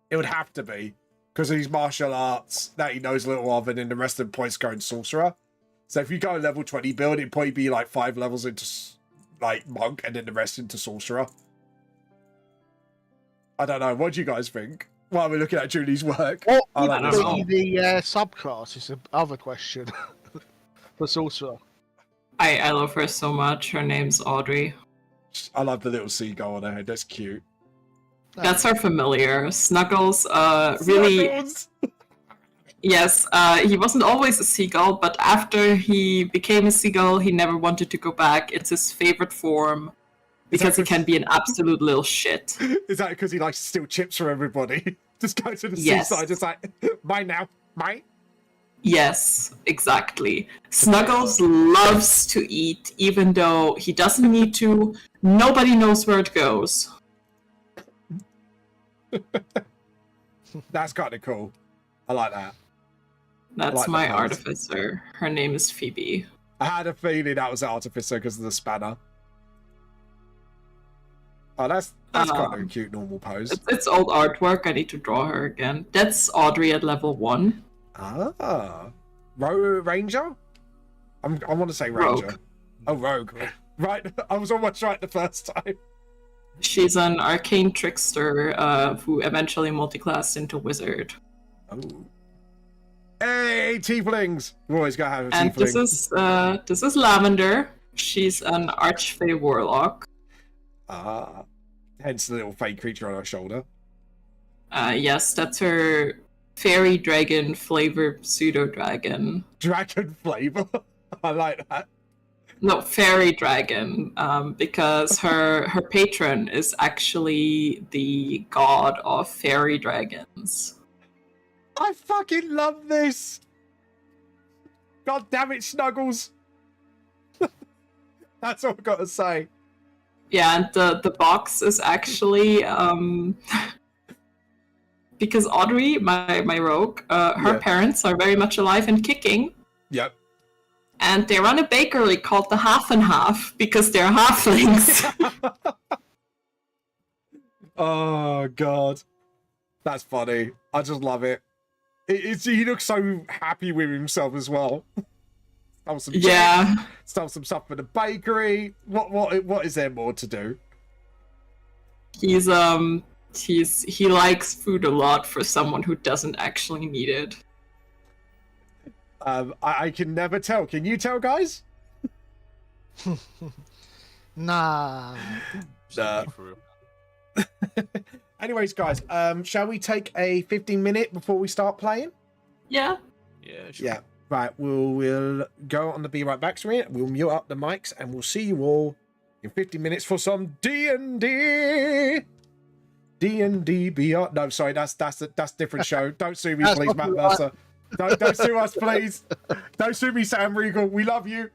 It would have to be because of his martial arts that he knows little of, and then the rest of the points going sorcerer. So if you go level 20 build, it'd probably be like 5 levels into like monk, and then the rest into sorcerer. I don't know. What do you guys think? While we're looking at Julie's work, What I like would this know. one. be the subclass? Is the other question for sorcerer. I love her so much. Her name's Audrey. I love the little seagull on her head. That's cute. That's her familiar. Snuggles, really, Snuggles! yes, he wasn't always a seagull, but after he became a seagull, he never wanted to go back. It's his favorite form because he can be an absolute little shit. Is that because he likes to steal chips from everybody? Just go to the Yes. seaside, just like, mine now, mine. Yes, exactly. Snuggles loves to eat, even though he doesn't need to. Nobody knows where it goes. That's kind of cool. I like that. That's like the my pose. artificer. Her name is Phoebe. I had a feeling that was the artificer because of the spanner. Oh, that's kind of a cute normal pose. It's old artwork. I need to draw her again. That's Audrey at level 1. Ah, Ranger. I want to say Ranger. Rogue. Oh, Rogue. Right, I was almost right the first time. She's an arcane trickster who eventually multiclassed into wizard. Oh. Hey, tieflings! We always gotta have a And tiefling. this is Lavender. She's an archfey warlock. Ah, hence the little fake creature on her shoulder. Yes, that's her fairy dragon flavored pseudo dragon. Dragon flavor. I like that. No, fairy dragon, because her patron is actually the god of fairy dragons. I fucking love this. God damn it, Snuggles. That's all I've got to say. Yeah, and the box is actually because Audrey, my rogue, her Yeah. parents are very much alive and kicking, Yep. and they run a bakery called the Half and Half because they're halflings. Oh god, that's funny. I just love it. He looks so happy with himself as well. Stole some chips, Yeah, stole some stuff for the bakery. What is there more to do? he likes food a lot for someone who doesn't actually need it. I can never tell. Can you tell, guys? Nah. Nah. Anyways, guys, shall we take a 15-minute before we start playing? Yeah. Yeah, sure. Yeah. Right, we'll go on the Be Right Back screen. We'll mute up the mics, and we'll see you all in 15 minutes for some D&D. D&D Beyond. No, sorry, that's a different show. Don't sue me, That's please, Matt copyright. Mercer. Don't sue us, please. Don't sue me, Sam Regal. We love you.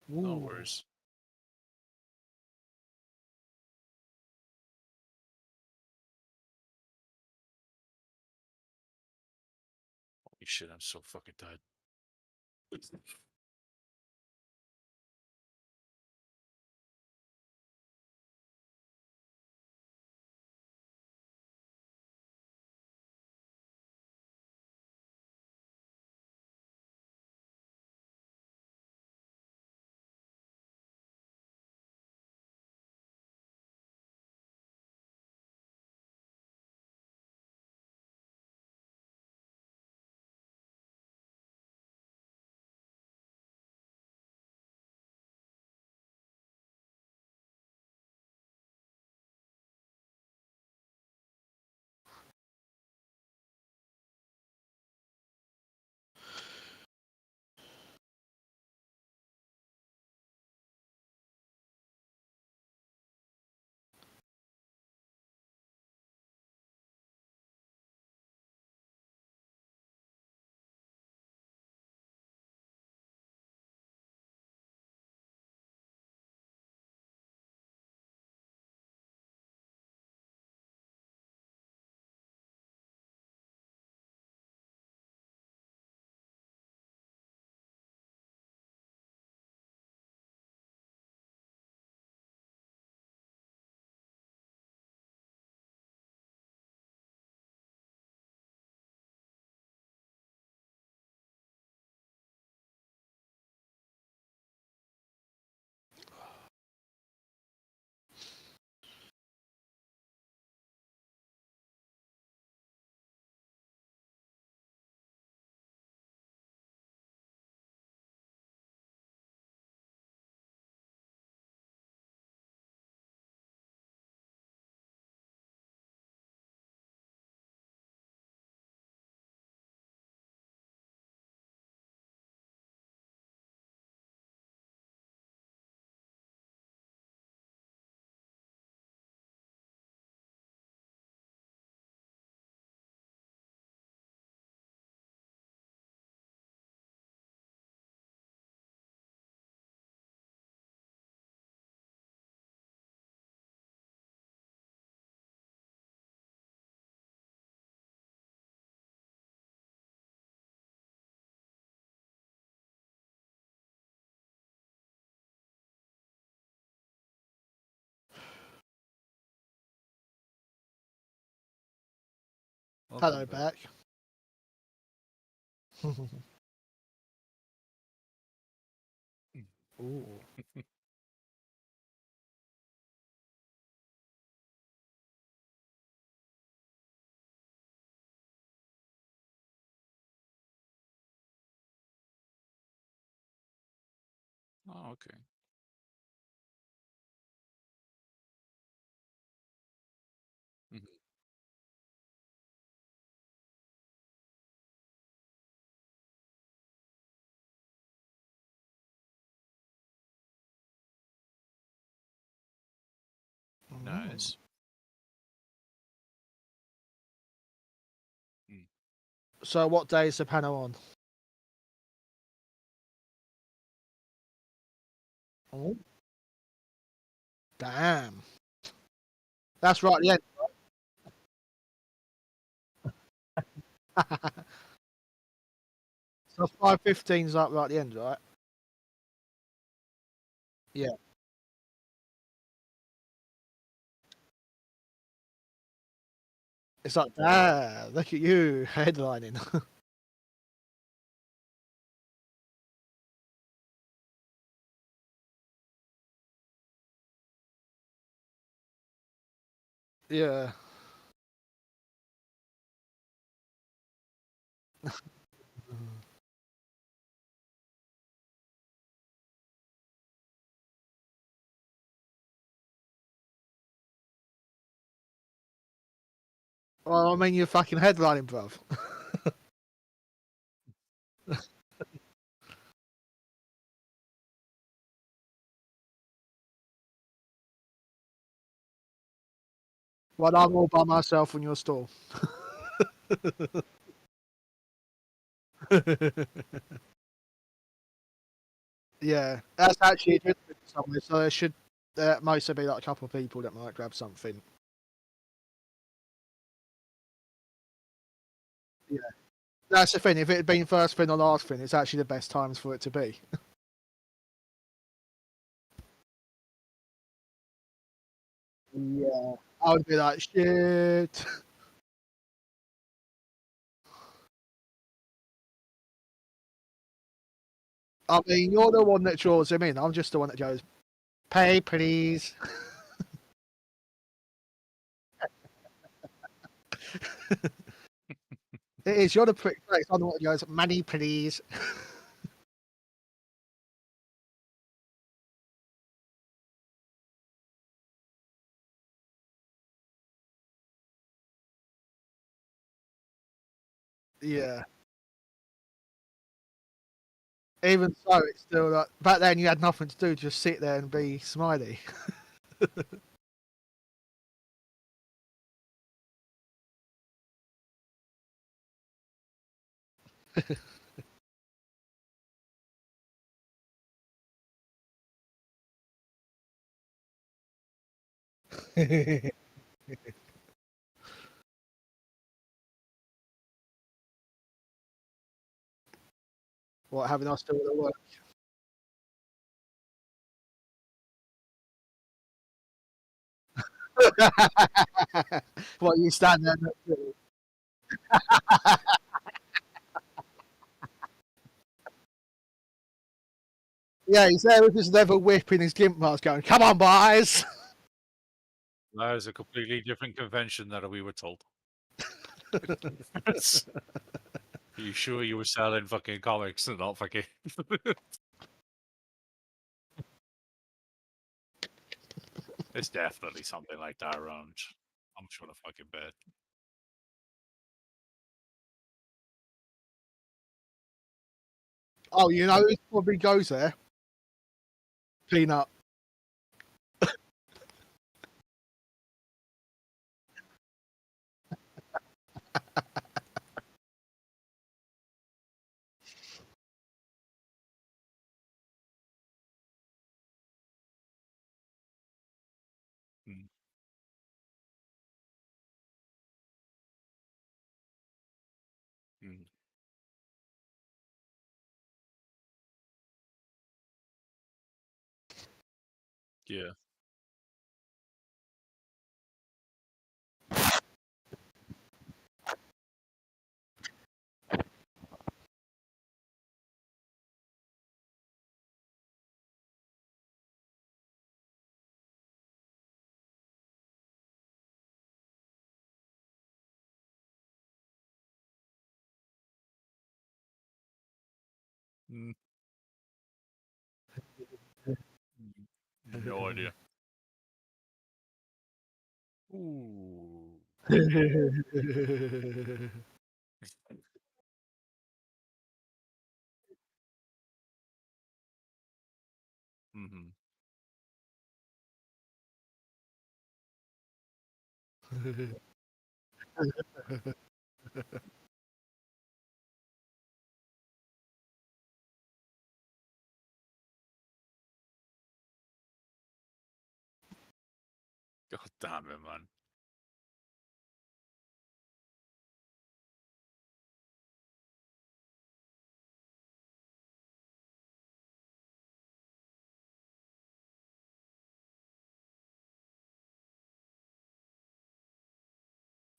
No Ooh. worries. shit, I'm so fucking tired. Hello, back. Ooh. Oh, okay. Mhm. Nice. Mm. So, what day is the panel on? Oh, damn. That's right at the end. So 5:15's like right at the end, right? Yeah. It's like, ah, look at you headlining. Yeah. Well, I mean, you're fucking headlining, bruv. Well, I'm all by myself on your stall. Yeah, that's actually a good thing somewhere. So there should mostly be like a couple of people that might grab something. Yeah. That's the thing. If it had been first thing or last thing, it's actually the best times for it to be. Yeah, I would be like, shit. I mean, you're the one that draws him in. I'm just the one that goes, pay, please. It is. You're the prick face. I'm the one that goes, money, please. Yeah. Even so, it's still like back then you had nothing to do, just sit there and be smiley. What, having us do all the work? What, you stand there next to it? Yeah, he's there with his leather whip in his gimp mask going, come on, boys! That is a completely different convention that we were told. You sure you were selling fucking comics and not fucking? It's definitely something like that around. I'm sure to fucking bet. Oh, you know who probably goes there? Peanut. Mm. Mm. Yeah. Mm. No idea. Ooh. Mm-hmm. God damn it, man.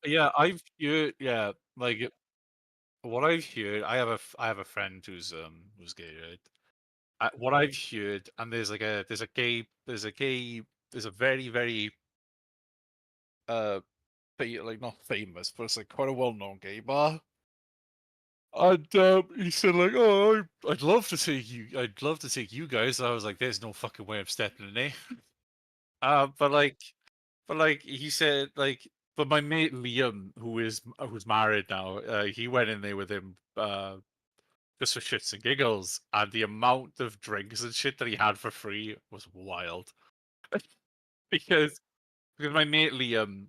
Yeah, I've heard. Yeah, like what I've heard. I have a friend who's gay, right? What I've heard, and there's a very very like not famous, but it's like quite a well known gay bar. And he said like, "Oh, I'd love to take you guys." I was like, "There's no fucking way I'm stepping in there." But like he said but my mate Liam, who's married now, he went in there with him just for shits and giggles, and the amount of drinks and shit that he had for free was wild. because because my mate Liam,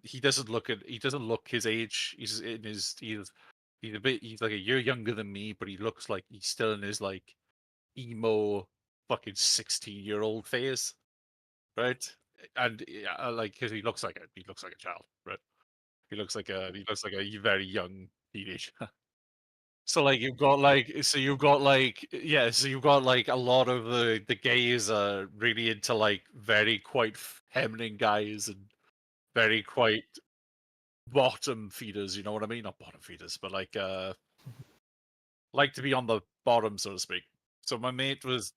he doesn't look his age. He's like a year younger than me, but he looks like he's still in his like emo fucking 16-year-old phase, right? And like because he looks like a child, right? He looks like a very young teenage. So like you've got like a lot of the gays are really into like very quite feminine guys and very quite bottom feeders, you know what I mean? Not bottom feeders, but like to be on the bottom, so to speak. So my mate was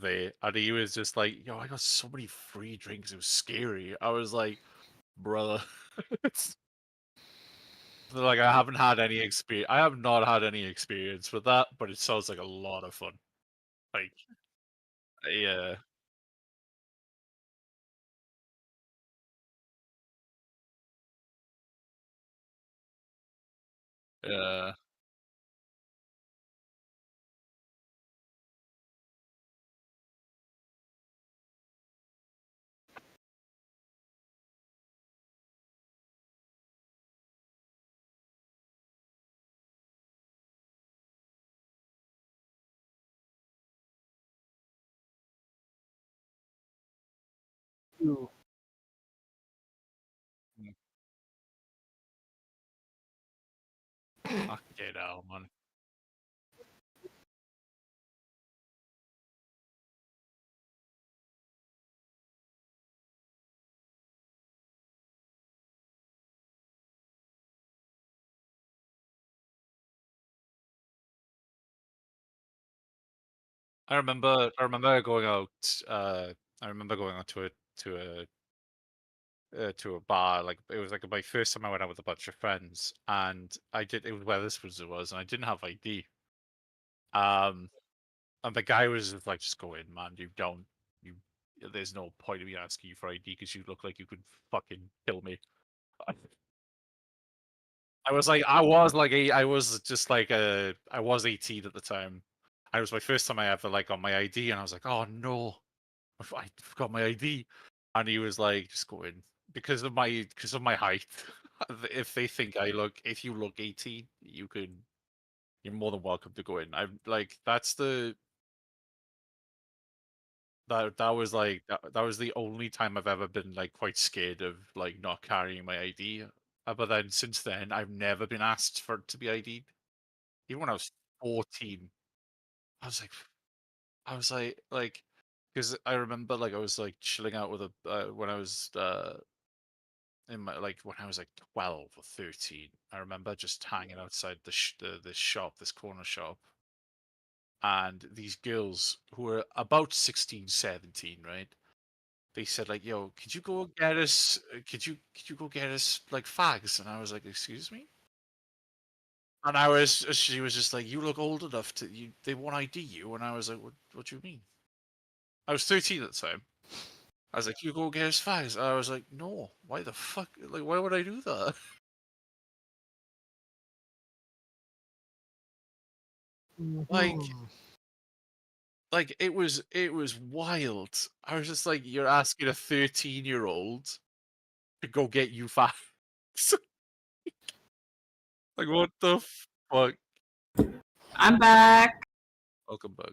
there, and he was just like, "Yo, I got so many free drinks. It was scary." I was like, "Brother." Like I haven't had any experience. I have not had any experience with that, but it sounds like a lot of fun. Like, yeah, yeah. Ooh. Mm. Fucking hell, man. I remember going out. I remember going out to a bar. Like it was like my first time I went out with a bunch of friends, and I did. It was where this was, and I didn't have ID. Um, and the guy was just like, "Just go in, man. You don't. You. There's no point of me asking you for ID because you look like you could fucking kill me." I was just like I was 18 at the time. It was my first time I ever like got my ID, and I was like, "Oh no, I forgot my ID." And he was like, "Just go in because of my height. If they think if you look 18, you're more than welcome to go in." I'm like, that was the only time I've ever been like quite scared of like not carrying my ID. But then since then, I've never been asked for it to be ID'd. Even when I was 14, I was like, because I remember like I was like chilling out with a when I was in my like when I was like 12 or 13. I remember just hanging outside this shop, this corner shop, and these girls who were about 16, 17, right? They said like, "Yo, could you go get us? Could you go get us like fags?" And I was like, "Excuse me." And she was just like, "You look old enough to you. They won't ID you." And I was like, What do you mean?" I was 13 at the time. I was like, "You go get us fags." I was like, "No, why the fuck? Like, why would I do that?" Like, Mhm. it was wild. I was just like, "You're asking a 13-year-old to go get you fags?" Like, what the fuck? I'm back. Welcome back.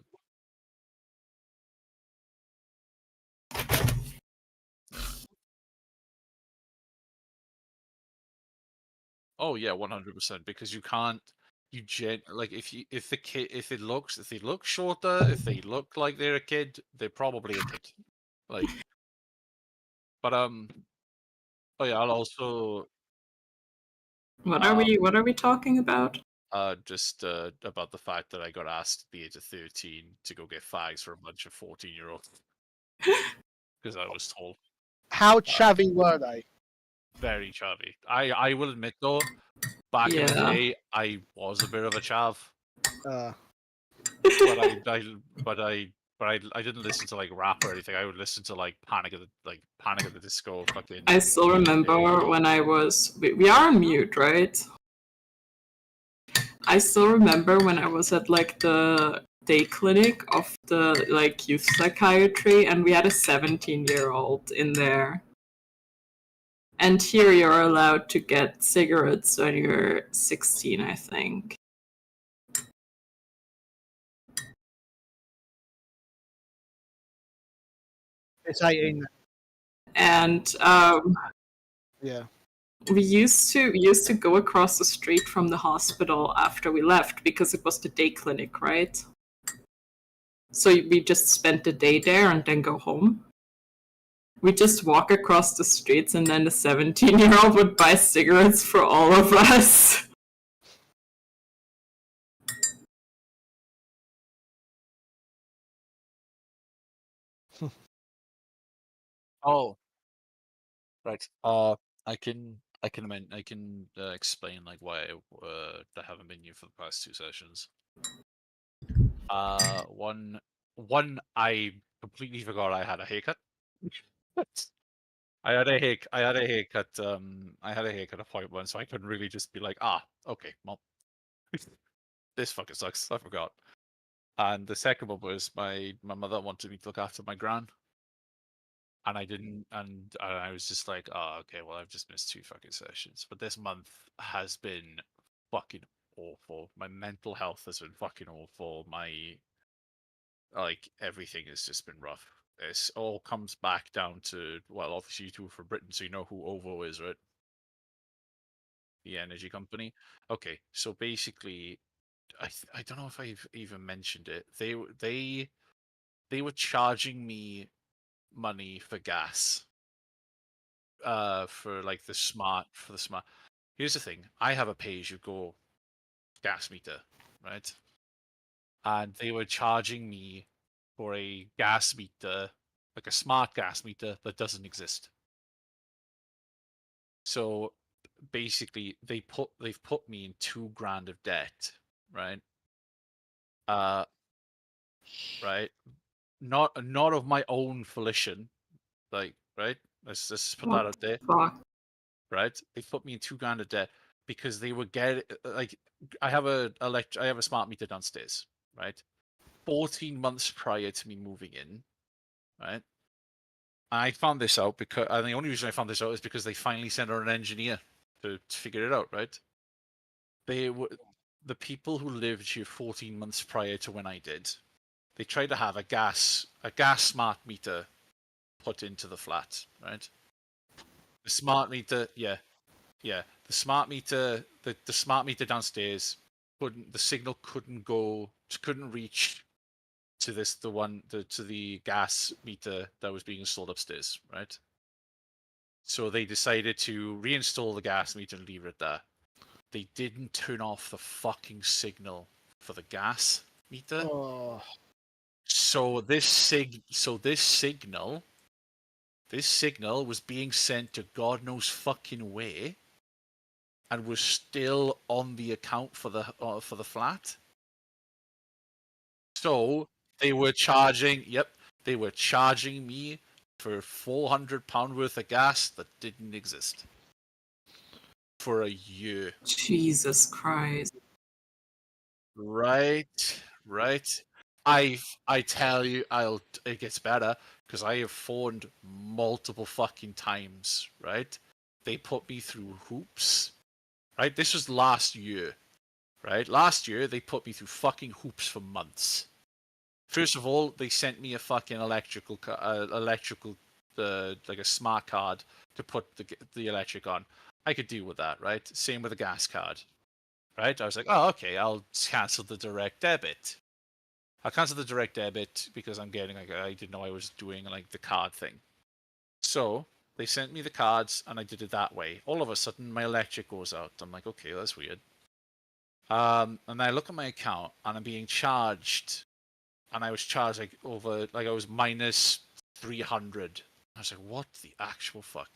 Yeah. Oh yeah, 100%. Because you can't. Like if the kid if they look shorter, if they look like they're a kid, they're probably a kid. Like, but oh yeah, I'll also What are we talking about? just about the fact that I got asked at the age of 13 to go get fags for a bunch of 14-year-olds because I was told. How chavvy were they? Very chavvy. I will admit though, back in the Yeah. day, I was a bit of a chav, Uh, but I didn't listen to like rap or anything. I would listen to like Panic at the Disco, fucking I still remember when I was. We are on mute, right? I still remember when I was at like the day clinic of the like youth psychiatry, and we had a 17-year-old in there. And here you're allowed to get cigarettes when you're 16, I think. it's 18. And Yeah. we used to go across the street from the hospital after we left because it was the day clinic, right? So we just spent the day there and then go home. We just walk across the streets and then the 17-year-old would buy cigarettes for all of us. Oh, right. I can explain like why I haven't been here for the past 2 sessions. One I completely forgot I had a haircut. I had a haircut. I had a haircut appointment, so I couldn't really just be like, okay, well, this fucking sucks. I forgot. And the second one was my mother wanted me to look after my gran, and I didn't, and I was just like, oh, okay, well, I've just missed 2 fucking sessions. But this month has been fucking awful. My mental health has been fucking awful. Like everything has just been rough. It all comes back down to, well, obviously you two are from Britain, so you know who OVO is, right? The energy company. Okay, so basically, I don't know if I've even mentioned it. They were charging me money for gas. For like the smart. Here's the thing: I have a pay-as-you-go gas meter, right? And they were charging me for a gas meter, like a smart gas meter that doesn't exist. So basically, they've put me in $2,000 of debt, right? Right. Not of my own volition, like, right? Let's just put that out there, Fuck. right? They put me in $2,000 of debt because they would get like, I have a smart meter downstairs, right? 14 months prior to me moving in, right? I found this out because, and the only reason I found this out is because they finally sent out an engineer to figure it out, right? They were the people who lived here 14 months prior to when I did. They tried to have a gas smart meter put into the flat, right? The smart meter, yeah. The smart meter, the smart meter downstairs the signal couldn't reach to the gas meter that was being installed upstairs, right? So they decided to reinstall the gas meter and leave it there. They didn't turn off the fucking signal for the gas meter. Oh. So this signal was being sent to God knows fucking where, and was still on the account for the flat. So they were charging me for £400 worth of gas that didn't exist for a year. Jesus Christ. Right. I tell you, it gets better because I have phoned multiple fucking times, right? They put me through hoops, right? This was last year, right? Last year they put me through fucking hoops for months. First of all, they sent me a fucking electrical, like a smart card to put the electric on. I could deal with that, right? Same with a gas card, right? I was like, oh, okay, I'll cancel the direct debit. I'll cancel the direct debit because I'm getting like, I didn't know I was doing like the card thing. So they sent me the cards and I did it that way. All of a sudden, my electric goes out. I'm like, okay, that's weird. And I look at my account and I'm being charged, and I was charged like I was minus 300. I was like, what the actual fuck?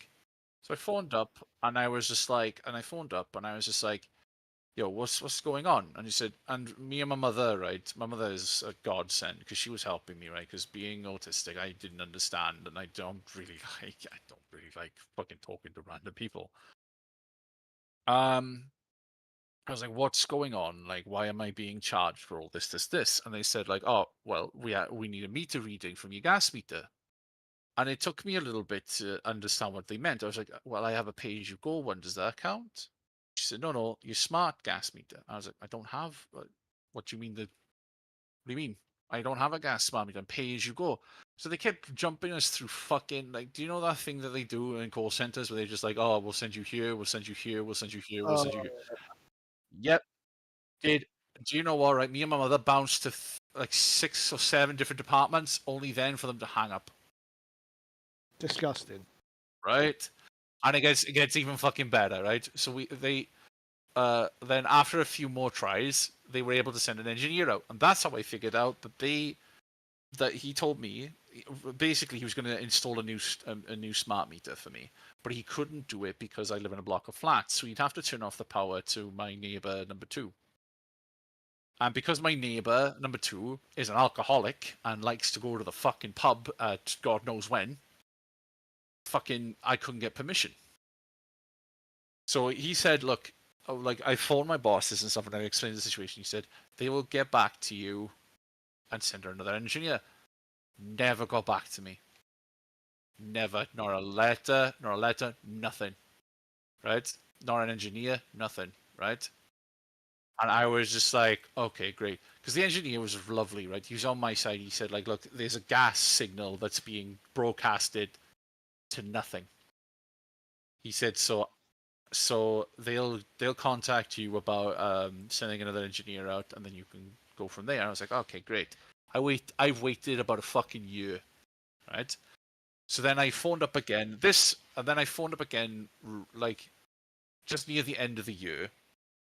So I phoned up and I was just like, yo, what's going on? And he said, and me and my mother, right? My mother is a godsend because she was helping me, right? Because being autistic, I didn't understand, and I don't really like fucking talking to random people. I was like, what's going on? Like, why am I being charged for all this? And they said, like, oh, well, we need a meter reading from your gas meter. And it took me a little bit to understand what they meant. I was like, well, I have a pay-as-you-go one. Does that count? She said, no, your smart gas meter. I was like, I don't have. What do you mean? What do you mean? I don't have a gas smart meter. I'm pay as you go. So they kept jumping us through fucking like. Do you know that thing that they do in call centers where they're just like, oh, we'll send you here, we'll send you here, we'll send you here, we'll send you here. Yep. Did do you know what? Right, me and my mother bounced to like 6 or 7 different departments, only then for them to hang up. Disgusting. Right, and it gets even fucking better. Right, so then after a few more tries, they were able to send an engineer out, and that's how I figured out that he told me basically he was going to install a new smart meter for me, but he couldn't do it because I live in a block of flats, so he'd have to turn off the power to my neighbor number 2. And because my neighbor number 2 is an alcoholic and likes to go to the fucking pub at God knows when, I couldn't get permission. So he said, look, like I phoned my bosses and stuff and I explained the situation. He said, they will get back to you and send her another engineer. Never got back to me. Never. Nor a letter, nothing. Right? Nor an engineer, nothing. Right? And I was just like, okay, great. Because the engineer was lovely, right? He was on my side. He said, like, look, there's a gas signal that's being broadcasted to nothing. He said, so they'll contact you about sending another engineer out, and then you can go from there. And I was like, okay, great. I've waited about a fucking year, right? So then I phoned up again. Like just near the end of the year,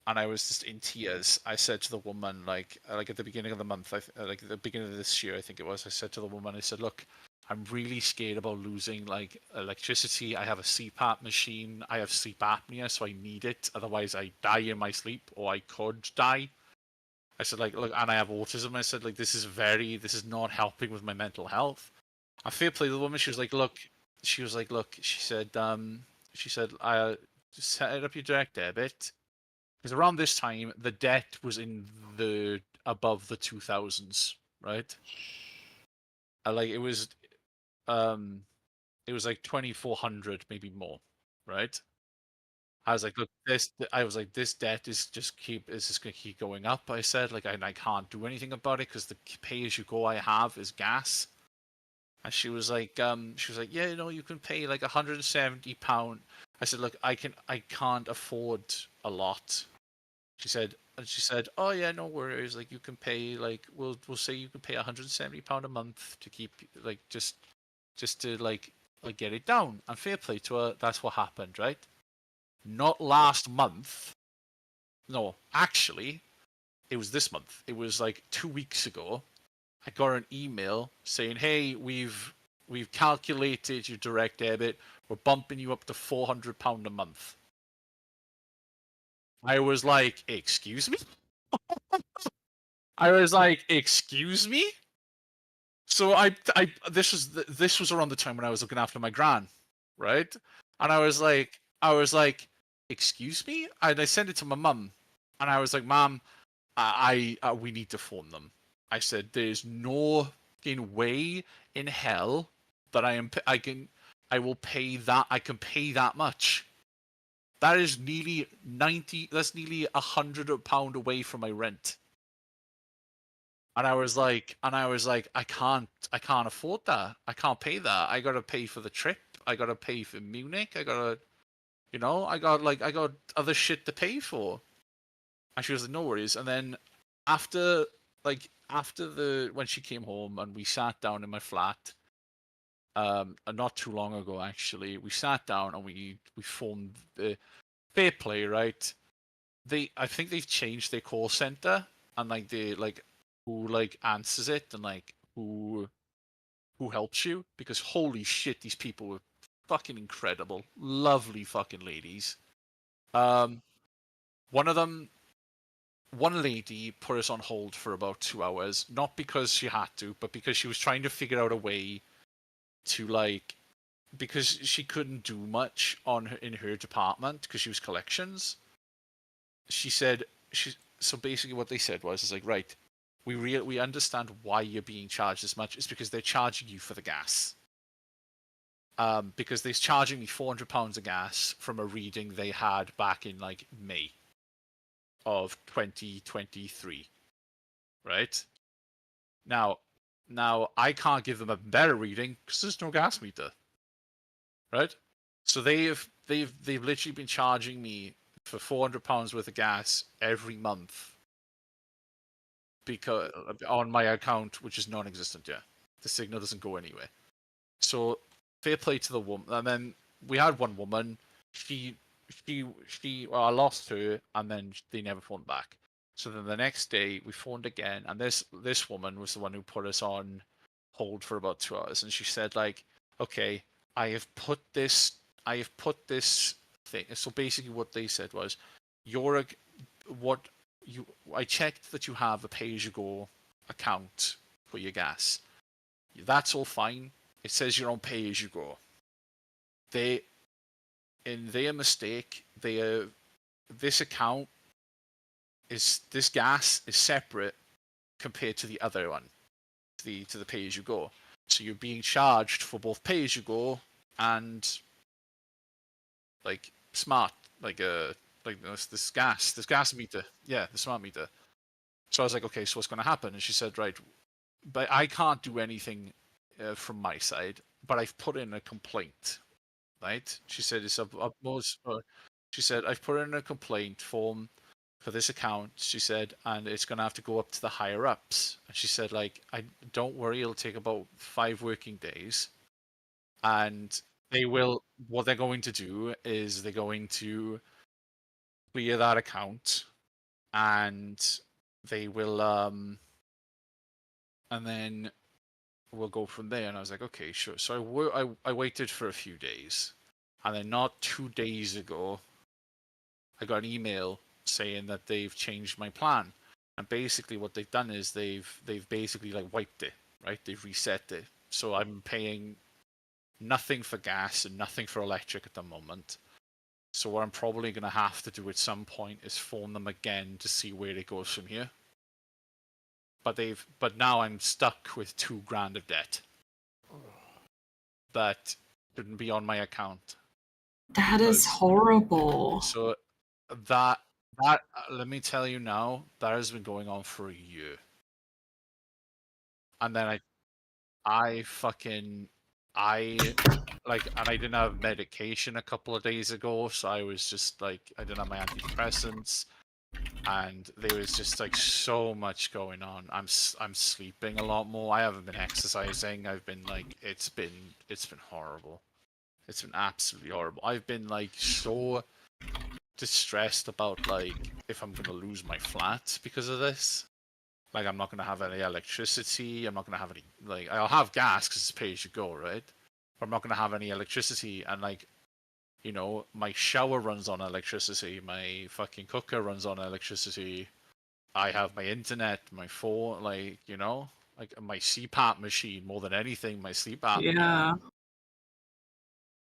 and I was just in tears. I said to the woman, like at the beginning of the month, like at the beginning of this year, I think it was. I said to the woman, I said, look, I'm really scared about losing like electricity. I have a CPAP machine. I have sleep apnea, so I need it. Otherwise, I die in my sleep, or I could die. I said, like, look, and I have autism. I said, like, this is not helping with my mental health. I fair play the woman. She was like, look, she said, I set up your direct debit. Because around this time, the debt was in the above the 2000s, right? Like it was like 2400, maybe more, right? I was like, look, this debt is just gonna keep going up. I said, like, I can't do anything about it because the pay as you go I have is gas. And she was like, yeah, you know, you can pay like £170. I said, look, I can't afford a lot. She said, oh yeah, no worries. Like you can pay, like we'll say you can pay £170 a month to keep like just to like get it down. And fair play to her, that's what happened, right? Not last month. No, actually, it was this month. It was like 2 weeks ago. I got an email saying, "Hey, we've calculated your direct debit. We're bumping you up to £400 a month." I was like, "Excuse me?" I was like, "Excuse me?" So this was around the time when I was looking after my gran, right? And I was like, "Excuse me?" And I sent it to my mum, and I was like, "Mom, we need to phone them." I said, "There's no fucking way in hell that I will pay that. I can pay that much. That is nearly 90. That's nearly £100 away from my rent." And I was like, I can't afford that. I can't pay that. I gotta pay for the trip. I gotta pay for Munich. I got other shit to pay for. And she was like, no worries. And then after when she came home and we sat down in my flat, not too long ago actually, we sat down and we formed the fair play, right? I think they've changed their call center and like who like answers it and like who helps you, because holy shit, these people were fucking incredible, lovely fucking ladies. One lady put us on hold for about 2 hours, not because she had to, but because she was trying to figure out a way to like, because she couldn't do much in her department because she was collections. She said so basically what they said was, like, right, we understand why you're being charged as much. It's because they're charging you for the gas. Because they're charging me £400 of gas from a reading they had back in like May of 2023, right? Now I can't give them a better reading because there's no gas meter, right? So they've literally been charging me for £400 worth of gas every month because on my account, which is non-existent yet. The signal doesn't go anywhere. So fair play to the woman. And then we had one woman. She well, I lost her, and then they never phoned back. So then the next day we phoned again, and this woman was the one who put us on hold for about 2 hours, and she said like, okay, I have put this thing. So basically, what they said was, I checked that you have a pay-as-you-go account for your gas. That's all fine. It says you're on pay-as-you-go. In their mistake, this gas is separate compared to the other one, to the pay-as-you-go. So you're being charged for both pay-as-you-go and like smart, like this gas meter, yeah, the smart meter. So I was like, okay, so what's going to happen? And she said, right, but I can't do anything from my side, but I've put in a complaint, right? She said it's utmost. She said I've put in a complaint form for this account. She said, and it's going to have to go up to the higher ups. And she said, like, I don't worry, it'll take about 5 working days, and they will. What they're going to do is they're going to clear that account, and they will and then we'll go from there. And I was like, okay, sure. So I waited for a few days, and then not 2 days ago, I got an email saying that they've changed my plan. And basically, what they've done is they've basically like wiped it, right? They've reset it. So I'm paying nothing for gas and nothing for electric at the moment. So what I'm probably going to have to do at some point is phone them again to see where it goes from here. But now I'm stuck with $2,000 of debt that shouldn't be on my account. That is horrible. So that let me tell you now, that has been going on for a year. And then I didn't have medication a couple of days ago, so I was just like, I didn't have my antidepressants, and there was just like so much going on. I'm sleeping a lot more. I haven't been exercising. I've been like, it's been horrible. It's been absolutely horrible. I've been like so distressed about like if I'm gonna lose my flat because of this. Like, I'm not gonna have any electricity. I'm not gonna have any, like, I'll have gas because it's pay as you go, right? But I'm not gonna have any electricity, and like, you know, my shower runs on electricity. My fucking cooker runs on electricity. I have my internet, my phone, like, you know, like my CPAP machine more than anything. My sleep apnea. Yeah.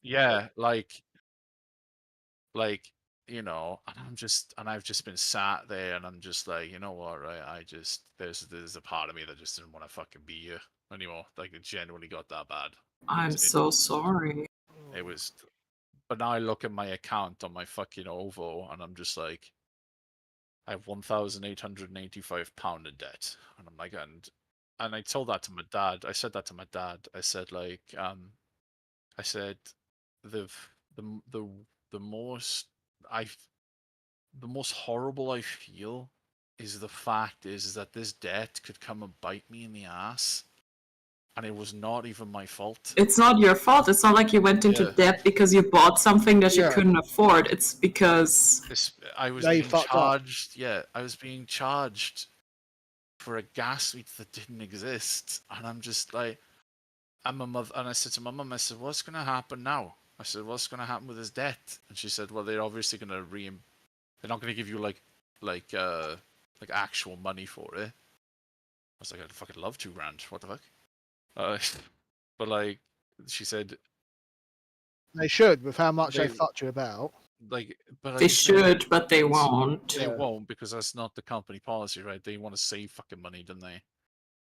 Yeah, like, you know, and I've just been sat there, and I'm just like, you know what, right? There's a part of me that just didn't want to fucking be here anymore. Like, it genuinely got that bad. I'm so sorry. It was, but now I look at my account on my fucking OVO, and I'm just like, I have £1,885 in debt, and I'm like, and I told that to my dad. I said that to my dad. I said like, I said, the most I the most horrible I feel is the fact is that this debt could come and bite me in the ass, and it was not even my fault. It's not your fault. It's not like you went into debt because you bought something that you couldn't afford. It's because I was being charged. Yeah, I was being charged for a gas meter that didn't exist, and I'm just like, I'm a mother, and I said to my mum, I said, what's going to happen now? I said, what's going to happen with his debt? And she said, well, they're obviously going to they're not going to give you like actual money for it. I was like, I'd fucking love £2,000. What the fuck? But like, she said, they should, with how much they fucked you about. Like, but they should, but they won't. They won't, because that's not the company policy, right? They want to save fucking money, don't they?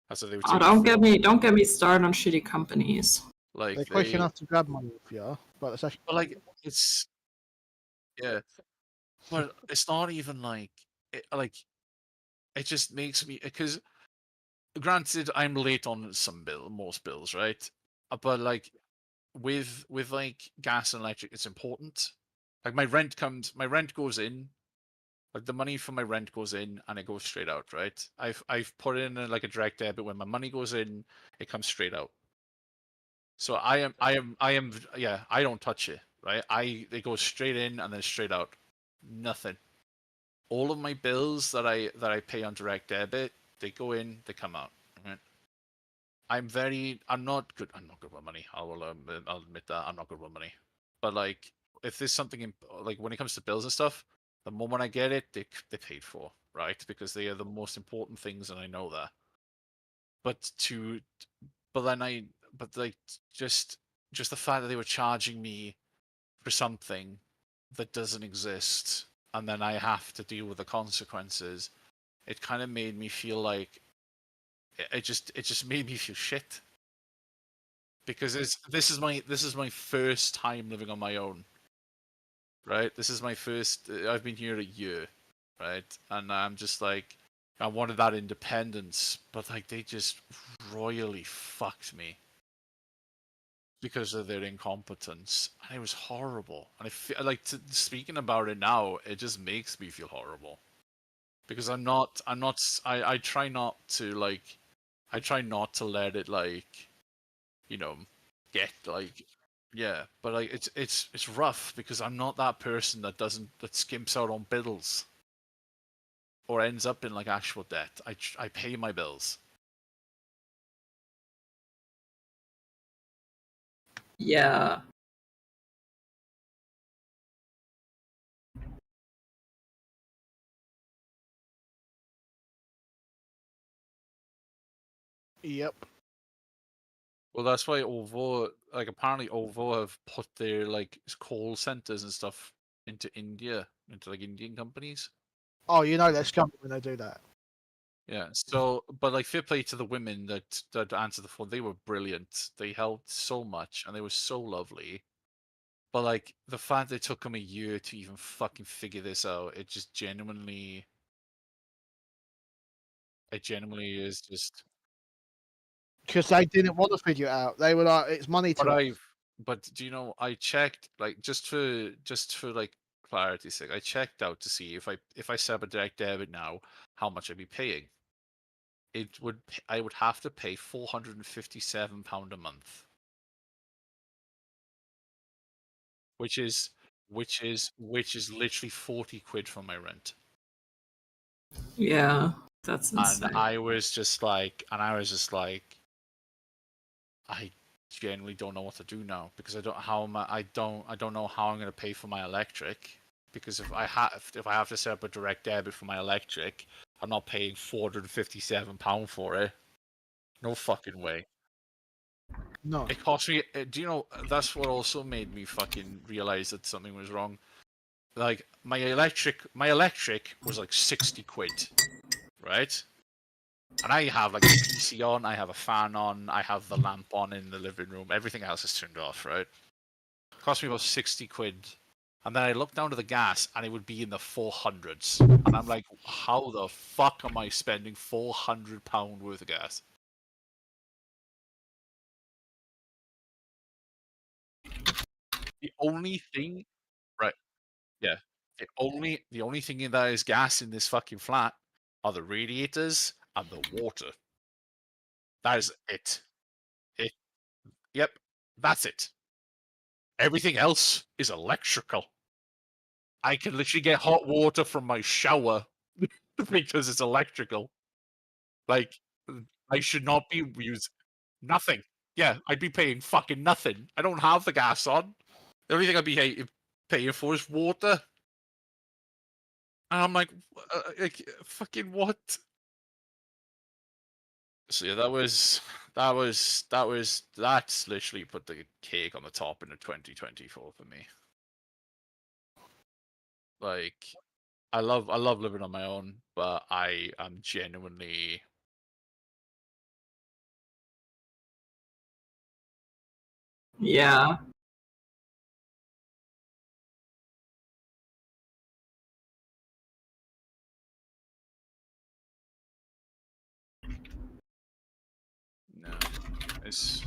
That's what they would. Oh, don't get me started on shitty companies. Like, they're quick enough to grab money off you, but it's actually... But like, it's, yeah, but it's not even like it just makes me, because granted, I'm late on most bills, right? But like with like gas and electric, it's important. Like my rent goes in. Like the money for my rent goes in and it goes straight out, right? I've put in like a direct debit. When my money goes in, it comes straight out. So yeah, I don't touch it, right? It goes straight in and then straight out. Nothing. All of my bills that I pay on direct debit, they go in, they come out. Right? I'm not good with money. I'll admit that I'm not good with money. But like, if there's something like when it comes to bills and stuff, the moment I get it, they paid for, right? Because they are the most important things, and I know that. But to, but then but like just the fact that they were charging me for something that doesn't exist, and then I have to deal with the consequences. It kind of made me feel like it just made me feel shit because this is my first time living on my own, right? This is my first. I've been here a year, right? And I'm just like, I wanted that independence, but like they just royally fucked me because of their incompetence, and it was horrible. And I feel like speaking about it now, it just makes me feel horrible because I try not to like, I try not to let it like, you know, get like, yeah, but like it's rough because I'm not that person that skimps out on bills or ends up in like actual debt. I pay my bills. Yeah. Yep. Well, that's why apparently OVO have put their like call centers and stuff into India, into like Indian companies. Oh, you know they're scummy when they do that. Yeah. So, but like fair play to the women that answered the phone. They were brilliant. They helped so much, and they were so lovely. But like the fact that it took them a year to even fucking figure this out, it genuinely is just. Because they didn't want to figure it out. They were like, it's money to But us. but do you know, I checked like just for like clarity's sake, I checked out to see if I set up a direct debit now, how much I'd be paying. I would have to pay £457 a month, which is which is literally 40 quid from my rent. Yeah. That's And insane. I was just like, I genuinely don't know what to do now because I don't know how I'm going to pay for my electric, because if I have to set up a direct debit for my electric, I'm not paying £457 for it. No fucking way. No. It cost me. Do you know that's what also made me fucking realize that something was wrong? Like my electric was like 60 quid, right? And I have like a PC on, I have a fan on, I have the lamp on in the living room. Everything else is turned off, right? Cost me about 60 quid. And then I look down to the gas and it would be in the 400s. And I'm like, how the fuck am I spending £400 worth of gas? The only thing, right, yeah. The only thing in that is gas in this fucking flat are the radiators and the water. That is it. It yep, that's it. Everything else is electrical. I can literally get hot water from my shower because it's electrical. Like, I should not be using nothing. Yeah, I'd be paying fucking nothing. I don't have the gas on. The only thing I'd be paying for is water. And I'm like, fucking what? So yeah, that's literally put the cake on the top in the 2024 for me. Like, I love living on my own, but I am genuinely. Yeah. It's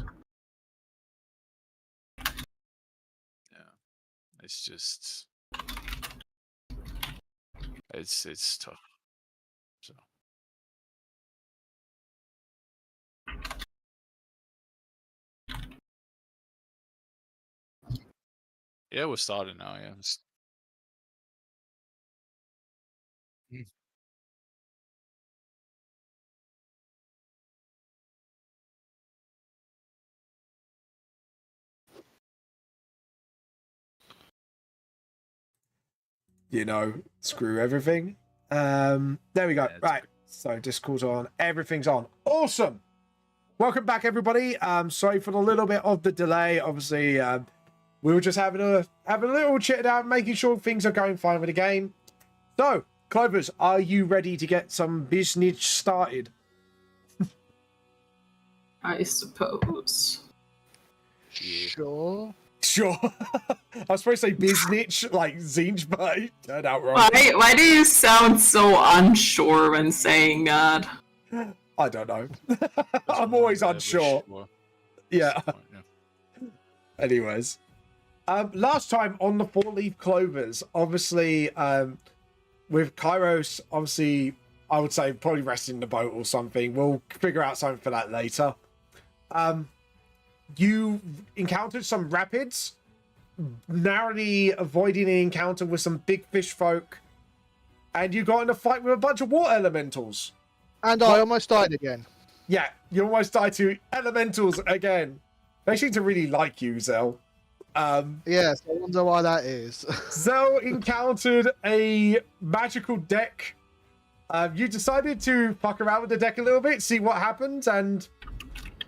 it's just it's tough. So yeah, we're starting now. Yeah. You know, screw everything. There we go. Yeah, Right. So Discord's on. Everything's on. Awesome. Welcome back, everybody. Sorry for the little bit of the delay. Obviously, we were just having a little chit out, making sure things are going fine with the game. So, Clovers, are you ready to get some business started? I suppose. Sure. Sure. I was supposed to say business, like Zinch, but it turned out wrong. Why do you sound so unsure when saying that? I don't know. I'm always unsure. Yeah. Anyways. Last time on the 4-leaf clovers, obviously, with Kairos, obviously, I would say probably resting the boat or something. We'll figure out something for that later. You encountered some rapids, narrowly avoiding an encounter with some big fish folk, and you got in a fight with a bunch of water elementals. And I almost died again. Yeah, you almost died to elementals again. They seem to really like you, Zell. Yes, I wonder why that is. Zell encountered a magical deck. You decided to fuck around with the deck a little bit, see what happens, and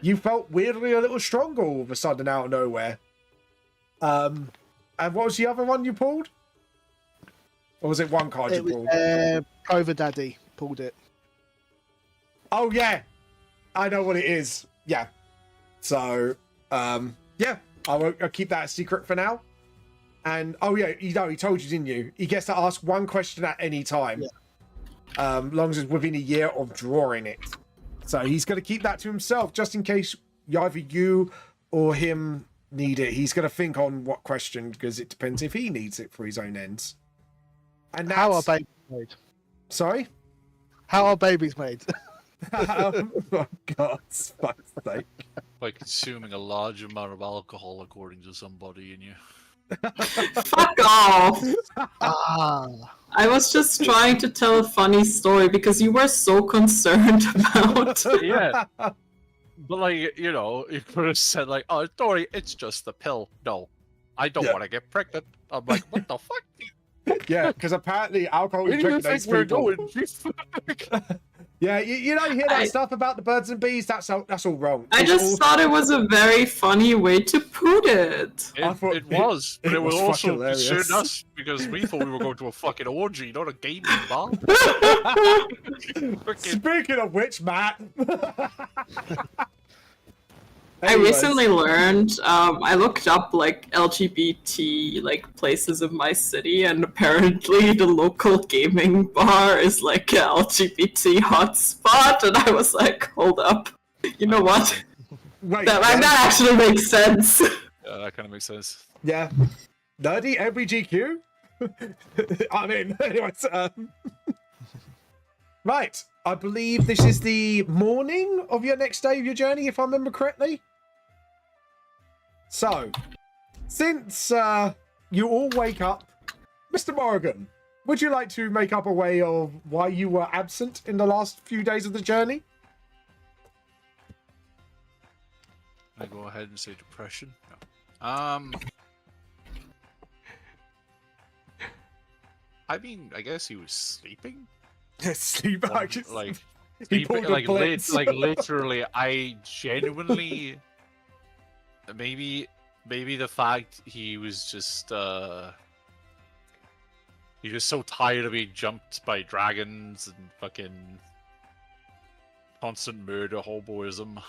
you felt weirdly a little stronger all of a sudden out of nowhere. And what was the other one you pulled? Or was it one card you pulled? Clover Daddy pulled it. Oh, yeah. I know what it is. Yeah. So, yeah. I'll keep that a secret for now. And, oh, yeah, he told you, didn't you? He gets to ask one question at any time. Yeah. Long as it's within a year of drawing it. So he's going to keep that to himself, just in case either you or him need it. He's going to think on what question, because it depends if he needs it for his own ends. And How are babies made? Sorry? How are babies made? Oh, God's fuck's sake. By consuming a large amount of alcohol, according to somebody in you. Fuck off! Ah. I was just trying to tell a funny story because you were so concerned about. Yeah. But, like, you know, you could have said, like, oh, Dory, it's just a pill. No, I don't want to get pregnant. I'm like, what the fuck? Yeah, because apparently alcohol Where is do you drinking think we're going? Yeah, you know, you hear that stuff about the birds and bees? That's all wrong. I just thought it was a very funny way to put it. It was, but it will also hilarious. concern us because we thought we were going to a fucking orgy, not a gaming bar. Speaking of which, Matt. I recently learned, I looked up like LGBT like places in my city, and apparently the local gaming bar is like an LGBT hotspot, and I was like, hold up, you know what? Wait, that actually makes sense. Yeah, that kind of makes sense. Yeah. Nerdy MBGQ? I'm in. Anyways, right. I believe this is the morning of your next day of your journey, if I remember correctly. So, since you all wake up, Mr. Morrigan, would you like to make up a way of why you were absent in the last few days of the journey? Can I go ahead and say depression? No. I mean, I guess he was sleeping. Sleep. Like, he pulled a blitz. like literally, I genuinely, maybe the fact he was just he was so tired of being jumped by dragons and fucking constant murder hoboism.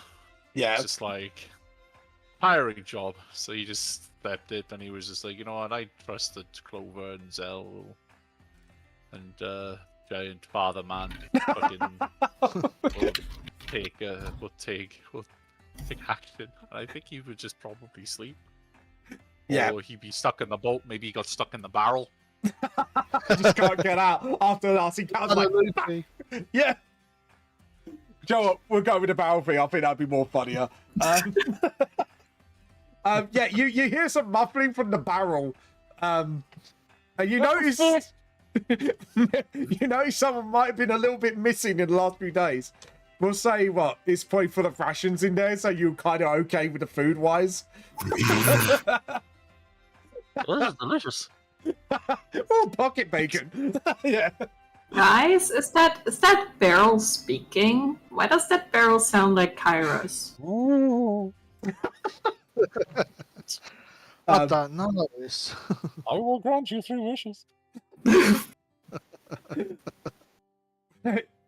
Yeah, it's just like tiring job. So he just stepped it, and he was just like, you know what, I trusted Clover and Zell and giant father man. Fucking, we'll action. I think he would just probably sleep. Yeah. Or he'd be stuck in the boat. Maybe he got stuck in the barrel. I just can't get out after the last encounter. Like, Lucy. yeah. Joe, we'll go with the barrel thing. I think that'd be more funnier. Yeah, you hear some muffling from the barrel, and you notice you notice someone might have been a little bit missing in the last few days. We'll say what it's probably full of rations in there, so you're kind of okay with the food wise. Oh, this is delicious. Oh, pocket bacon. Yeah. Guys, is that barrel speaking? Why does that barrel sound like Kairos? I don't know this. I will grant you 3 wishes.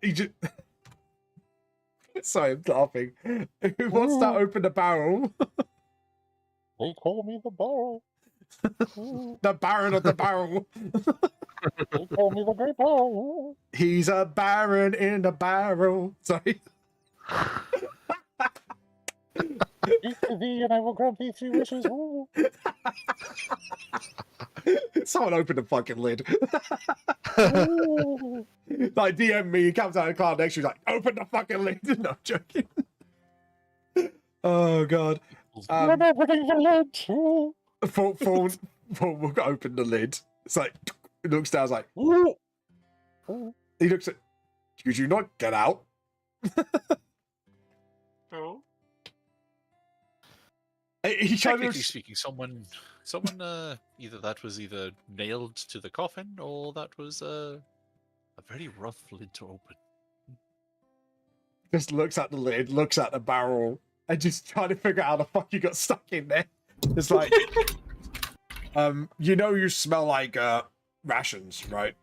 He just... Sorry, I'm laughing. Who wants to open the barrel? They call me the barrel. The Baron of the Barrel. They call me the great barrel. He's a baron in the barrel. Sorry. Speak to thee, and I will grant thee 3 wishes. Someone open the fucking lid. Like DM me, he comes out of the car next to you, like, open the fucking lid. No, I'm joking. Oh god. I'm opening the lid too. Fawn will open the lid. It's like, it looks down, it's like, he looks at, could you not get out? No. He kind Technically of, speaking, someone, either that was either nailed to the coffin, or that was a very rough lid to open. just looks at the lid, looks at the barrel, and just trying to figure out how the fuck you got stuck in there. It's like, you know, you smell like rations, right?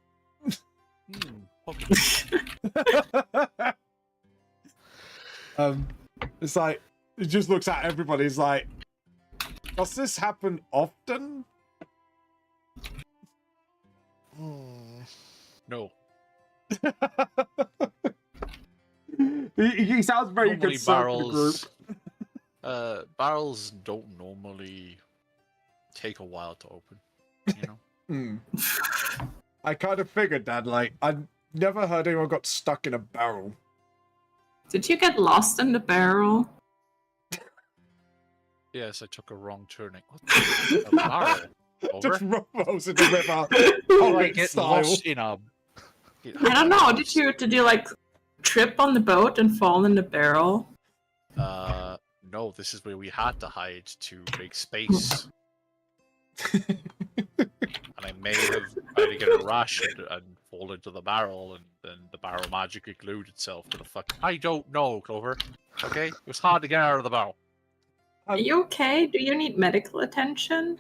It's like, it just looks at everybody. It's like, does this happen often? No. He sounds very Normally concerned for the group. Barrels don't normally take a while to open, you know? I kind of figured that, like, I've never heard anyone got stuck in a barrel. Did you get lost in the barrel? Yes, I took a wrong turning. What the? A barrel? Just Over? rolls in the river. I Pirate get style. lost in a... I don't know. Did you like trip on the boat and fall in the barrel? No, this is where we had to hide to make space. And I may have tried to get a rush and fall into the barrel, and then the barrel magically glued itself to the fuck. I don't know, Clover. Okay? It was hard to get out of the barrel. Are you okay? Do you need medical attention?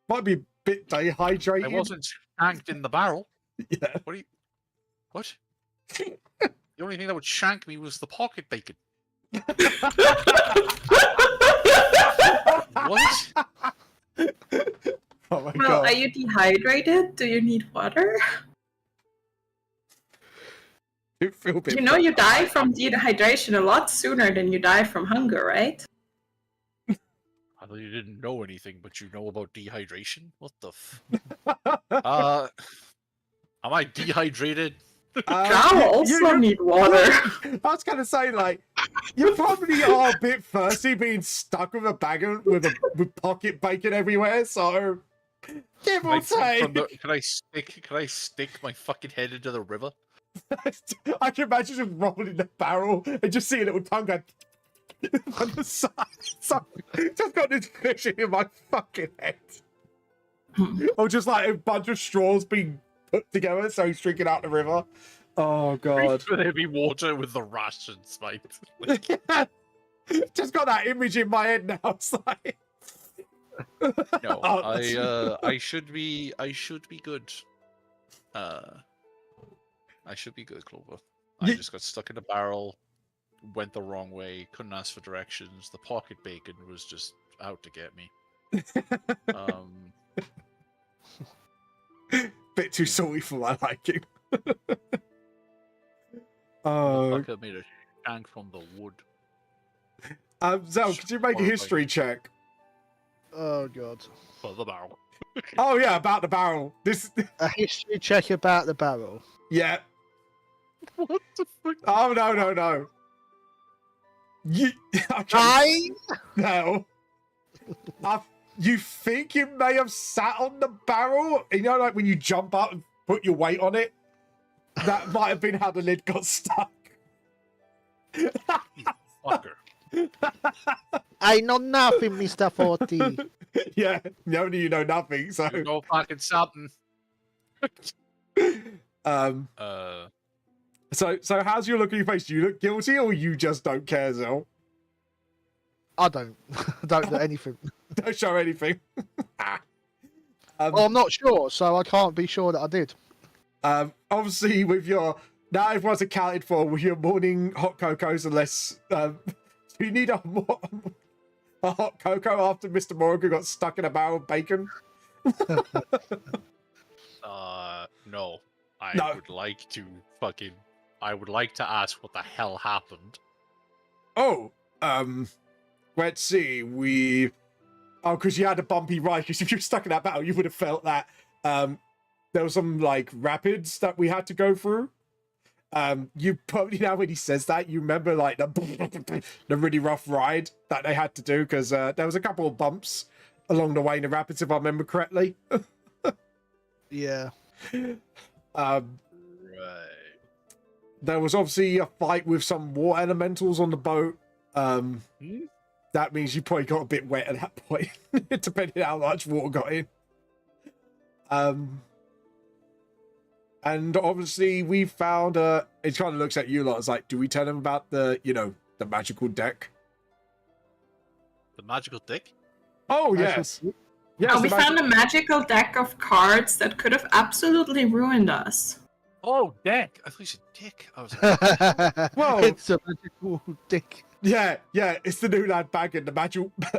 Might be a bit dehydrated. I wasn't shanked in the barrel. Yeah. What are you... What? The only thing that would shank me was the pocket bacon. What? Oh my Well, god. are you dehydrated? Do you need water? You feel a bit You know you die from dehydration a lot sooner than you die from hunger, right? I thought you didn't know anything, but you know about dehydration? What the f... Am I dehydrated? Cow also need water. I was gonna say, like, you probably are a bit thirsty being stuck with a bag of, with pocket bacon everywhere, so give or take. Can I stick my fucking head into the river? I can imagine just rolling the barrel and just seeing a little tongue go on the side. So, just got this fish in my fucking head. Or just like a bunch of straws being put together so he's drinking out the river. Oh god. There be water with the rations, mate. Just got that image in my head now. It's like No, Oh, I should be good. I should be good, Clover. I just got stuck in a barrel, went the wrong way, couldn't ask for directions. The pocket bacon was just out to get me. Bit too salty for my liking. The fucker made a shank from the wood. Zell, could you make a history check? Oh god. For the barrel. Oh yeah, about the barrel. This. A history check about the barrel. Yeah. What the fuck? Oh no. You. I. No. You think you may have sat on the barrel? You know, like when you jump up and put your weight on it? That might have been how the lid got stuck. Fucker. I know nothing, Mr. 40. Yeah, only you know nothing, so... You know fucking something. So how's your look on your face? Do you look guilty or you just don't care, Zell? I don't do anything. Don't show anything. Well, I'm not sure, so I can't be sure that I did. Obviously, with your now everyone's accounted for with your morning hot cocos, unless do you need a hot cocoa after Mr. Morgan got stuck in a barrel of bacon? No. No. I would like to ask what the hell happened. Oh, let's see. Because you had a bumpy ride. Because if you were stuck in that battle, you would have felt that. There was some like rapids that we had to go through. You probably now when he says that, you remember like the really rough ride that they had to do because there was a couple of bumps along the way in the rapids, if I remember correctly. Yeah. Right. There was obviously a fight with some water elementals on the boat. That means you probably got a bit wet at that point, depending on how much water got in. And obviously we found it kind of looks at you lot as like, do we tell them about the magical deck? The magical dick? Oh yes. Yes, Oh, we found a magical deck of cards that could have absolutely ruined us. Oh, deck. I thought you said dick. I was like, Well- It's a magical dick. Yeah, it's the new lad bag and the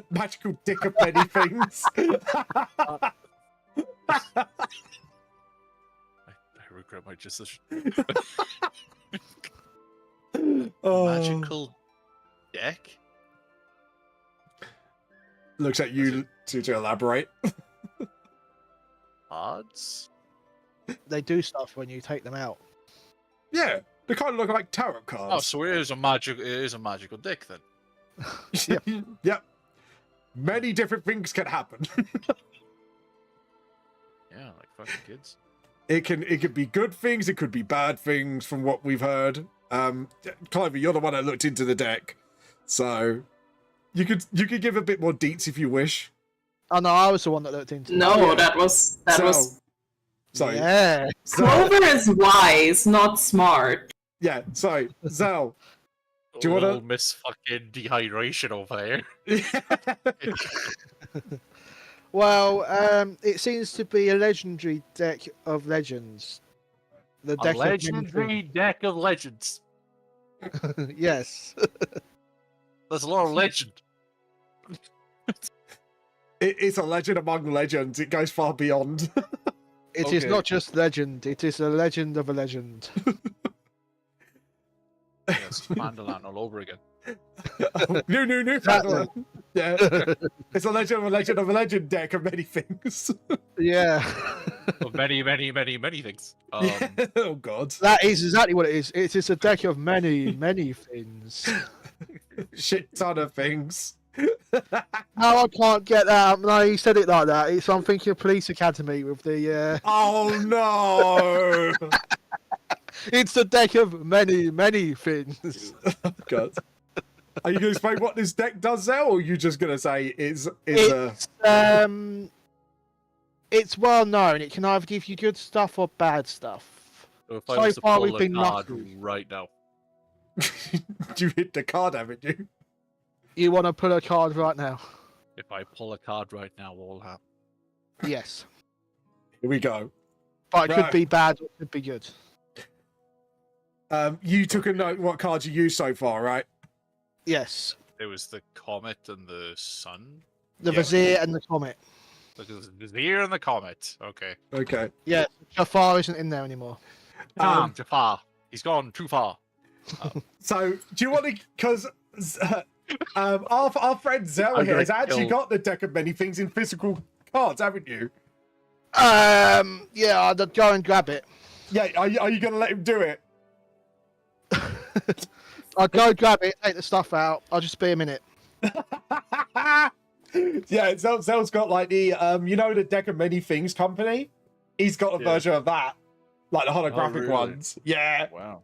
magical dick of many things. I regret my decision. Magical deck? Looks at you to elaborate. Odds? They do stuff when you take them out. Yeah, they kind of look like tarot Oh, cards. so it is a magical dick then. Yep. Many different things can happen. Yeah, like fucking kids. It could be good things, it could be bad things from what we've heard. Clover, you're the one that looked into the deck. So you could give a bit more deets if you wish. Oh no, I was the one that looked into it. No, that was Sorry. Yeah. Clover is wise, not smart. Yeah, sorry. Zell. Do you Little wanna- miss fucking dehydration over there? Well, it seems to be a legendary deck of legends. The A deck legendary deck of legends. of yes. There's a lot of legend. It's a legend among legends. It goes far beyond. It is Okay. not just legend, it is a legend of a legend. Yes, Mandalorian all over again. New Exactly. Yeah. It's a legend of a legend deck of many things. Yeah. Of many things. Oh god. That is exactly what it is. It is a deck of many, many things. Shit ton of things. No, I can't get that. No, you said it like that. I'm thinking of Police Academy with the. Oh no. It's a deck of many, many things. God. Are you gonna explain what this deck does now, or are you just gonna say it's It's well known. It can either give you good stuff or bad stuff. So if So I was to far, pull we've a been card lucky. right now. you hit the card, haven't you? You want to pull a card right now? If I pull a card right now, what will happen? Yes, Here we go. but it Right. could be bad or it could be good. You took a note what cards you used so far, right? Yes, There was the comet and the sun. the Yeah. Vizier and the Comet. Look, there's the Vizier and the comet. Okay. Okay. Yeah, Jafar isn't in there anymore. Jafar. He's gone too far. So do you want to? Because Our friend Zell I'm here gonna has actually kill- got the deck of many things in physical cards, haven't you? Yeah, I'll go and grab it. Yeah, are you going to let him do it? I'll go grab it, take the stuff out. I'll just be a minute. Yeah, Zell's got like the the deck of many things company. He's got a Yeah. version of that, like the holographic really? ones. Yeah. Wow.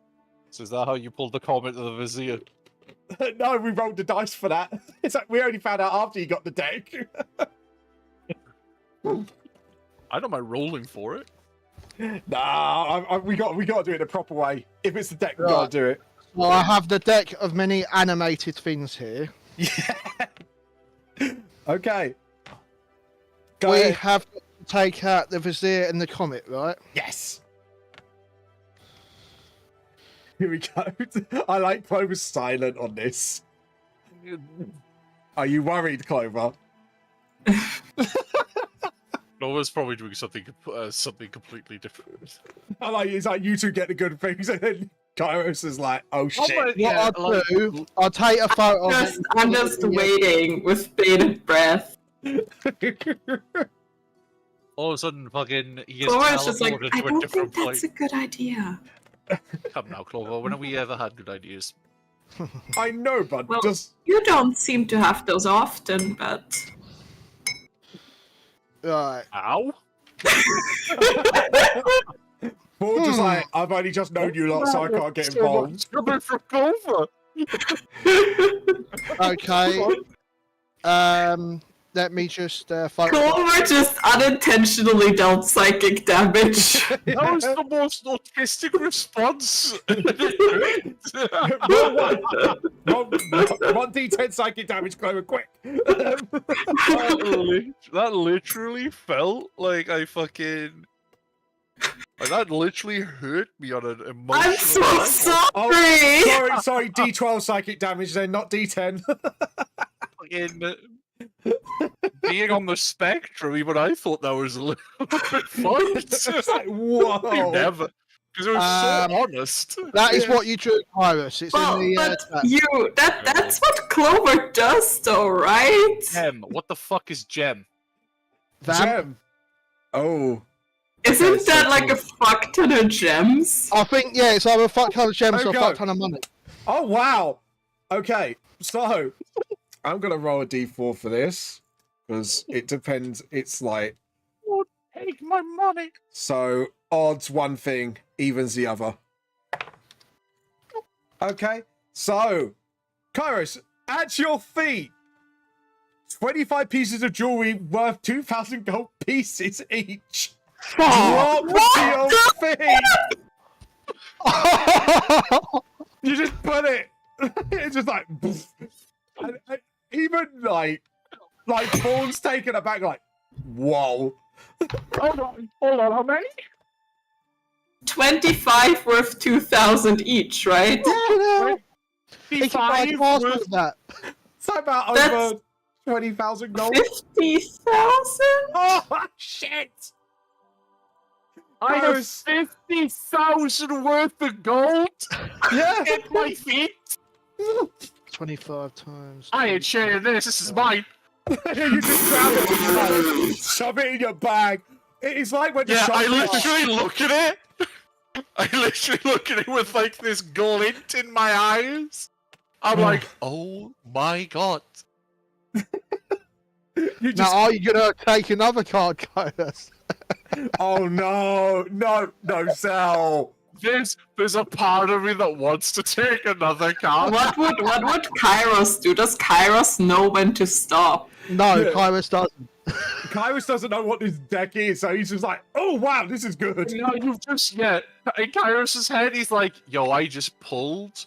So is that how you pulled the comment of the Vizier? No, we rolled the dice for that. It's like we only found out after you got the deck. I don't mind rolling for it. Nah, we got to do it the proper way. If it's the deck, we Right. got to do it. Well, I have the deck of many animated things here. Yeah. Okay. Go We ahead. have to take out the Vizier and the Comet, right? Yes. Here we go. I like Clover's silent on this. Are you worried, Clover? Nova's probably doing something completely different. I like it's like you two get the good things, and then Kairos is like, "Oh shit!" What I'll do, I'll take a photo of it. I'm just waiting with bated breath. All of a sudden, fucking, he gets Clover's just like, teleported I to a don't different think that's place. a good idea. Come now, Clover. When have we ever had good ideas? I know, but Well, just you don't seem to have those often, but Right. Ow! more just like I've only just known you lot, so I can't get involved. Coming from Clover. Okay. Let me just photo. Clover just unintentionally dealt psychic damage. That was the most autistic response. Roll 1d10 psychic damage, Clover, quick. That literally felt like I fucking. Like, that literally hurt me on an emotional I'm so level. sorry. Sorry, D12 psychic damage then, not D10. Fucking being on the spectrum, even I thought that was a little bit fun. It's like, whoa. Never, because it was so honest. That is what you drew, Iris. It's Well, in the. but that's what Clover does, though, right? Gem. What the fuck is gem? Gem. Oh. Isn't so that like cool. a fuck ton of gems? I think, yeah, it's either a fuck ton of gems or a Okay. fuck ton of money. Oh, wow. Okay, so I'm going to roll a d4 for this because it depends. It's like, Take my money. so odds one thing, evens the other. Okay, so Kairos, at your feet, 25 pieces of jewelry worth 2,000 gold pieces each. Drop to your feet. You just put it. It's just like, and even like Fawn's taken aback, like, whoa. Hold on, how many? 25 worth 2,000 each, right? He can buy a parcel of that. So about That's- over 20,000 gold. 50,000? Oh shit! I have 50,000 worth of gold Yeah. at my feet. 25 times. I ain't sharing this. This is mine. You just grab it, like, shove it in your bag. It's like when the Yeah, shop. I literally look at it. I literally look at it with like this glint in my eyes. I'm like, oh my god. You Now, just, are you going to take another card, Kairos? oh no, Sal. There's a part of me that wants to take another card. What would Kairos do? Does Kairos know when to stop? No, Yeah. Kairos doesn't. Kairos doesn't know what this deck is, so he's just like, oh wow, this is good. You know, you've just in Kairos' head, he's like, yo, I just pulled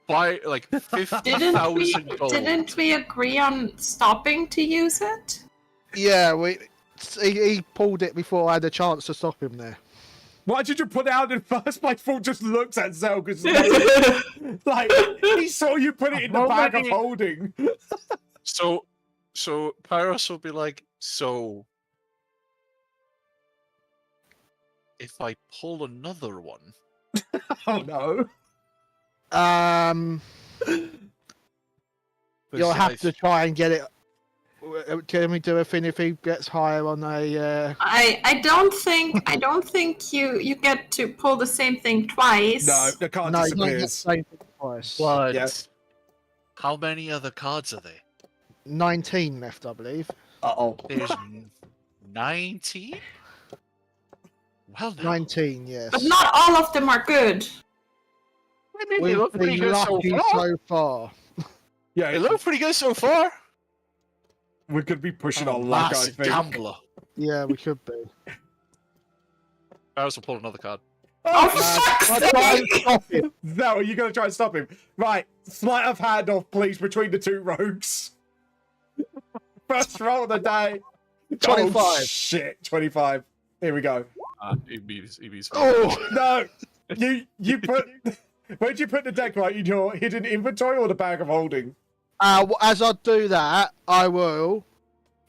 by like 50,000 gold. Didn't we agree on stopping to use it? Yeah, he pulled it before I had a chance to stop him there. Why did you put it out in the first place? Paul just looks at Zell because like he saw you put it in the bag of holding. So Kairos will be like, so if I pull another one, Oh no. You'll have to try and get it. Can we do a thing if he gets higher on a? I don't think you get to pull the same thing twice. No, the card No, you don't get the disappears. same thing twice. What? Yeah. How many other cards are there? 19 left, I believe. Uh-oh. There's 19? Well, no. 19, yes. But not all of them are good. I mean, they We've look pretty been good so lucky far. so far. Yeah, They look pretty good so far. we could be pushing I'm a on luck, I massive think. gambler. Yeah, we could be. I also pulled another card. Oh, for I'll fuck's try and sake! stop it. No, are you going to try and stop him? Right, sleight of hand off, please, between the two rogues. First roll of the day. 25. Oh, shit, 25. Here we go. It means Oh, No, you put... Where'd you put the deck, right? In your hidden inventory or the bag of holding? as I do that, I will.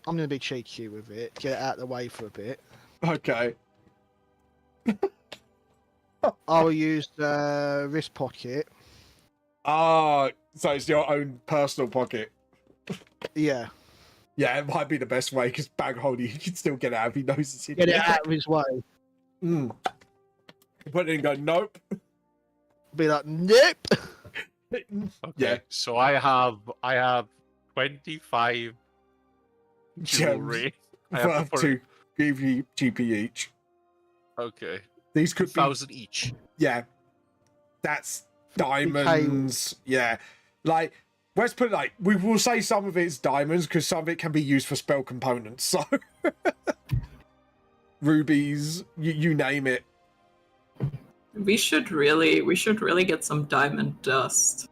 I'm going to be cheeky with it. Get it out of the way for a bit. Okay. I will use the wrist pocket. Ah, so it's your own personal pocket. Yeah. Yeah, it might be the best way, because bag holding, you can still get out if he knows it's in Get it there. out of his way. Mm. Put it in and go, nope. Be like, nope. Okay. Yeah. So I have 25 jewelry. I have to Worth put- to give you GP each. Okay. These could be, 2,000 each. yeah. That's diamonds. Yeah. Like, let's put it like, we will say some of it's diamonds because some of it can be used for spell components. So, rubies, you name it. We should really get some diamond dust.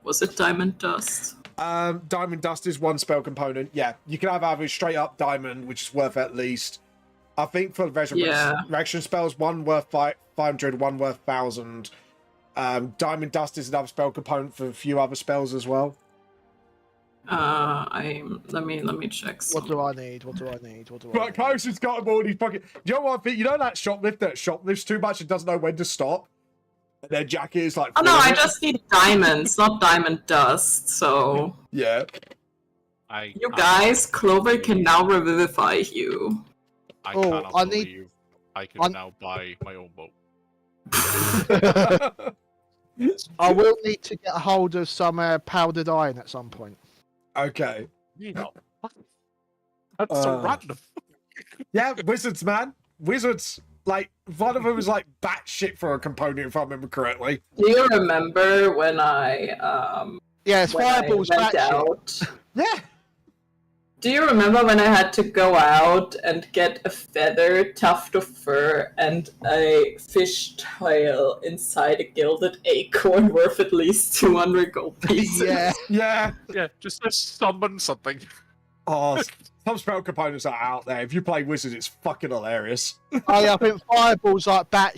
Was it diamond dust? Diamond dust is one spell component. Yeah, you can have either straight up diamond, which is worth at least. I think for resurrection spells, one worth 500, one worth 1,000. Diamond dust is another spell component for a few other spells as well. Let me check. What do I need? What do I need? What do I Right, need? Close has got them all in his pocket. You know what I think? You know that shoplifter that shoplifts too much and doesn't know when to stop? And their jacket is like... Oh no, full of I it? just need diamonds, not diamond dust. So Yeah. you guys, Clover can now revivify you. I Oh, cannot I need- believe I can now buy my own boat. I will need to get a hold of some powdered iron at some point. Okay. You know, that's so random. Yeah, wizards, man. Wizards. Like, one of them was like batshit for a component, if I remember correctly. Do you remember when I Yes, when I fireballs went batshit. out? Yeah. Do you remember when I had to go out and get a feather, tuft of fur, and a fish tail inside a gilded acorn worth at least 200 gold pieces? Yeah. Yeah. Yeah, just summon something. Oh, some spell components are out there. If you play wizard, it's fucking hilarious. I think fireballs like bat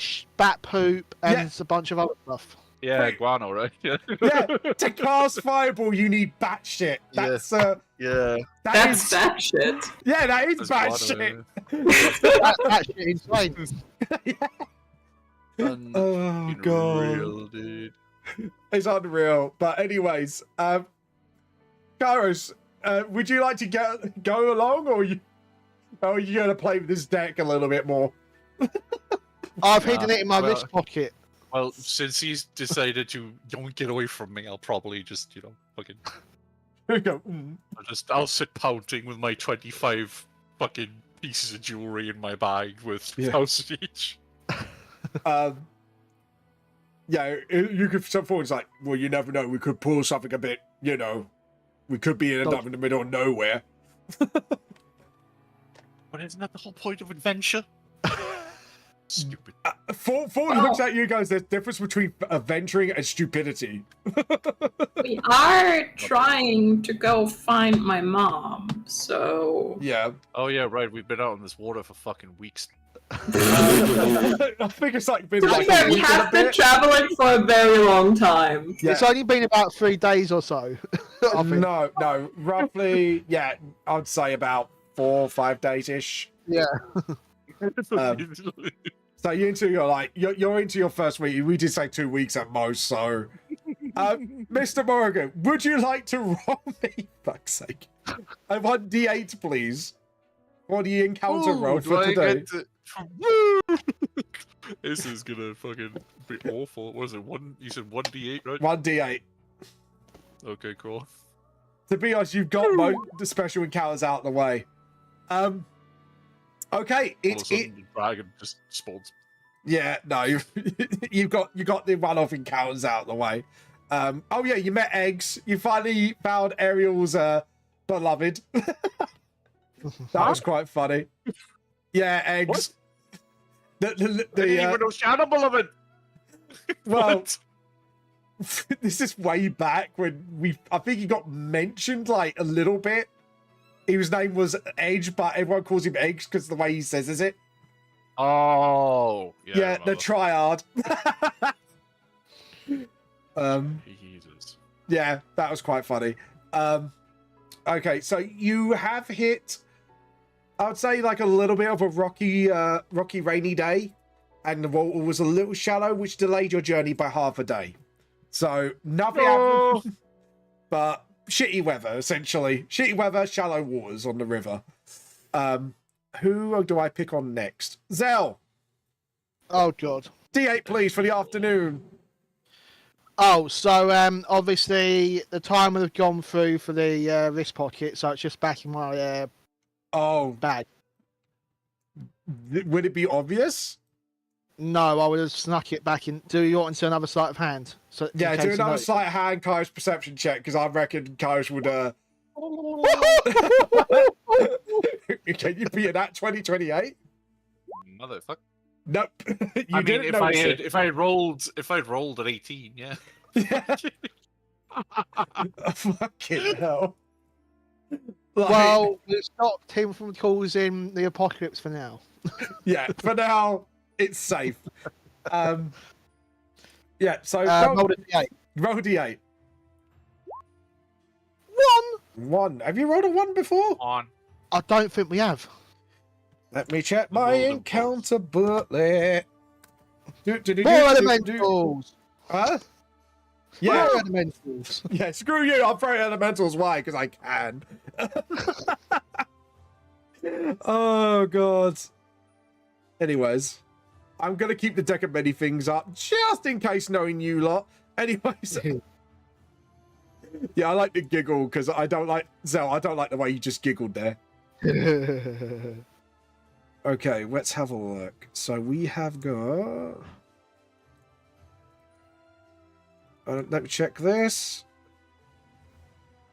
poop and Yeah. a bunch of other stuff. Yeah, Wait. guano, right? Yeah. Yeah, to cast fireball, you need batshit. That's Yeah. That's that shit. Yeah, that is That's batshit. That shit insane. Oh god, Unreal, dude. it's unreal. But anyways, Kairos, would you like to go along, or are you gonna play with this deck a little bit more? I've hidden it in my well- wrist pocket. Well, since he's decided to don't get away from me, I'll probably just, fucking, Go, mm. I'll sit pouting with my 25 fucking pieces of jewelry in my bag with Yeah. 1,000 each. Yeah, you could step forward. It's like, well, you never know. We could pull something a bit, we could be in the middle of nowhere. But isn't that the whole point of adventure? Stupid. Forward looks at you guys. There's a difference between adventuring and stupidity. We are trying to go find my mom, so Yeah. Oh yeah, right. We've been out on this water for fucking weeks. I think it's like been to be like fair, a we week and a have been bit. traveling for a very long time. Yeah. It's only been about 3 days or so. I think. No, roughly, yeah, I'd say about 4 or 5 days ish. Yeah. So you're into your first week. We did say 2 weeks at most. So Mr. Morgan, would you like to roll me? Fuck's sake. I want D8, please. For the encounter roll do for I today. get to- Woo! This is gonna fucking be awful. What is it? You said 1d8, right? 1d8. Okay, cool. To be honest, you've got the special encounters out of the way. Okay, All of a it's sudden, the dragon just spawns. yeah, no, you got the one-off encounters out of the way. Oh yeah, you met Eggs. You finally found Ariel's beloved. That was quite funny. Yeah, Eggs. What? The I didn't even know Shadow Beloved. well, What? this is way back when I think he got mentioned like a little bit. His name was Edge, but everyone calls him Eggs because the way he says it. Oh, Yeah, the triad. Jesus. Yeah, that was quite funny. Okay, so you have hit, I would say, like a little bit of a rocky, rainy day, and the water was a little shallow, which delayed your journey by half a day. So nothing happened, but shitty weather, essentially. Shitty weather, shallow waters on the river. Who do I pick on next? Zell. Oh god. D8, please, for the afternoon. Oh, so obviously the time would have gone through for the wrist pocket, so it's just back in my Oh, bag. would it be obvious? No, I would have snuck it back in. Do you want into another sleight of hand? So in Yeah, case do you another notice. sleight of hand Kai's perception check, because I reckon Kai's would Can you be in that 2028? Motherfucker. Nope. You I mean, didn't notice it. if I rolled at 18, yeah. Yeah. Fucking hell. Like, Well, we stopped him from causing the apocalypse for now. yeah, for now, it's safe. Yeah, so Roll a D8. roll D8. 1. 1. Have you rolled a 1 before? On. I don't think we have. Let me check I my rolled a encounter booklet. More elementals. Huh? Yeah. More elementals. Yeah, screw you. I'll throw elementals. Why? Because I can. Oh, God. Anyways, I'm going to keep the deck of many things up just in case, knowing you lot. Anyways. Yeah, I like the giggle because I don't like... Zell, I don't like the way you just giggled there. Okay, let's have a look. So we have got... let me check this.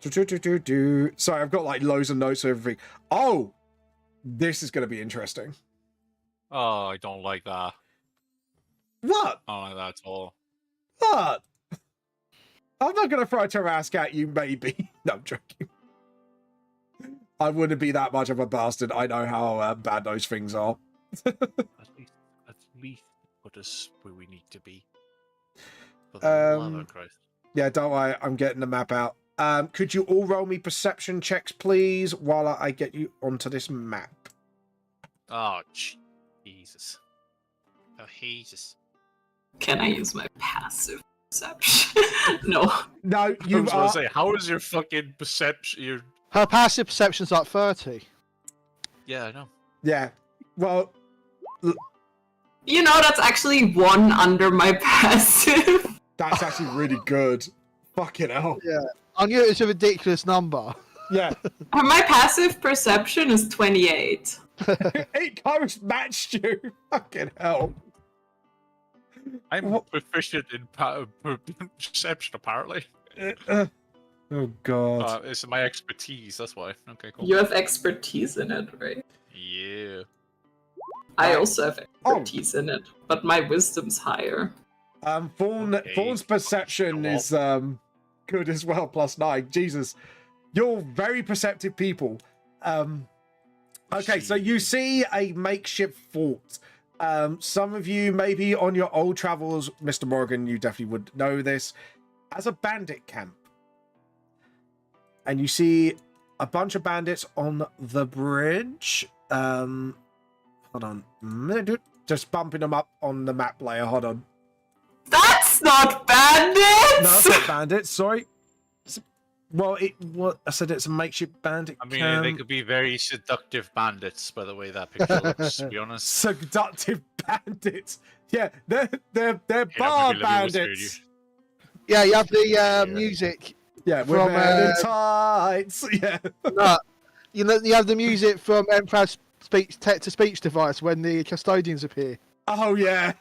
Sorry, I've got like loads of notes of everything. Oh, this is going to be interesting. Oh, I don't like that. What? I don't like that at all. What? I'm not going to throw a Tarrasque at you, maybe. No, I'm joking. I wouldn't be that much of a bastard. I know how bad those things are. At least put us where we need to be. For the love of Christ. Yeah, don't worry. I'm getting the map out. Could you all roll me perception checks, please, while I get you onto this map? Oh, Jesus. Oh, Jesus. Can I use my passive perception? No. No, I you was going are... to say, how is your fucking perception? Her passive perception's like 30. Yeah, I know. Yeah. Well, You know, that's actually 1 under my passive. that's actually really good. Fucking hell. Yeah. I knew it was a ridiculous number. Yeah. My passive perception is 28. It coach matched you. Fucking hell. I'm What? proficient in perception, apparently. Oh, God. It's my expertise, that's why. Okay, cool. You have expertise in it, right? Yeah. I also have expertise in it, but my wisdom's higher. Fawn's Okay. perception Go is good as well, +9. Jesus. You're very perceptive people. Okay, so you see a makeshift fort. Some of you, maybe on your old travels, Mr. Morgan, you definitely would know this, as a bandit camp. And you see a bunch of bandits on the bridge. Hold on. Just bumping them up on the map layer. Hold on. That's That's not bandits! No, it's not bandits. Sorry. Well, I said it's a makeshift bandit I mean, camp. they could be very seductive bandits, by the way that picture looks, to be honest. Seductive bandits. Yeah, they're Here, bar maybe let me whisper bandits. Yeah, you have the music. Yeah, we're From, men in tights. Yeah. No, you have the music from Emperor's text-to-speech device when the custodians appear. Oh yeah.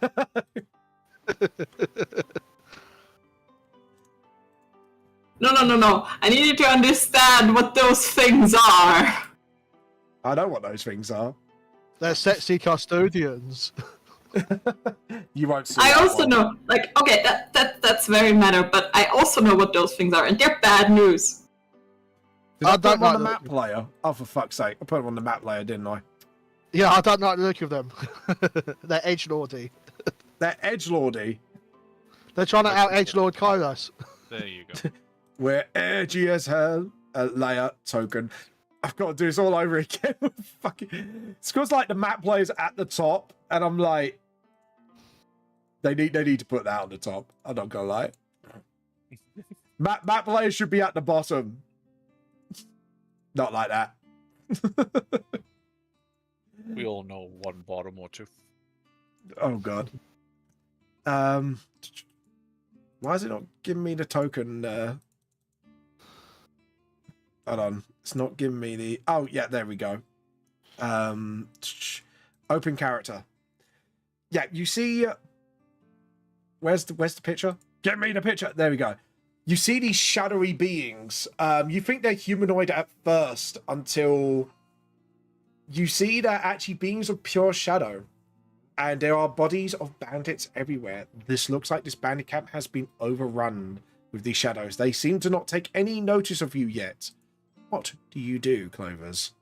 No. I need you to understand what those things are. I know what those things are. They're sexy custodians. You won't see. I that also one. know, like, okay, that's very meta, but I also know what those things are, and they're bad news. Did I I put don't them on the like map layer? Oh, for fuck's sake! I put them on the map layer, didn't I? Yeah, I don't like the look of them. They're edgelordy. They're edgelordy. They're trying to out edgelord Kylos. There you go. We're edgy as hell. Layer token. I've got to do this all over again. Fucking. It's because like the map layer's at the top, and I'm like, they need to put that on the top. I'm not gonna lie. Map layer should be at the bottom. Not like that. We all know one bottom or two. Oh god. Why is it not giving me the token? Hold on. It's not giving me the. Oh yeah, there we go. Open character. Yeah, you see. Where's the picture? Get me the picture. There we go. You see these shadowy beings. You think they're humanoid at first until you see they're actually beings of pure shadow. And there are bodies of bandits everywhere. This looks like this bandit camp has been overrun with these shadows. They seem to not take any notice of you yet. What do you do, Clovers?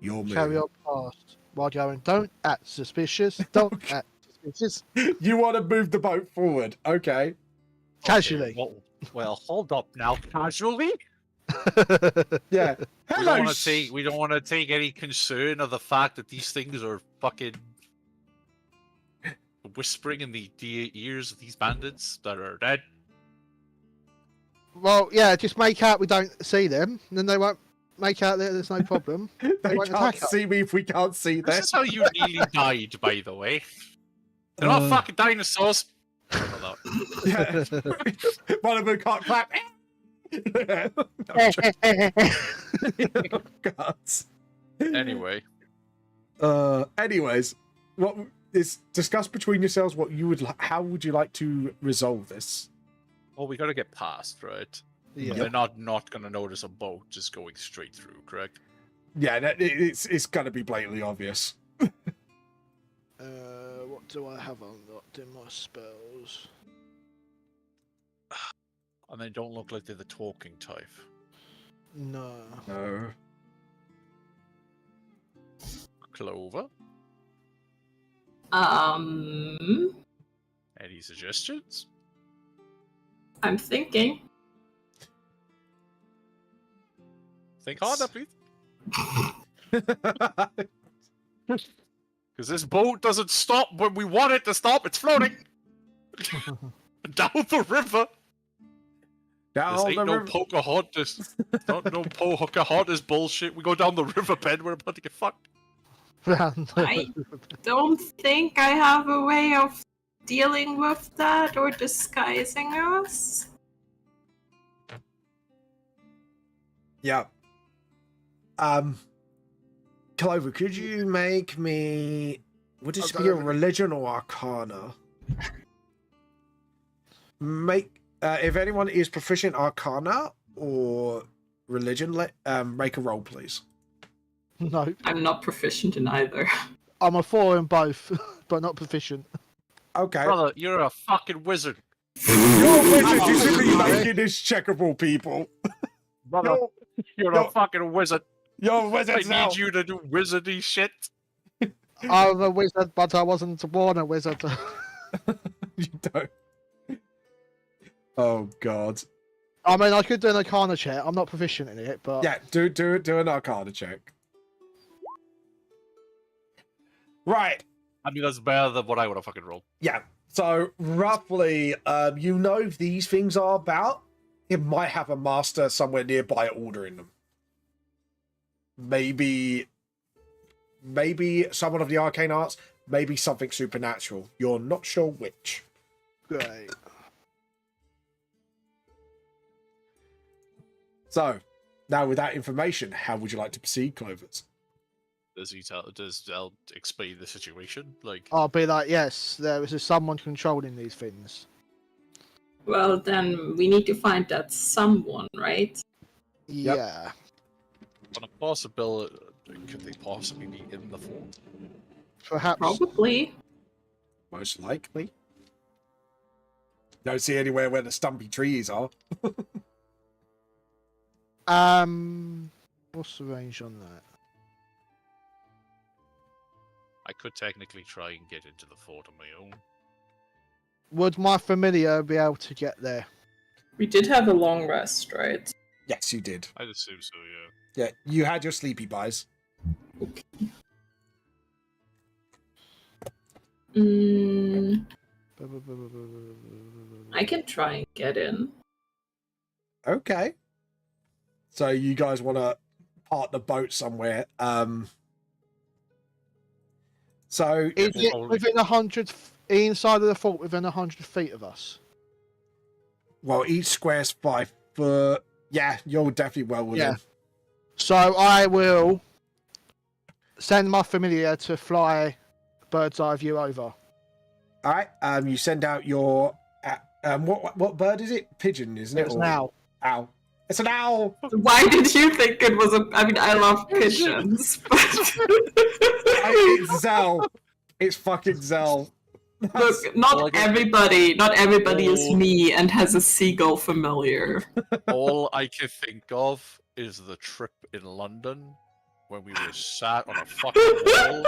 Your move. Carry on past while going, don't act suspicious. Don't act suspicious. You want to move the boat forward. Okay. Casually. Okay, well, hold up now. Casually? Yeah. Hello. We don't want to take any concern of the fact that these things are fucking whispering in the ears of these bandits that are dead. Well, yeah, just make out we don't see them, and then they won't make out that there's no problem. They won't can't attack us. see me if we can't see them. This is how you nearly died, by the way. They're not fucking dinosaurs. Yeah. One of them can't clap. Oh, God. Anyway. Anyways, what is discuss between yourselves what you would how would you like to resolve this? Well, we gotta get past, right? Yeah. They're not gonna notice a boat just going straight through, correct? Yeah, it's gonna be blatantly obvious. What do I have unlocked in my spells? And they don't look like they're the talking type. No. No. Clover? Any suggestions? I'm thinking. Think harder, please. Because this boat doesn't stop when we want it to stop. It's floating down the river. Down This ain't the no river. Pocahontas. Not no Pocahontas bullshit. We go down the riverbed. We're about to get fucked. I don't think I have a way of dealing with that or disguising us. Yeah. Clover, could you make me? Would this I'll be a go over. religion or arcana? Make if anyone is proficient arcana or religion, make a roll, please. No. I'm not proficient in either. I'm a 4 in both, but not proficient. Okay. Brother, you're a fucking wizard. You're a wizard. You should be making this checkable, people. Brother, you're you're- a fucking wizard. You're a I wizard now. need you to do wizardy shit. I'm a wizard, but I wasn't born a wizard. You don't. Oh God. I mean, I could do an arcana check. I'm not proficient in it, but Yeah, do an arcana check. Right. I mean, that's better than what I would have fucking rolled. Yeah. So roughly, you know if these things are about, it might have a master somewhere nearby ordering them. Maybe someone of the arcane arts, maybe something supernatural. You're not sure which. Great. So, now with that information, how would you like to proceed, Clovers? Does Zell explain the situation? Like, I'll be like, yes, there is someone controlling these things. Well, then we need to find that someone, right? Yep. Yeah. on a possibility, could they possibly be in the fort? Perhaps. Probably. Most likely. Don't see anywhere where the stumpy trees are. What's the range on that? I could technically try and get into the fort on my own. Would my familiar be able to get there? We did have a long rest, right? Yes, you did. I'd assume so, yeah. Yeah, you had your sleepy buys. I can try and get in. Okay. So you guys want to park the boat somewhere. So Is it within 100 inside of the fort, within 100 feet of us? well, each square's 5 foot. Yeah, you're definitely well within. Yeah. So I will send my familiar to fly bird's eye view over. All right. You send out your what bird is it? Pigeon, isn't it? It's Or- an owl. Owl. It's an owl. Why did you think it was a... I mean, I love pigeons, but... It's Zell. It's fucking Zell. Look, not everybody is me and has a seagull familiar. All I can think of is the trip in London when we were sat on a fucking wall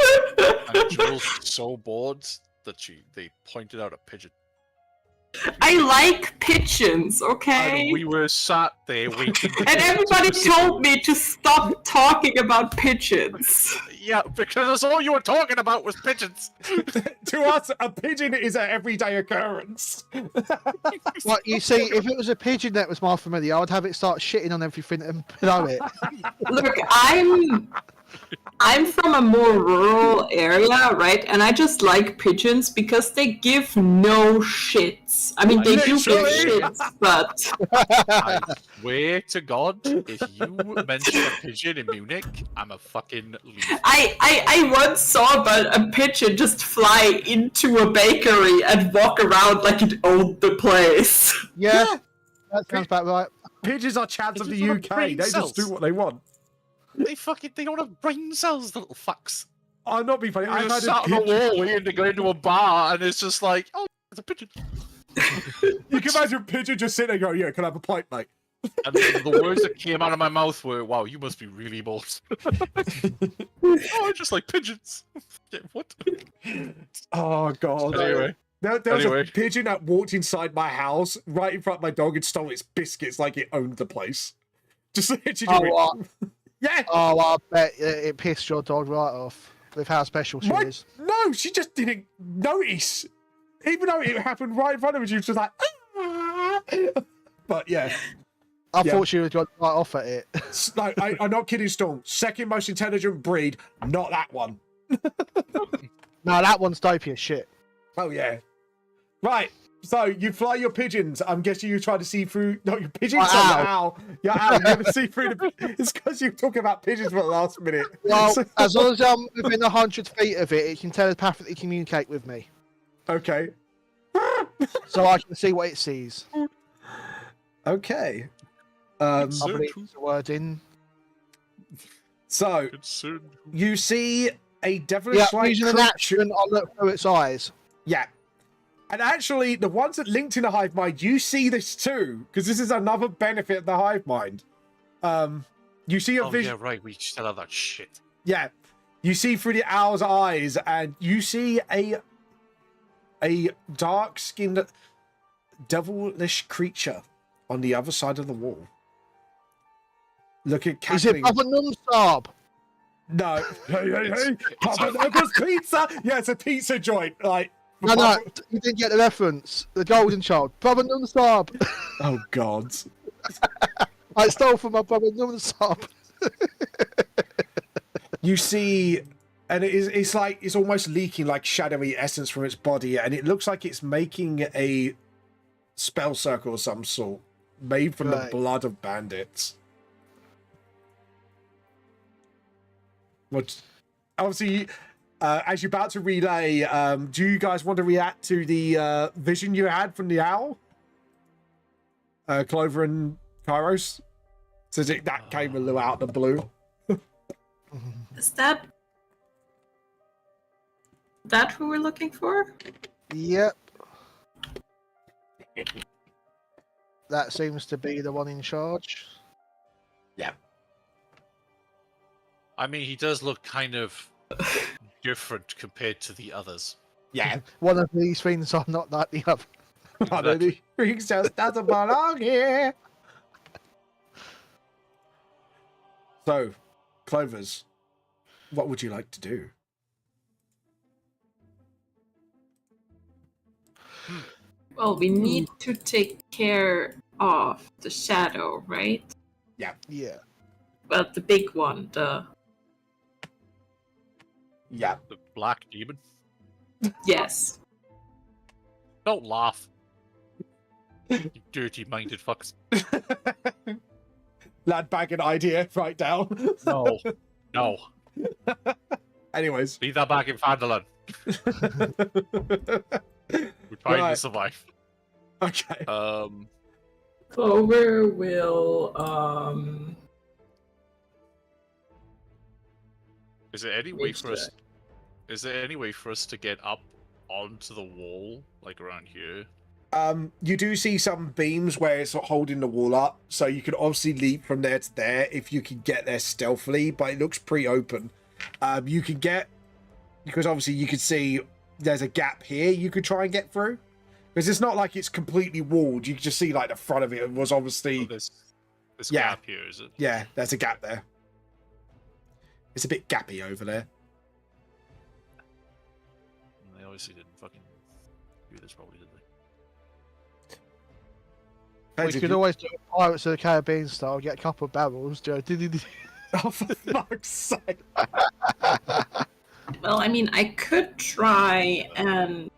and Jules was so bored that they pointed out a pigeon. I like pigeons, okay? And we were sat there waiting. And everybody told me to stop talking about pigeons. Yeah, because that's all you were talking about was pigeons. To us, a pigeon is an everyday occurrence. Well, you see, if it was a pigeon that was my familiar, I would have it start shitting on everything and below it. Look, I'm from a more rural area, right? And I just like pigeons because they give no shits. I mean, they do give Literally. shits, but I swear to God, if you mention a pigeon in Munich, I'm a fucking leave. I once saw a pigeon just fly into a bakery and walk around like it owned the place. Yeah, that sounds about right. Pigeons are chads of the Pigeons UK. are They brain just cells. do what they want. They don't have brain cells, the little fucks. I'm not being funny. You're I've just had a sat on a pigeon. wall waiting to go into a bar, and it's just like, oh, it's a pigeon. You can imagine a pigeon just sitting there going, yeah, can I have a pint, mate? And the words that came out of my mouth were, wow, you must be really bored. Oh, I just like pigeons. Yeah, what? Oh, God. Anyway. There was Anyway. a pigeon that walked inside my house right in front of my dog and stole its biscuits like it owned the place. Just literally. Oh, Yeah. Oh, I bet it pissed your dog right off with how special she What? is. No, she just didn't notice. Even though it happened right in front of her, she was just like, ah. But yeah. I Yeah. thought she would got right off at it. No, I'm not kidding, Storm. Second most intelligent breed, not that one. No, that one's dopey as shit. Oh, yeah. Right. So you fly your pigeons. I'm guessing you try to see through. No, your pigeons Oh, are ow. your owl. Your owl. You never see through the. It's because you're talking about pigeons for the last minute. Well, So- as long as I'm within 100 feet of it, it can telepathically communicate with me. Okay. So I can see what it sees. Okay. I believe it's a word in. So Concerned. you see a devilish Yeah, like using an creature. action, I look through its eyes. Yeah. And actually, the ones that linked in the hive mind, you see this too, because this is another benefit of the hive mind. You see a Oh, vision. yeah, right, we still have that shit. Yeah. You see through the owl's eyes, and you see a dark-skinned, devilish creature on the other side of the wall. Looking, Is it cackling. Papa Numsab? No. Hey, hey, hey. It's Papa Nugget's Pizza. Yeah, it's a pizza joint. Like, No, you didn't get the reference. The Golden Child, brother non-stop. Oh God. I stole from my brother non-stop. You see, and it's like it's almost leaking like shadowy essence from its body, and it looks like it's making a spell circle of some sort, made from the blood of bandits. Which, obviously, as you're about to relay, do you guys want to react to the vision you had from the owl? Clover and Kairos? So that came a little out of the blue. Is that who we're looking for? Yep. That seems to be the one in charge. Yeah. I mean, he does look kind of different compared to the others. Yeah. One of these things are not like the other. One of the things just doesn't belong here. So, Clovers, what would you like to do? Well, we need to take care of the shadow, right? Yeah. Well, the big one, the The black demon. yes. Don't laugh. You dirty-minded fucks. Lad bag an idea right down. No. Anyways. Leave that back in Fandolin. We're trying to survive. Okay. Clover will Is there any way for us? Is there any way for us to get up onto the wall, like around here? You do see some beams where it's holding the wall up, so you can obviously leap from there to there if you can get there stealthily, but it looks pretty open. You can get, because obviously you can see there's a gap here you could try and get through, because it's not like it's completely walled. You can just see like the front of it was obviously This gap here, is it? Yeah, there's a gap there. It's a bit gappy over there. They obviously didn't fucking do this properly, did they? We could always do a Pirates of the Caribbean style, get a couple of barrels, do Oh, for fuck's sake. Well, I mean, I could try and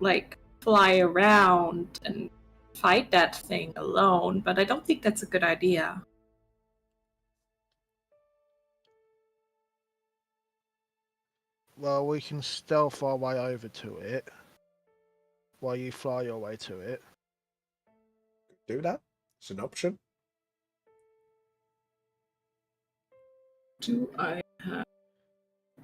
like fly around and fight that thing alone, but I don't think that's a good idea. Well, we can stealth our way over to it while you fly your way to it. Do that. It's an option. Do I have?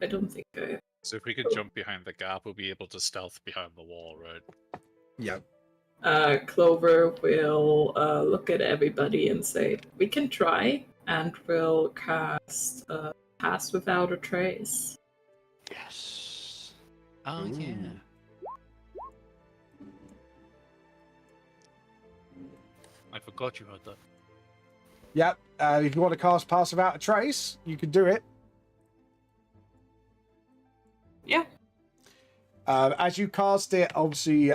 I don't think I have. So if we could jump behind the gap, we'll be able to stealth behind the wall, right? Yeah. Clover will look at everybody and say, "We can try," and will cast Pass Without a Trace. Yes. Oh yeah. I forgot you heard that. Yep. If you want to cast Pass Without a Trace, you can do it. Yeah. As you cast it, obviously,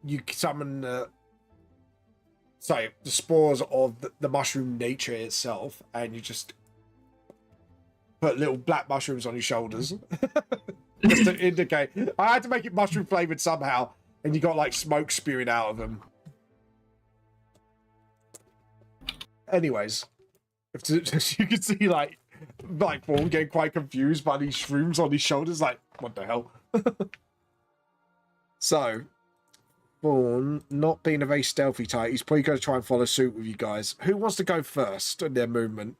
you summon the spores of the mushroom nature itself, and you just put little black mushrooms on your shoulders. Just to indicate. I had to make it mushroom flavored somehow, and you got like smoke spewing out of them. Anyways, you can see like Paul getting quite confused by these shrooms on his shoulders, like, what the hell? So, Fawn, not being a very stealthy type, he's probably going to try and follow suit with you guys. Who wants to go first in their movement?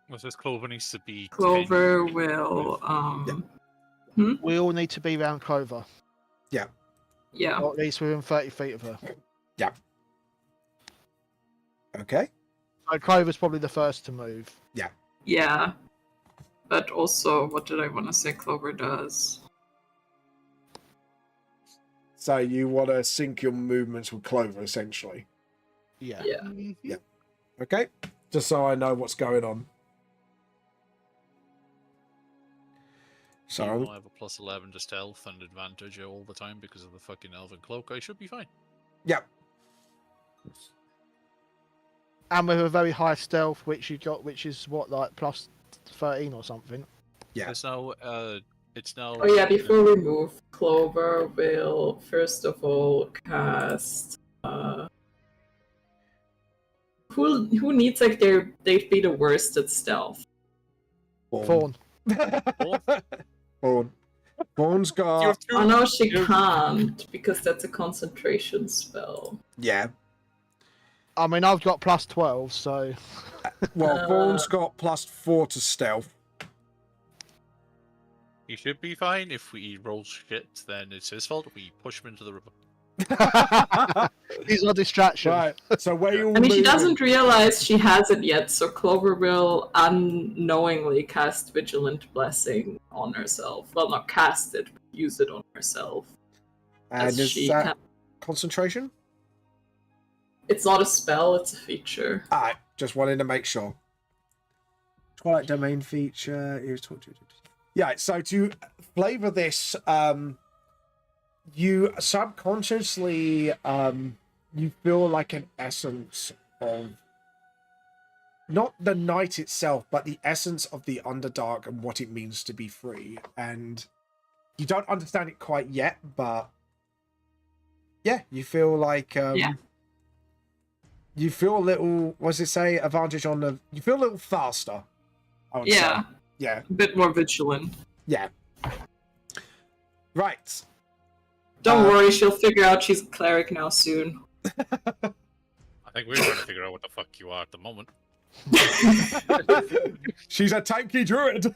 What's this? Clover needs to be. Clover will. We all need to be around Clover. Yeah. Yeah. Or at least within 30 feet of her. Yeah. Okay. So Clover's probably the first to move. Yeah. But also, what did I want to say Clover does? So you want to sync your movements with Clover, essentially. Yeah. Yeah. Okay. Just so I know what's going on. So I have a plus 11 to stealth and advantage all the time because of the fucking elven cloak. I should be fine. yeah, And with a very high stealth, which you got, which is what, like plus 13 or something. yeah. It's now. Oh yeah, before we move, Clover will first of all cast. Who needs like they'd be the worst at stealth? Fawn. Fawn. Fawn's got. Oh no, she can't because that's a concentration spell. Yeah. I mean, I've got plus 12, so. Well, Fawn's got +4 to stealth. He should be fine. If he rolls shit, then it's his fault. We push him into the river. He's a distraction. Right. So where you? I mean, she doesn't realize she has it yet, so Clover will unknowingly cast Vigilant Blessing on herself. Well, not cast it, but use it on herself. And as is she that can. concentration? It's not a spell; it's a feature. Alright, just wanted to make sure. Twilight Domain feature. Yeah, so to flavor this, you subconsciously you feel like an essence of not the night itself, but the essence of the Underdark and what it means to be free. And you don't understand it quite yet, but yeah, you feel like you feel a little, what does it say? Advantage on the, you feel a little faster, I would say. Yeah. A bit more vigilant. Yeah. Right. Don't worry, she'll figure out she's a cleric now soon. I think we're trying to figure out what the fuck you are at the moment. She's a tanky druid.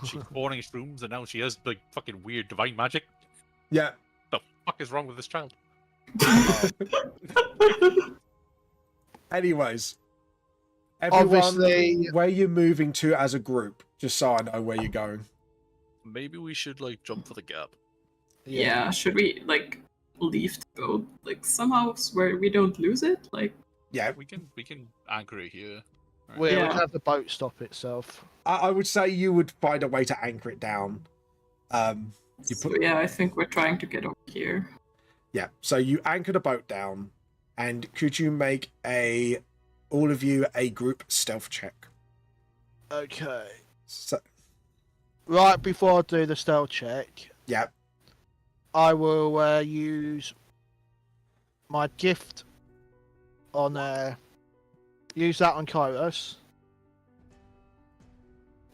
She's spawning shrooms and now she has like fucking weird divine magic. Yeah. The fuck is wrong with this child? Anyways. Everyone, Obviously, where you're moving to as a group, just so I know where you're going. Maybe we should like jump for the gap. Yeah, should we like leave the boat like somehow where we don't lose it? Like Yeah. We can anchor it here. Right? we Yeah. would have the boat stop itself. I would say you would find a way to anchor it down. You so put, yeah, I think we're trying to get over here. yeah, so you anchor the boat down, and could you make all of you a group stealth check? Okay. So, Right before I do the stealth check, yeah, I will use my gift on use that on Kairos,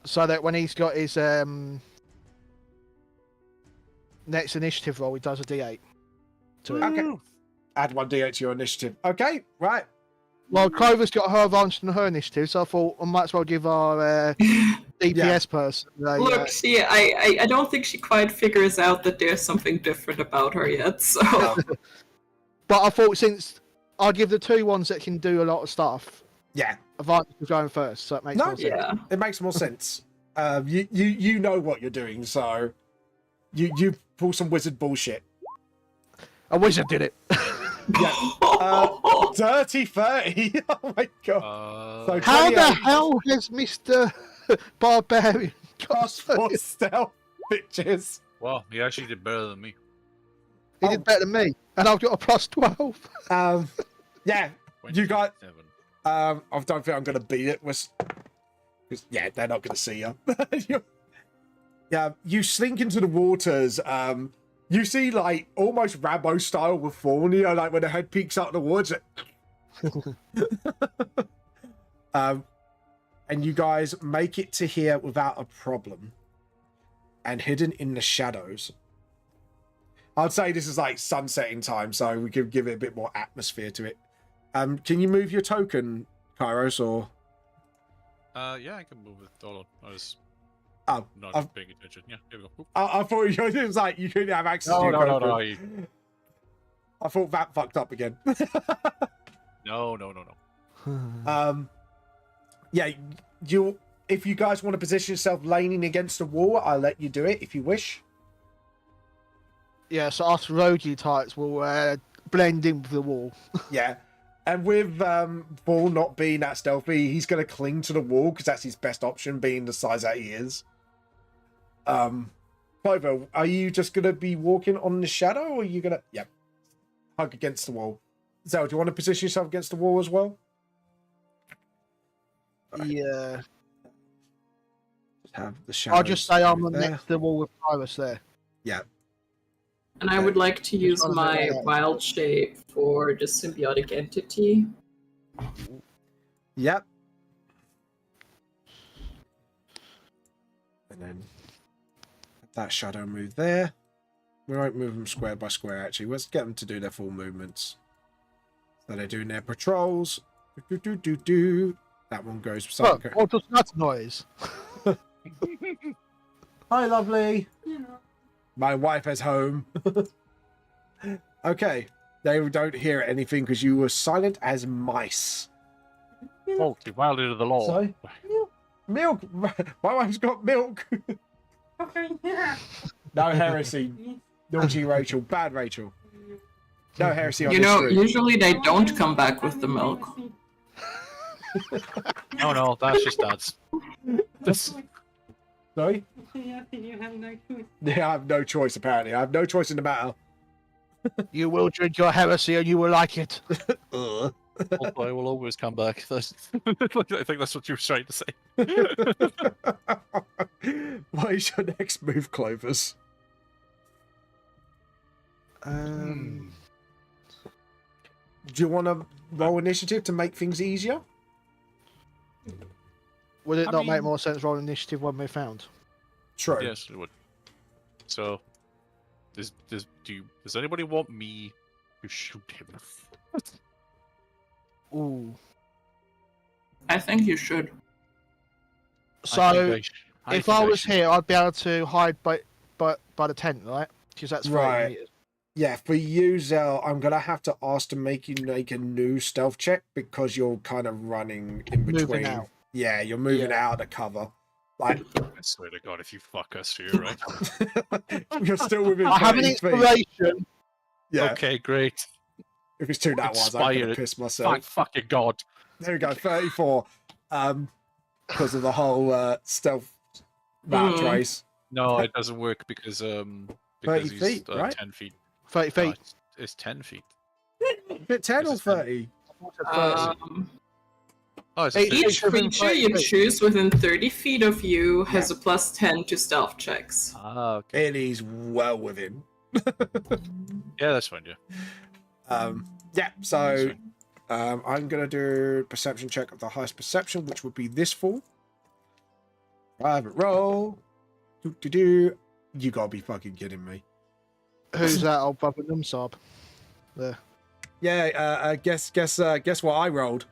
so that when he's got his next initiative roll, he does a D8 to it. okay. Add 1d8 to your initiative. Okay, right. Well, Clover's got her advantage on her initiative, so I thought I might as well give our DPS person. Look, see, I don't think she quite figures out that there's something different about her yet. So, But I thought since I give the two ones that can do a lot of stuff, Yeah, advantage of going first, so it makes more sense. yeah. it makes more sense. You know what you're doing, so you pull some wizard bullshit. A wizard did it. Yeah. Dirty 30. Oh my god. So How the 28 hell has Mr. Barbarian plus got 4 stealth, bitches. Well, he actually did better than me. He did better than me, and I've got a plus 12. Yeah, you got. 27. I don't think I'm gonna beat it. Because yeah, they're not gonna see you. Yeah, you slink into the waters. You see like almost Rambo style with Fawn, you know, like when the head peeks out of the woods. And you guys make it to here without a problem. And hidden in the shadows. I'd say this is like sunsetting time, so we could give it a bit more atmosphere to it. Can you move your token, Kairos, or? Yeah, I can move it. Hold on. I was not I've- paying attention. Yeah, here we go. I thought it was like you couldn't have access to No, your no, token. no. I thought that fucked up again. No. Yeah, if you guys want to position yourself leaning against the wall, I'll let you do it if you wish. Yeah, so us roguey types will blend in with the wall. Yeah. And with Ball not being that stealthy, he's going to cling to the wall because that's his best option, being the size that he is. Clover, are you just gonna be walking on the shadow, or are you gonna? Yep. Hug against the wall. Zell, do you want to position yourself against the wall as well? Yeah. Have the shadow. I'll just say I'm next to the wall with Iris there. Yeah. And I would like to use trying to my figure that out. wild shape for the symbiotic entity. Yep. And then that shadow move there. We won't move them square by square, actually. Let's get them to do their full movements. So they're doing their patrols. Do. That one goes. Look, what does that noise? Hi, lovely. My wife is home. Okay. They don't hear anything because you were silent as mice. Oh, you violated the law. Sorry? Milk. My wife's got milk. No heresy. Naughty Rachel. Bad Rachel. No heresy on You this know, street. usually they don't come back with the milk. No, that's just dad's. Sorry? You have no choice. Yeah, I have no choice, apparently. I have no choice in the matter. You will drink your heresy and you will like it. Ugh. I will always come back. I think that's what you were trying to say. What is your next move, Clovers? Do you want to roll initiative to make things easier? Would it I not mean- make more sense rolling initiative when we found? True. Yes, it would. So, does anybody want me to shoot him? Ooh. I think you should. So, if I was here, I'd be able to hide by the tent, right? Because that's 30 Right. meters. Yeah, for you, Zell, I'm going to have to ask to make you make a new stealth check because you're kind of running in Moving between. out. Yeah, you're moving out of the cover. Like, I swear to God, if you fuck us here, right? you're still within I have an 30 feet. inspiration. Yeah, Okay, great. if it's two that ones, I'm going to Inspired. piss myself. Thank fucking God. There we go, 34. Because of the whole stealth match race. No, it doesn't work because 30 he's feet, right? 10 feet. 30 No, feet. it's 10 feet. Is it 10 or This is 10. 30? Oh, it's Each- 50. Each within creature 30 you feet. choose within 30 feet of you has a plus 10 to stealth checks. Ah, okay. It is well within. Yeah, that's fine. Yeah. Yeah, That's so fine. I'm going to do perception check of the highest perception, which would be this fall. Private roll. Do. You gotta be fucking kidding me. Who's that old brother Numsob? There. Yeah, guess what I rolled.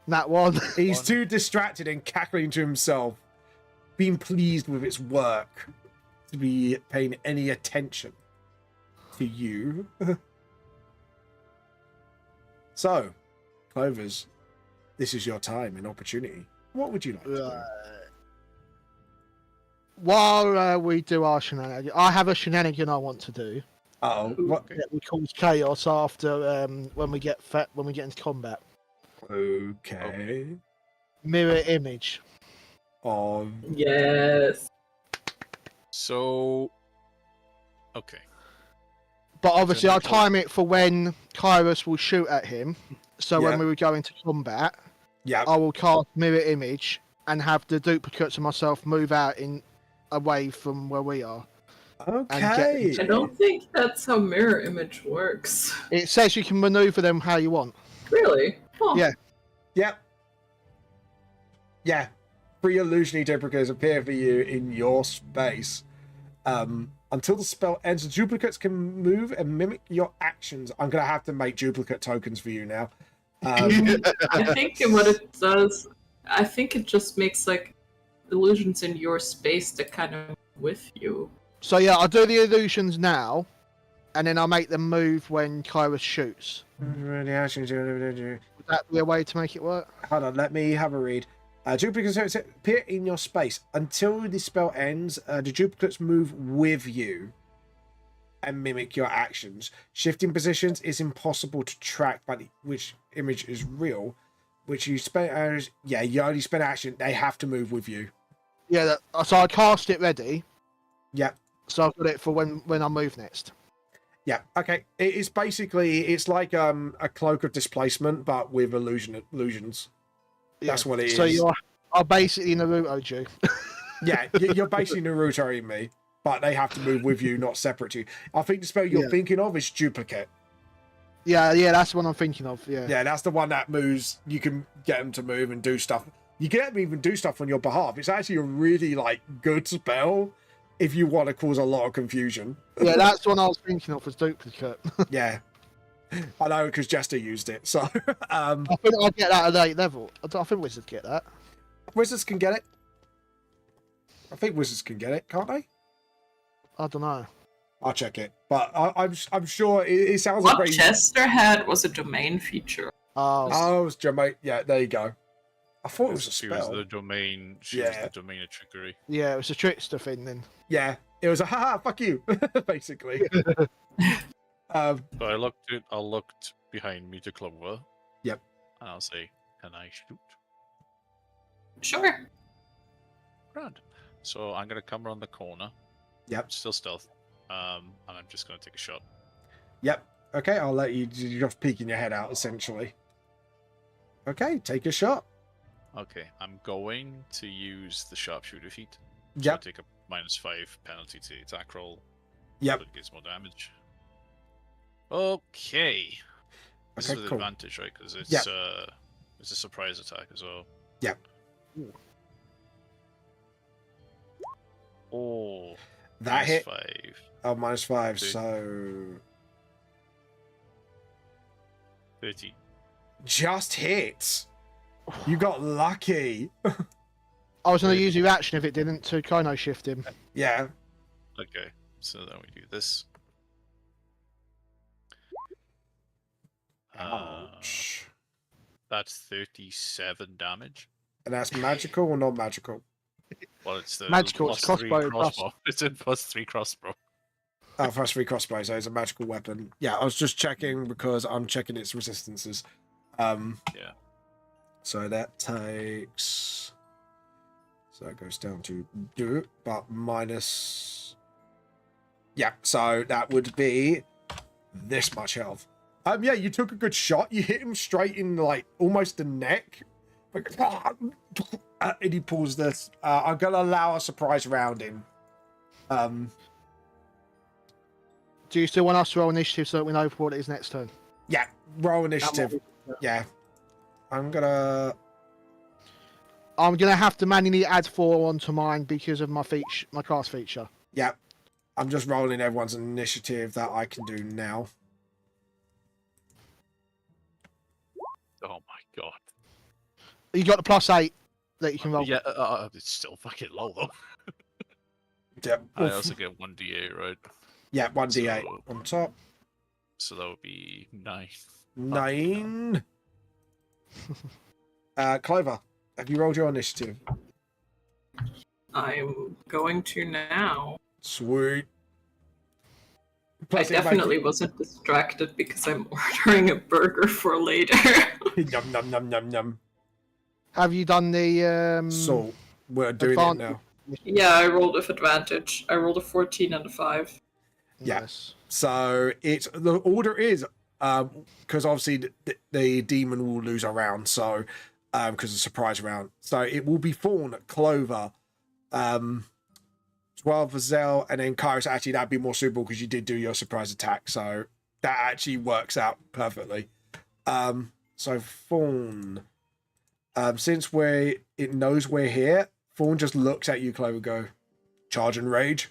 That one. He's too distracted and cackling to himself, being pleased with its work, to be paying any attention to you. So, Clovers, this is your time and opportunity. What would you like to do? While we do our shenanigans, I have a shenanigan I want to do. Uh-oh. What? That would cause chaos after when we get into combat. Okay. Mirror image. Yes. So, okay. But obviously, I'll General. time it for when Kairos will shoot at him. So Yeah. when we go into combat, Yeah. I will cast mirror image and have the duplicates of myself move out away from where we are. Okay. I don't think that's how mirror image works. It says you can maneuver them how you want. Really? Huh. Yeah. Yep. Yeah. Free illusionary duplicates appear for you in your space. Until the spell ends, the duplicates can move and mimic your actions. I'm gonna have to make duplicate tokens for you now. I think what it does, I think it just makes like illusions in your space that kind of with you. So yeah, I'll do the illusions now, and then I'll make them move when Kairos shoots. Would that be a way to make it work? Hold on, let me have a read. Duplicates appear in your space. Until the spell ends, the duplicates move with you and mimic your actions. Shifting positions is impossible to track, but which image is real. Which you spend, you only spend action. They have to move with you. Yeah, so I cast it ready, Yeah. So I've got it for when I move next. Yeah. Okay. It's basically it's like a cloak of displacement, but with illusions. That's what it So is. I'll basically Naruto you. Yeah, you're basically Naruto me, but they have to move with you, not separate you. I think the spell you're thinking of is duplicate. Yeah, that's what I'm thinking of. Yeah. Yeah, that's the one that moves. You can get them to move and do stuff. You can get them even do stuff on your behalf. It's actually a really good spell if you want to cause a lot of confusion. Yeah, that's the one I was thinking of as duplicate. Yeah, I know because Jester used it. So I think I'll get that at 8 level. I think Wizards get that. Wizards can get it. I think Wizards can get it, can't they? I don't know. I'll check it, but I'm sure it sounds What like Chester had was a domain feature. Oh, it's Jermaine. Yeah, there you go. I thought it was a She was spell. the domain. She was the domain of trickery. Yeah, it was a trickster thing then. Yeah, it was a haha, fuck you, basically. So I looked behind me to Clover. Yep. And I'll say, "Can I shoot?" Sure. Grand. So I'm gonna come around the corner. Yep. Still stealth. And I'm just gonna take a shot. Yep. Okay, I'll let you. You're just peeking your head out, essentially. Okay, take a shot. Okay, I'm going to use the sharpshooter feat. So Yep. I take a -5 penalty to the attack roll. Yep. So it gives more damage. Okay. This Okay, is with cool. advantage, right? Because it's Yep. it's a surprise attack as well. Yep. Oh, That hit. -5. Oh, -5. Dude. So 13. just hits. You got lucky. I was going to use your action if it didn't to Kino shift him. Yeah. Okay, so then we do this. Ouch. That's 37 damage. And that's magical or not magical? Well, it's the Magical, it's +3 crossbow plus- crossbow. It's a +3 crossbow. Oh, +3 crossbow, so it's a magical weapon. Yeah, I was just checking because I'm checking its resistances. Yeah. So that takes. So it goes down to do, but minus. Yeah, so that would be this much health. Yeah, you took a good shot. You hit him straight in almost the neck. And he pulls this. I'm gonna allow a surprise round in. Do you still want us to roll initiative so that we know what it is next turn? Yeah, roll initiative. Yeah. I'm gonna have to manually add 4 onto mine because of my class feature. Yeah. I'm just rolling everyone's initiative that I can do now. Oh my god. You got the +8 that you can roll. Yeah, it's still fucking low though. Yeah. I also get 1d8, right? Yeah, 1d8 So- on top. So that would be 9. 9. Clover, have you rolled your initiative? I'm going to now. Sweet. I Plus, it definitely wasn't distracted because I'm ordering a burger for later. Yum, num, num, num, num. Have you done the So, we're doing it advantage? now. Yeah, I rolled with advantage. I rolled a 14 and a 5. Yeah. Yes. So, it's the order is because obviously the demon will lose a round, so because of surprise round. So it will be Fawn, Clover, 12 for Zell, and then Kairos. Actually, that'd be more suitable because you did do your surprise attack, so that actually works out perfectly. So Fawn, since it knows we're here, Fawn just looks at you, Clover, go, charge and rage.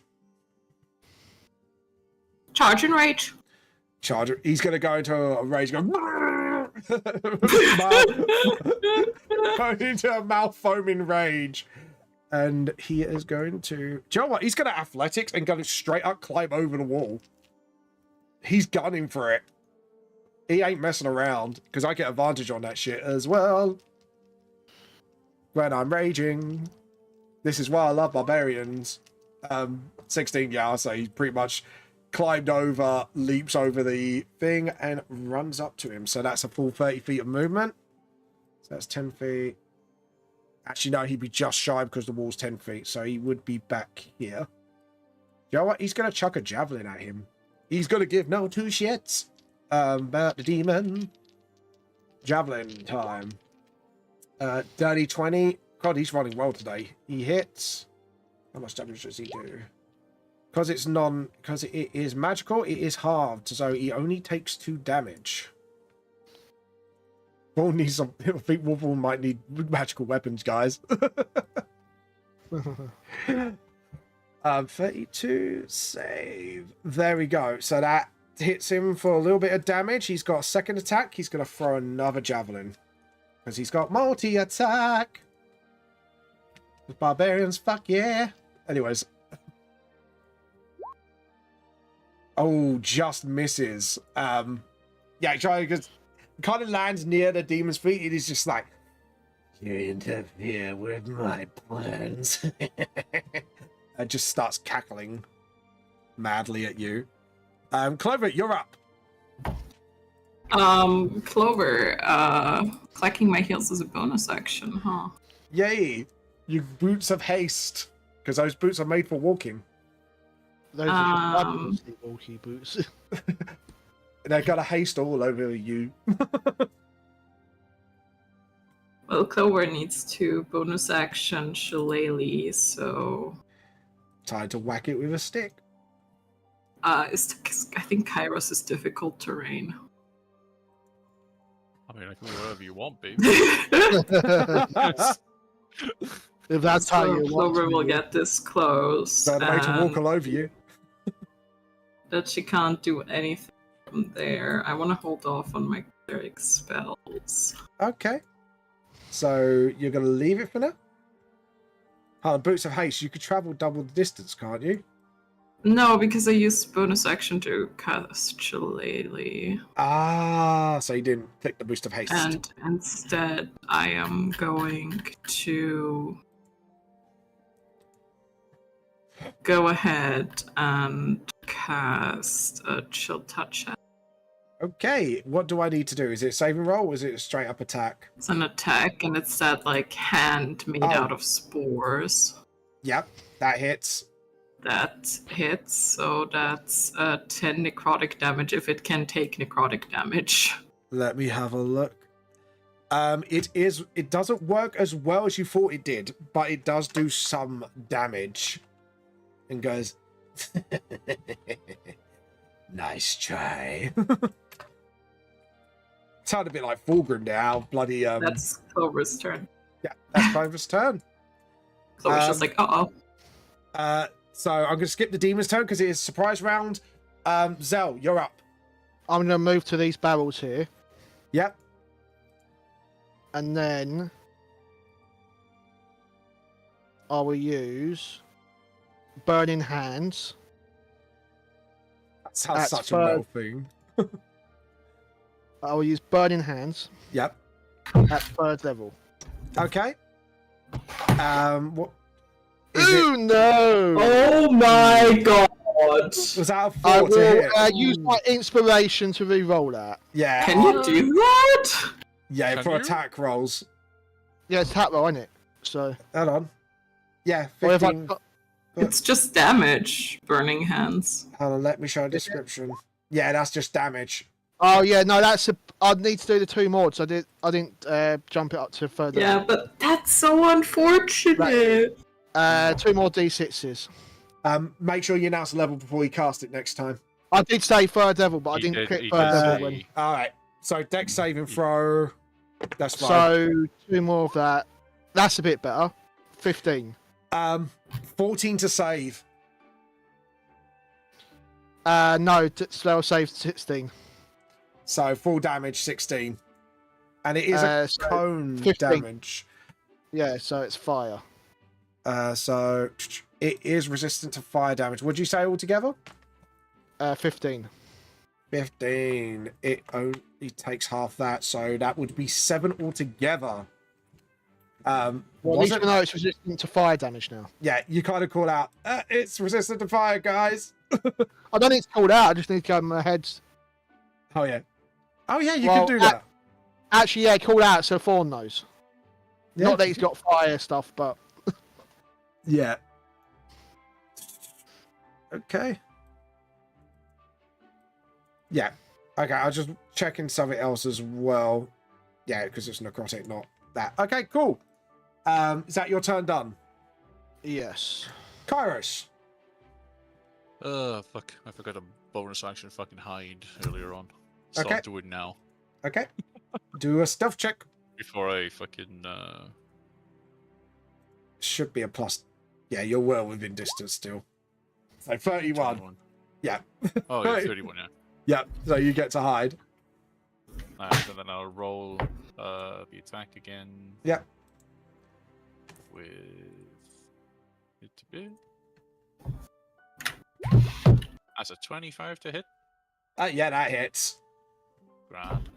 Charge and rage. Charge. He's going to go into a rage, go, going into a mouth foaming rage. And he is going to, do you know what? He's going to athletics and going to straight up climb over the wall. He's gunning for it. He ain't messing around because I get advantage on that shit as well. When I'm raging. This is why I love barbarians. 16, yeah, I'll say he pretty much climbed over, leaps over the thing, and runs up to him. So that's a full 30 feet of movement. So that's 10 feet. Actually, no, he'd be just shy because the wall's 10 feet. So he would be back here. You know what? He's gonna chuck a javelin at him. He's gonna give no two shits about the demon. Javelin time. Dirty 20. God, he's running well today. He hits. How much damage does he do? Because it is magical, it is halved, so he only takes 2 damage. We'll need some. I think Wolfball might need magical weapons, guys. 32 save. There we go. So that hits him for a little bit of damage. He's got a second attack. He's going to throw another javelin. Because he's got multi-attack. The barbarians, fuck yeah. Anyways. Oh, just misses. Yeah, trying to kind of lands near the demon's feet. It is just like, you interfere with my plans. It just starts cackling madly at you. Clover, you're up. Clover, clacking my heels is a bonus action, huh? Yay! You boots of haste, because those boots are made for walking. Those are obviously walkie boots. They're gonna haste all over you. Well, Clover needs to bonus action Shillelagh, so... Time to whack it with a stick. I think Kairos is difficult terrain. I mean, I can do whatever you want, baby. If that's so how you Clover want will get this close. So the way to walk all over you. That she can't do anything from there. I want to hold off on my cleric spells. Okay. So you're gonna leave it for now? Oh, boots of haste. You could travel double the distance, can't you? No, because I used bonus action to cast Shillelagh. Ah, so you didn't click the boost of haste. And instead, I am going to go ahead and cast a Chill Touch. Okay, what do I need to do? Is it a saving roll or is it a straight up attack? It's an attack, and it's that like hand made out of spores. Yep, that hits. That hits, so that's 10 necrotic damage if it can take necrotic damage. Let me have a look. It doesn't work as well as you thought it did, but it does do some damage. And goes, nice try. Sounded a bit like Fulgrim now. Bloody That's Clover's turn. Yeah, that's Clover's turn. Clover's just like, uh-oh. So I'm gonna skip the demon's turn because it is surprise round. Zell, you're up. I'm gonna move to these barrels here, Yep. and then I will use Burning Hands. That sounds That's such a well thing. I will use Burning Hands Yep. at 3rd level. Okay. What? Is Ooh, no! Oh my god! Was that a 4 I to will hit? use my inspiration to re-roll that. Yeah. Can you do that? Yeah, Can for you? attack rolls. Yeah, it's hat roll, isn't it? So, Hold on. Yeah, or if I 15. It's just damage, burning hands. Hold on, let me show a description. Yeah, that's just damage. oh yeah, no, that's a. I need to do the 2 mods. I didn't jump it up to 3rd Yeah, level. but that's so unfortunate. 2 more D6s. Make sure you announce the level before you cast it next time. I did say 3rd level, but I He didn't did- click he 3rd did level. say- When... All right. So dex saving throw. That's fine. So 2 more of that. That's a bit better. 15. 14 to save. No, spell save 16. So full damage 16. And it is a So cone 15. damage. Yeah, so it's fire. So it is resistant to fire damage. Would you say altogether? 15. 15. It only takes half that, so that would be 7 altogether. Well, at was least it? we know it's resistant to fire damage now. Yeah, you kind of call out, it's resistant to fire, guys. I don't need to call it out. I just need to go in my head. Oh, yeah. Oh, yeah, you Well, can do that. Actually, yeah, call out so Fawn knows. Yeah. Not that he's got fire stuff, but Yeah. Okay. Yeah. Okay, I was just checking something else as well. Yeah, because it's necrotic, not that. Okay, cool. Is that your turn done? Yes. Kairos. Fuck. I forgot a bonus action fucking hide earlier on. So Okay. I'll do it now. Okay. Do a stealth check. Before I fucking, Should be a plus. Yeah, you're well within distance still. So 31. 21. Yeah. Oh, yeah, 31, yeah. Yeah, so you get to hide. So then I'll roll the attack again. Yep. With it to be. That's a 25 to hit. Yeah, that hits. Grand.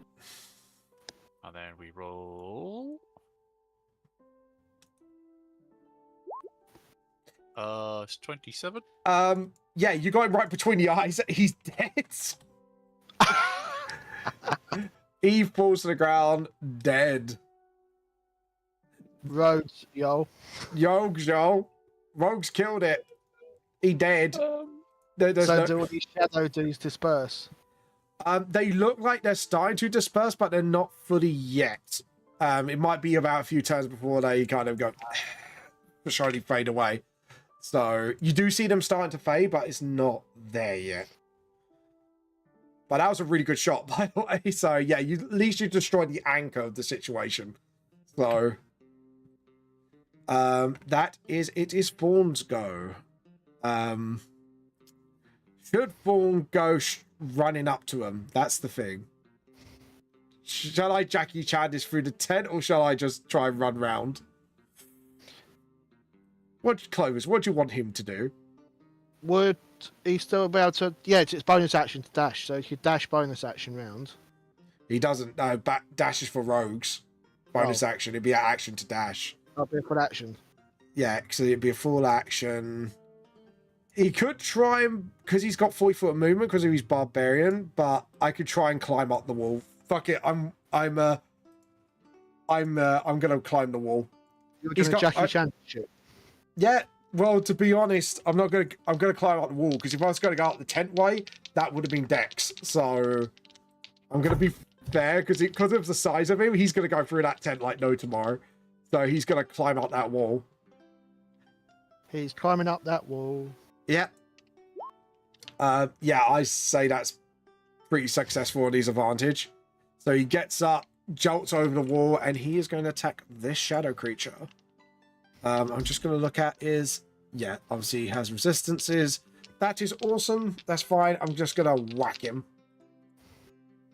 And then we roll. It's 27. Yeah, you got him right between the eyes. He's dead. He falls to the ground, dead. Rogues, yo. Rogues killed it. He dead. There's So no- do all these shadow dudes disperse? They look like they're starting to disperse, but they're not fully yet. It might be about a few turns before they kind of go slowly fade away. So you do see them starting to fade, but it's not there yet. But that was a really good shot, by the way. So yeah, at least you destroyed the anchor of the situation. So that is it. Is Fawn's go? Should Fawn go running up to him? That's the thing. Shall I Jackie Chan this through the tent, or shall I just try and run round? Clovers, what do you want him to do? Would he still be able to? Yeah, it's bonus action to dash, so he could dash bonus action round. He doesn't. No, dash is for rogues. Bonus action. It'd be an action to dash. That'll be a full action. Yeah, so it'd be a full action. He could try and because he's got 40-foot of movement because he's barbarian, but I could try and climb up the wall. Fuck it, I'm gonna climb the wall. You're He's doing got- Jackie Chan shit. Yeah, well, to be honest, I'm gonna climb up the wall because if I was gonna go up the tent way, that would have been Dex. So I'm gonna be fair because of the size of him, he's gonna go through that tent like no tomorrow. So he's gonna climb up that wall. He's climbing up that wall. Yeah. Yeah, I say that's pretty successful on his advantage. So he gets up, jolts over the wall, and he is going to attack this shadow creature. I'm just going to look at his... Yeah, obviously he has resistances. That is awesome. That's fine. I'm just going to whack him.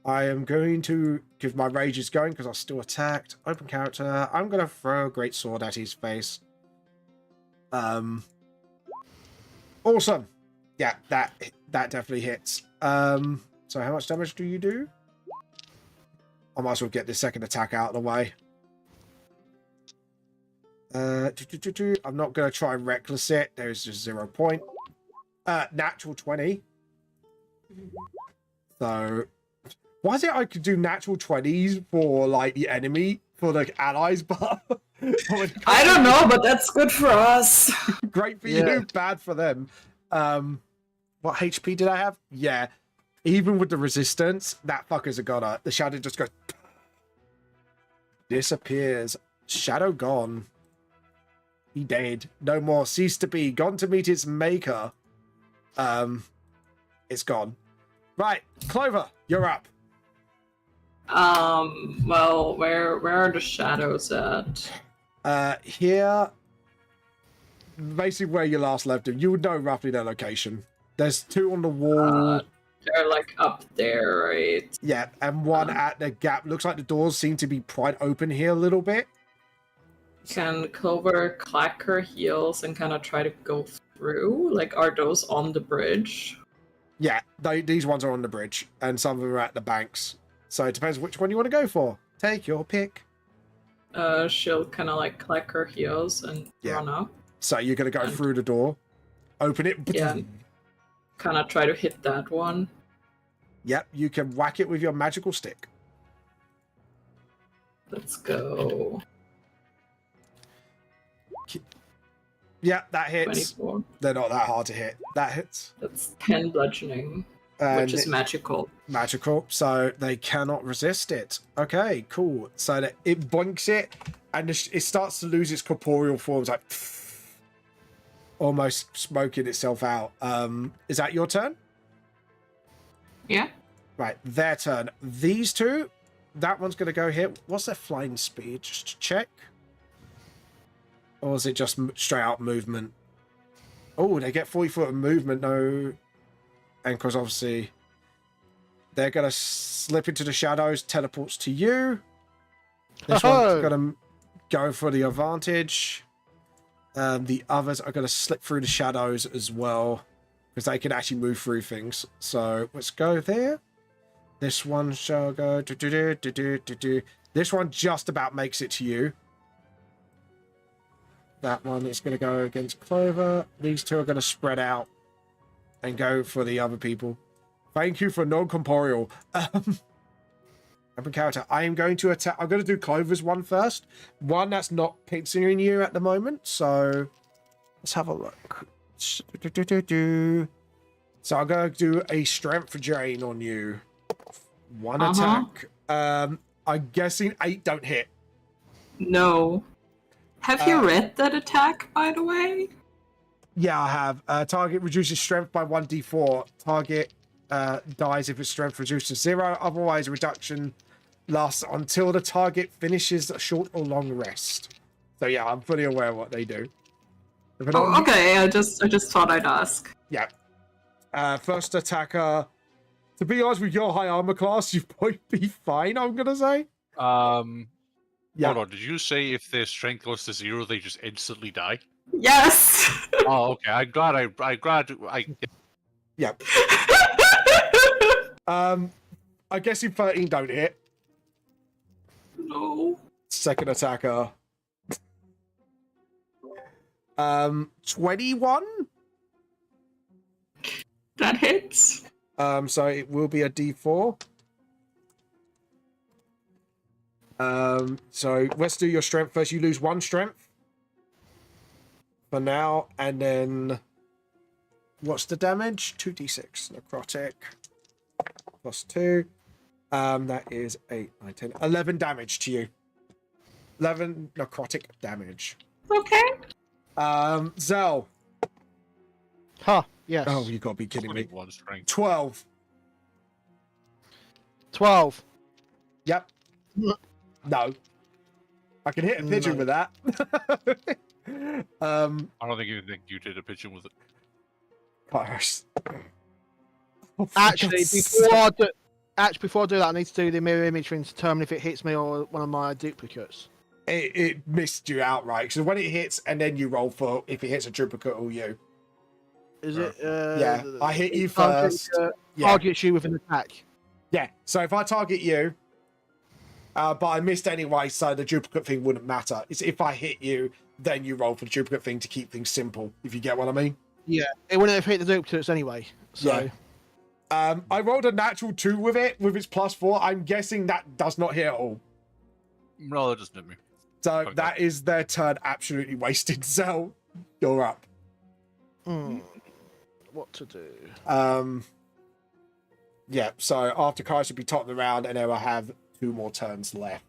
I am going to give my rages going because I still attacked. Open character. I'm going to throw a great sword at his face. Awesome. Yeah, that definitely hits. So how much damage do you do? I might as well get this second attack out of the way. I'm not going to try and reckless it. There's just 0 point. Natural 20. So why is it I could do natural 20s for like the enemy, for the allies, but I don't know, but that's good for us. great for Yeah. you, bad for them. What HP did I have? Yeah. Even with the resistance, that fucker's a goner. The shadow just goes... Disappears. Shadow gone. He dead. No more. Ceased to be. Gone to meet its maker. It's gone. Right. Clover, you're up. Well, where are the shadows at? Here... Basically where you last left him. You would know roughly their location. There's 2 on the wall. They're like up there, right? Yeah, and one at the gap. Looks like the doors seem to be pried open here a little bit. Can Clover clack her heels and kind of try to go through? Like, are those on the bridge? Yeah, these ones are on the bridge, and some of them are at the banks. So it depends which one you want to go for. Take your pick. She'll kind of like clack her heels and Yeah. run up. So you're going to go through the door, open it. Yeah. Kind of try to hit that one. Yep, you can whack it with your magical stick. Let's go. Yeah, that hits. 24. They're not that hard to hit. That hits. That's 10 bludgeoning, And which is magical. magical, so they cannot resist it. Okay, cool. So that it blinks it, and it starts to lose its corporeal forms, like almost smoking itself out. Is that your turn? Yeah. Right, their turn. These two, that one's going to go here. What's their flying speed? Just to check. Or is it just straight out movement? Oh, they get 40 foot of movement, no. And because obviously they're going to slip into the shadows, teleports to you. This one's going to go for the advantage. The others are going to slip through the shadows as well, because they can actually move through things. So let's go there. This one shall go. This one just about makes it to you. That one is going to go against Clover. These two are going to spread out and go for the other people. Thank you for non-corporeal. Every character. I am going to attack. I'm going to do Clover's one first. One that's not pinching you at the moment. So let's have a look. So I'm going to do a strength drain on you. One attack. I'm guessing 8 don't hit. No. Have you read that attack, by the way? Yeah, I have. Target reduces strength by 1d4. Target dies if its strength reduces 0. Otherwise, reduction lasts until the target finishes a short or long rest. So yeah, I'm fully aware of what they do. Oh, okay. I just thought I'd ask. Yeah. First attacker. To be honest with your high armor class, you might be fine, I'm gonna say. Yeah. Hold on, did you say if their strength goes to 0, they just instantly die? Yes. Oh, okay. I'm glad Yeah. I guess in 13 don't hit. No. Second attacker. 21. That hits. So it will be a D4. So let's do your strength first. You lose 1 strength for now, and then what's the damage? 2d6 necrotic plus 2. That is 8, 9, 10, 11 damage to you. 11 necrotic damage. Okay. Zell. Huh, yes. Oh, you gotta be kidding me. 1 strength. 12. 12. Yep. No. I can hit a pigeon with that. I don't think you did a pigeon with it. Gosh. Actually, before I do that, I need to do the mirror image thing to determine if it hits me or one of my duplicates. It missed you outright. So when it hits, and then you roll for if it hits a duplicate or you. Is it? Yeah, I hit you first. Targets you with an attack. Yeah, so if I target you, but I missed anyway, so the duplicate thing wouldn't matter. It's if I hit you, then you roll for the duplicate thing to keep things simple, if you get what I mean. Yeah, it wouldn't have hit the duplicates anyway. So. Yeah. I rolled a natural 2 with it, with its +4. I'm guessing that does not hit at all. No, that doesn't hit me. So Okay. that is their turn absolutely wasted. Zell, you're up. What to do? Yeah, so after Kai should be top of the round, and then we'll have 2 more turns left.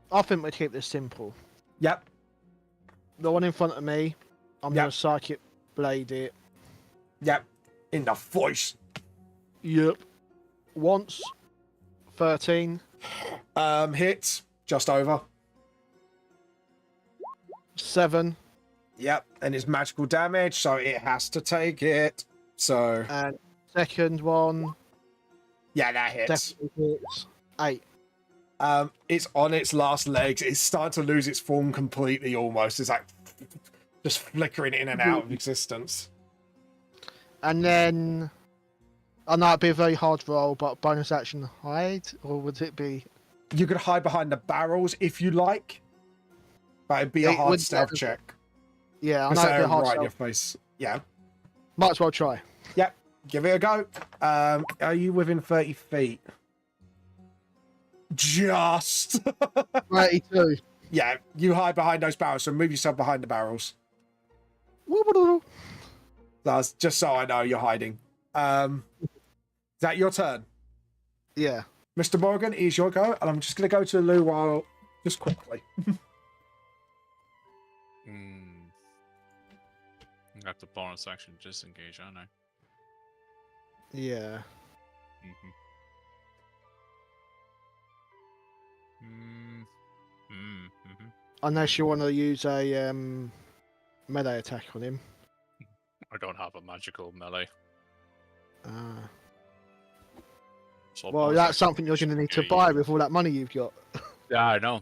I think we'd keep this simple. Yep. The one in front of me, I'm Yep. gonna psychic blade it. Yep. In the voice. Yep. Once. 13. Hits. Just over. 7. Yep. And it's magical damage, so it has to take it. So. And second one. Yeah, that hits. Definitely hits. 8. It's on its last legs. It's starting to lose its form completely almost. It's like just flickering in and out of existence. And then. I know it'd be a very hard roll, but bonus action hide? Or would it be. You could hide behind the barrels if you like. But it'd be a It hard would- stealth check. Yeah, I Because know it'd be they're a hard right in roll. your face. Yeah. Might as well try. Yep. Give it a go. Are you within 30 feet? Just. 32. Yeah, you hide behind those barrels, so move yourself behind the barrels. That's just so I know you're hiding. Is that your turn? Yeah. Mr. Morgan, it is your go, and I'm just going to go to Lou while just quickly. Got the bonus action disengage, aren't I? Yeah. Unless you want to use a melee attack on him. I don't have a magical melee. So Well, bonus that's action something you're going to need to disengage. buy with all that money you've got. Yeah, I know.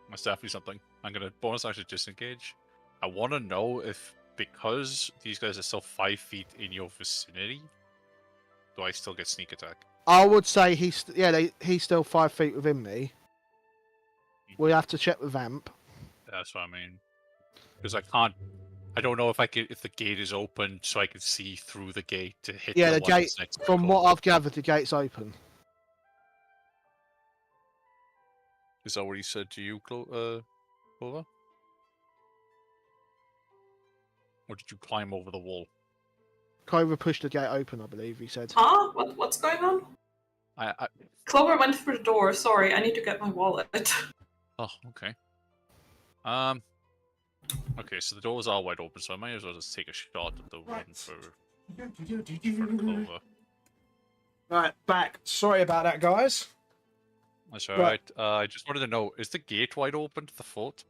That's definitely something. I'm gonna bonus action disengage. I want to know if, because these guys are still 5 feet in your vicinity, do I still get sneak attack? I would say he's still 5 feet within me. We have to check with Vamp. That's what I mean. Because I don't know if if the gate is open so I can see through the gate to hit. Yeah, the the one gate. that's next to From the what clover. I've gathered, the gate's open. Is that what he said to you, Clover? Or did you climb over the wall? Clover pushed the gate open, I believe he said. Huh? What's going on? I Clover went through the door. Sorry, I need to get my wallet. Oh, okay. Okay, so the doors are wide open, so I might as well just take a shot at the one for Clover. Right, back. Sorry about that, guys. That's alright. I just wanted to know, is the gate wide open to the fort?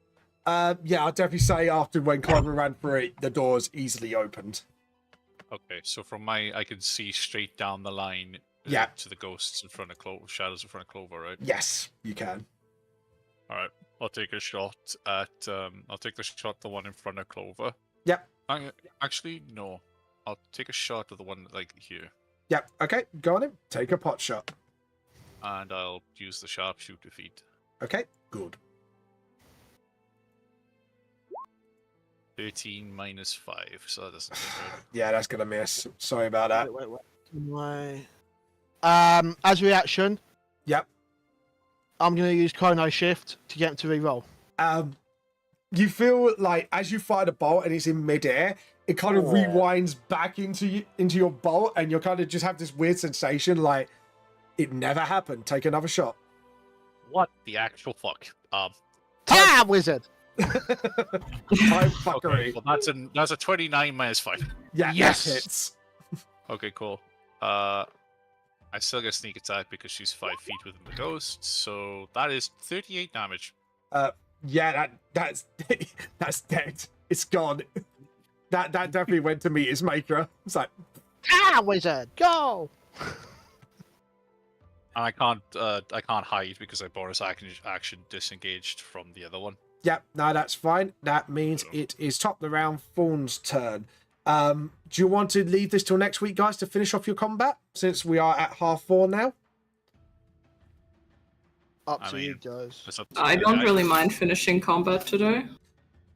Yeah, I'd definitely say after when Clover ran through it, the doors easily opened. Okay, so from I can see straight down the line Yeah. to the ghosts in front of Clover, shadows in front of Clover, right? Yes, you can. Alright, I'll take a shot at, I'll take the shot at the one in front of Clover. Yep. Actually, no. I'll take a shot at the one, like, here. Yep, okay, go on in. Take a pot shot. And I'll use the sharpshooter feat. Okay, good. 13 minus 5, so that doesn't seem good. Yeah, that's gonna miss. Sorry about that. Wait. As reaction, Yep. I'm going to use Chrono Shift to get him to re-roll. You feel like as you fire the bolt and it's in midair, it kind of rewinds back into your bolt, and you kind of just have this weird sensation like it never happened. Take another shot. What the actual fuck? Time Wizard! Time fuckery. Okay, well that's a 29 minus 5. Yeah, Yes! that hits. Okay, cool. I still get sneak attack because she's 5 feet within the ghost, so that is 38 damage. Yeah, that's dead. It's gone. That definitely went to meet his maker. It's like, Time Wizard, go! And I can't hide because I bonus action disengaged from the other one. yep, no, that's fine. That means it is top of the round, Fawn's turn. Do you want to leave this till next week, guys, to finish off your combat? Since we are at 4:30 now. Up I to mean, you guys. It's up to I me. don't really mind finishing combat today.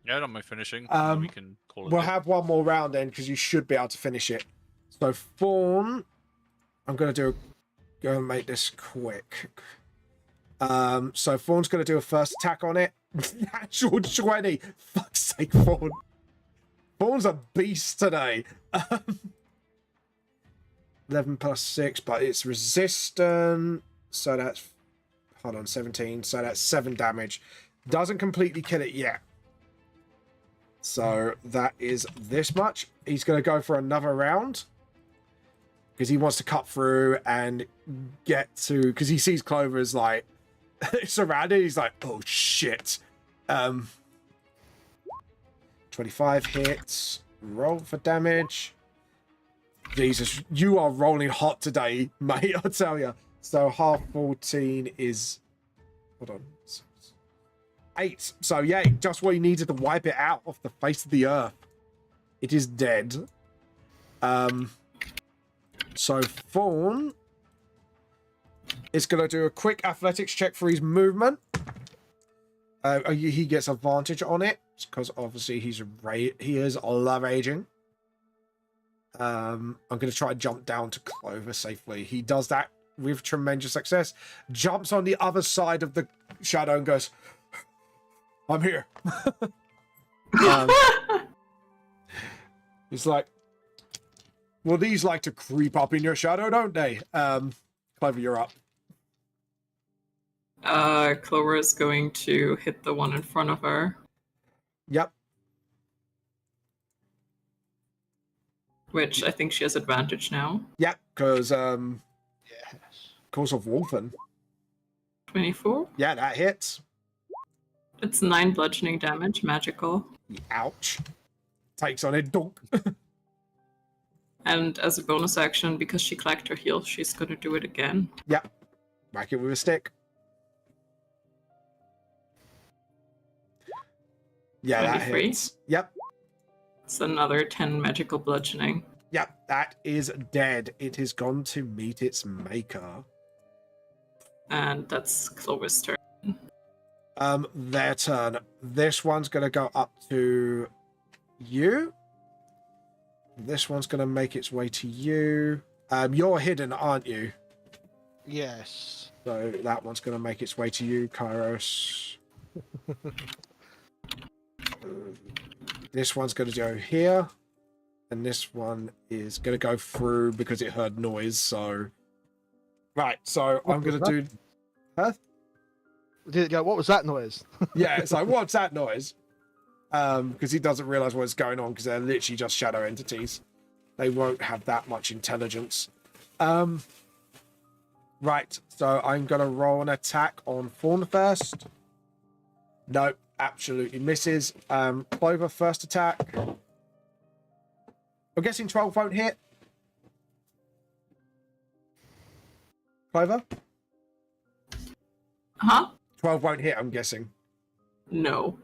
Yeah, I don't mind finishing. We can call it. We'll good. have one more round then, because you should be able to finish it. So Fawn, I'm gonna go and make this quick. So Fawn's gonna do a first attack on it. Natural 20. Fuck's sake, Fawn. Fawn's a beast today. 11 plus 6, but it's resistant. So that's, hold on, 17. So that's 7 damage. Doesn't completely kill it yet. So that is this much. He's going to go for another round. Because he wants to cut through and get to... Because he sees Clover as like... surrounded. He's like, oh shit. 25 hits. Roll for damage. Jesus, you are rolling hot today, mate, I'll tell you. So half 14 is... Hold on. 8. So yeah, just what you needed to wipe it out off the face of the earth. It is dead. So Fawn is going to do a quick athletics check for his movement. He gets advantage on it because obviously he is raging. I'm going to try and jump down to Clover safely. He does that with tremendous success. Jumps on the other side of the shadow and goes, I'm here. It's like, well, these like to creep up in your shadow, don't they? Clover, you're up. Clover is going to hit the one in front of her. Yep. Which I think she has advantage now. Yep, because Yes. Course of Wolfen. 24. Yeah, that hits. It's 9 bludgeoning damage, magical. Ouch. Takes on a dunk. And as a bonus action, because she clacked her heel, she's gonna do it again. Yep. Whack it with a stick. Yeah, that 23. hits. Yep. It's another 10 magical bludgeoning. Yep, that is dead. It has gone to meet its maker. And that's Clover's turn. Their turn. This one's gonna go up to you. This one's gonna make its way to you. You're hidden, aren't you? Yes. So that one's gonna make its way to you, Kairos. This one's gonna go here. And this one is gonna go through because it heard noise, so right, so I'm gonna do Did it go? What was that noise? yeah, it's like, what's that noise? Because he doesn't realize what's going on because they're literally just shadow entities. They won't have that much intelligence. Right, so I'm gonna roll an attack on Fawn first. Nope, absolutely misses. Clover first attack. I'm guessing 12 won't hit. Clover? Huh? 12 won't hit, I'm guessing. No.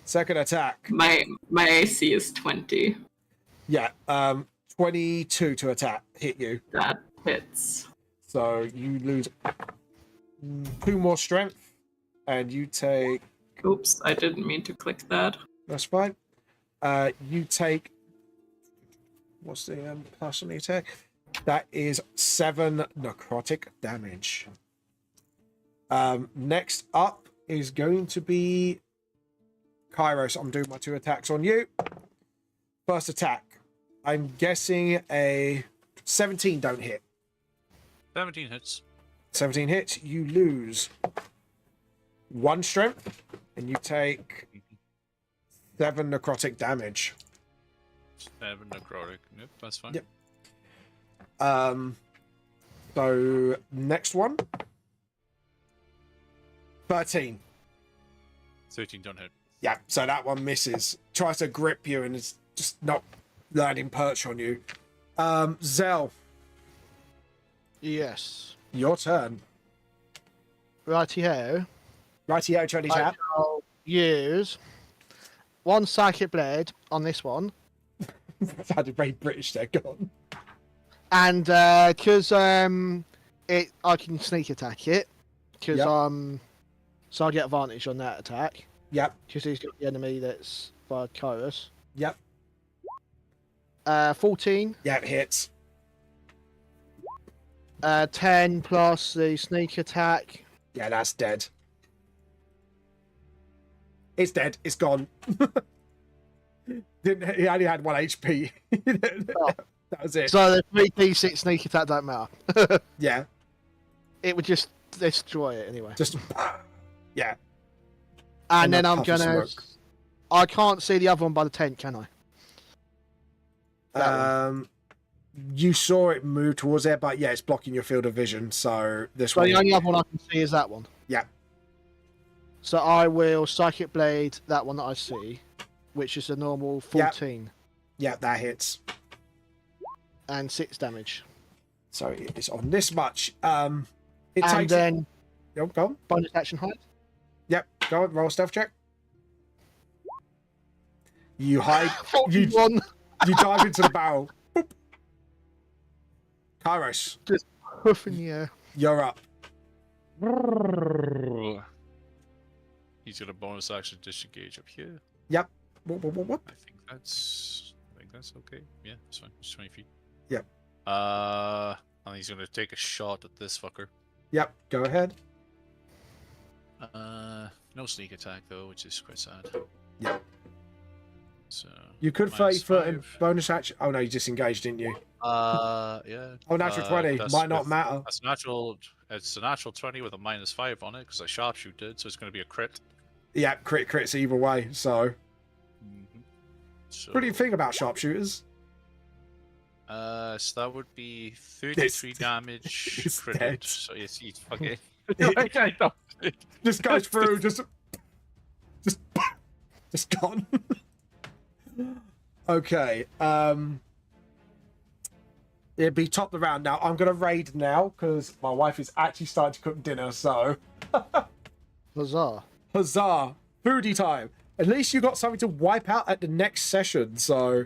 Second attack. My AC is 20. Yeah, 22 to attack. Hit you. That hits. So you lose 2 more strength. And you take... Oops, I didn't mean to click that. That's fine. You take... What's the plus on the attack? That is 7 necrotic damage. Next up is going to be Kairos. I'm doing my 2 attacks on you. First attack. I'm guessing a 17 don't hit. 17 hits. 17 hits. You lose 1 strength, and you take 7 necrotic damage. 7 necrotic. Yep, that's fine. Yep. So next one. 13. 13 don't hit. Yeah, so that one misses. Tries to grip you and is just not landing perch on you. Zell, Yes. your turn. Righty-ho. Righty-ho, Chinese I chap. shall use 1 psychic blade on this one. Sounded very British there, go on. And because I can sneak attack it, because Yep. so I get advantage on that attack. Yep, Because he's got the enemy that's by Kairos. yep. 14, Yeah, it hits. 10 plus the sneak attack. Yeah, that's dead. It's dead. It's gone. He only had 1 HP. That was it. So the 3d6 sneak attack don't matter. Yeah, It would just destroy it anyway. just yeah. And then a I'm puff of gonna. smoke. I can't see the other one by the tent, can I? That You saw it move towards there, but yeah, it's blocking your field of vision. So this So one. the only other one I can see is that one. Yeah. So I will psychic blade that one that I see, which is a normal 14 Yeah, that hits. and 6 damage. So it's on this much. It And takes. then Go on. bonus action hide. Yep. Go on. Roll a stealth check. You hide. you 41. you dive into the barrel. Boop. Kairos, Hoof in the air. you're up. He's got a bonus action disengage up here. Yep. Whoop. I think that's okay. Yeah, that's fine. It's 20 feet. Yep. And he's gonna take a shot at this fucker. Yep, go ahead. No sneak attack though, which is quite sad. Yep. So You could 30 foot in -5. bonus action. Oh no, you disengaged, didn't you? Yeah. Oh, natural 20. That's Might not with- matter. That's natural. It's a natural 20 with a -5 on it because I sharpshooted, so it's going to be a crit. Yeah, crits either way. So, So, what do you think about sharpshooters? So that would be 33 damage it's critted. dead. So yes, he's fucking. Just goes through, just gone. Okay. It'd be top of the round now. I'm gonna raid now because my wife is actually starting to cook dinner. So, Huzzah. huzzah! Foodie time. At least you got something to wipe out at the next session. So,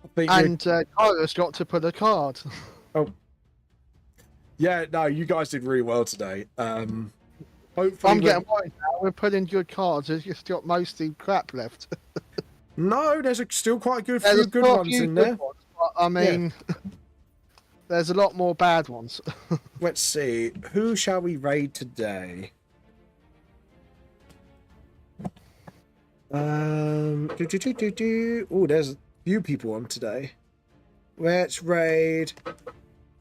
I think. And Kyra's got to put a card. Yeah, no, you guys did really well today. Hopefully, I'm getting worried now. We're putting good cards. There's just got mostly crap left. No, there's still quite a good There's few good got a ones few in good there. ones, but, I mean, there's a lot more bad ones. Let's see. Who shall we raid today? Oh, there's a few people on today. Let's raid.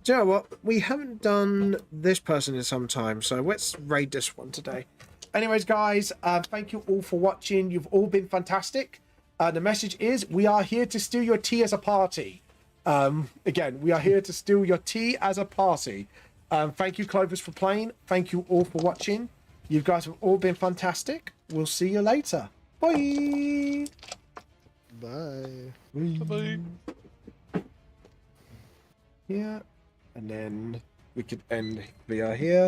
Do you know what? We haven't done this person in some time, so let's raid this one today. Anyways, guys, thank you all for watching. You've all been fantastic. The message is, we are here to steal your tea as a party. Again, we are here to steal your tea as a party. Thank you, Clovers, for playing. Thank you all for watching. You guys have all been fantastic. We'll see you later. Bye. Bye. Bye-bye. Yeah. And then we could end via here.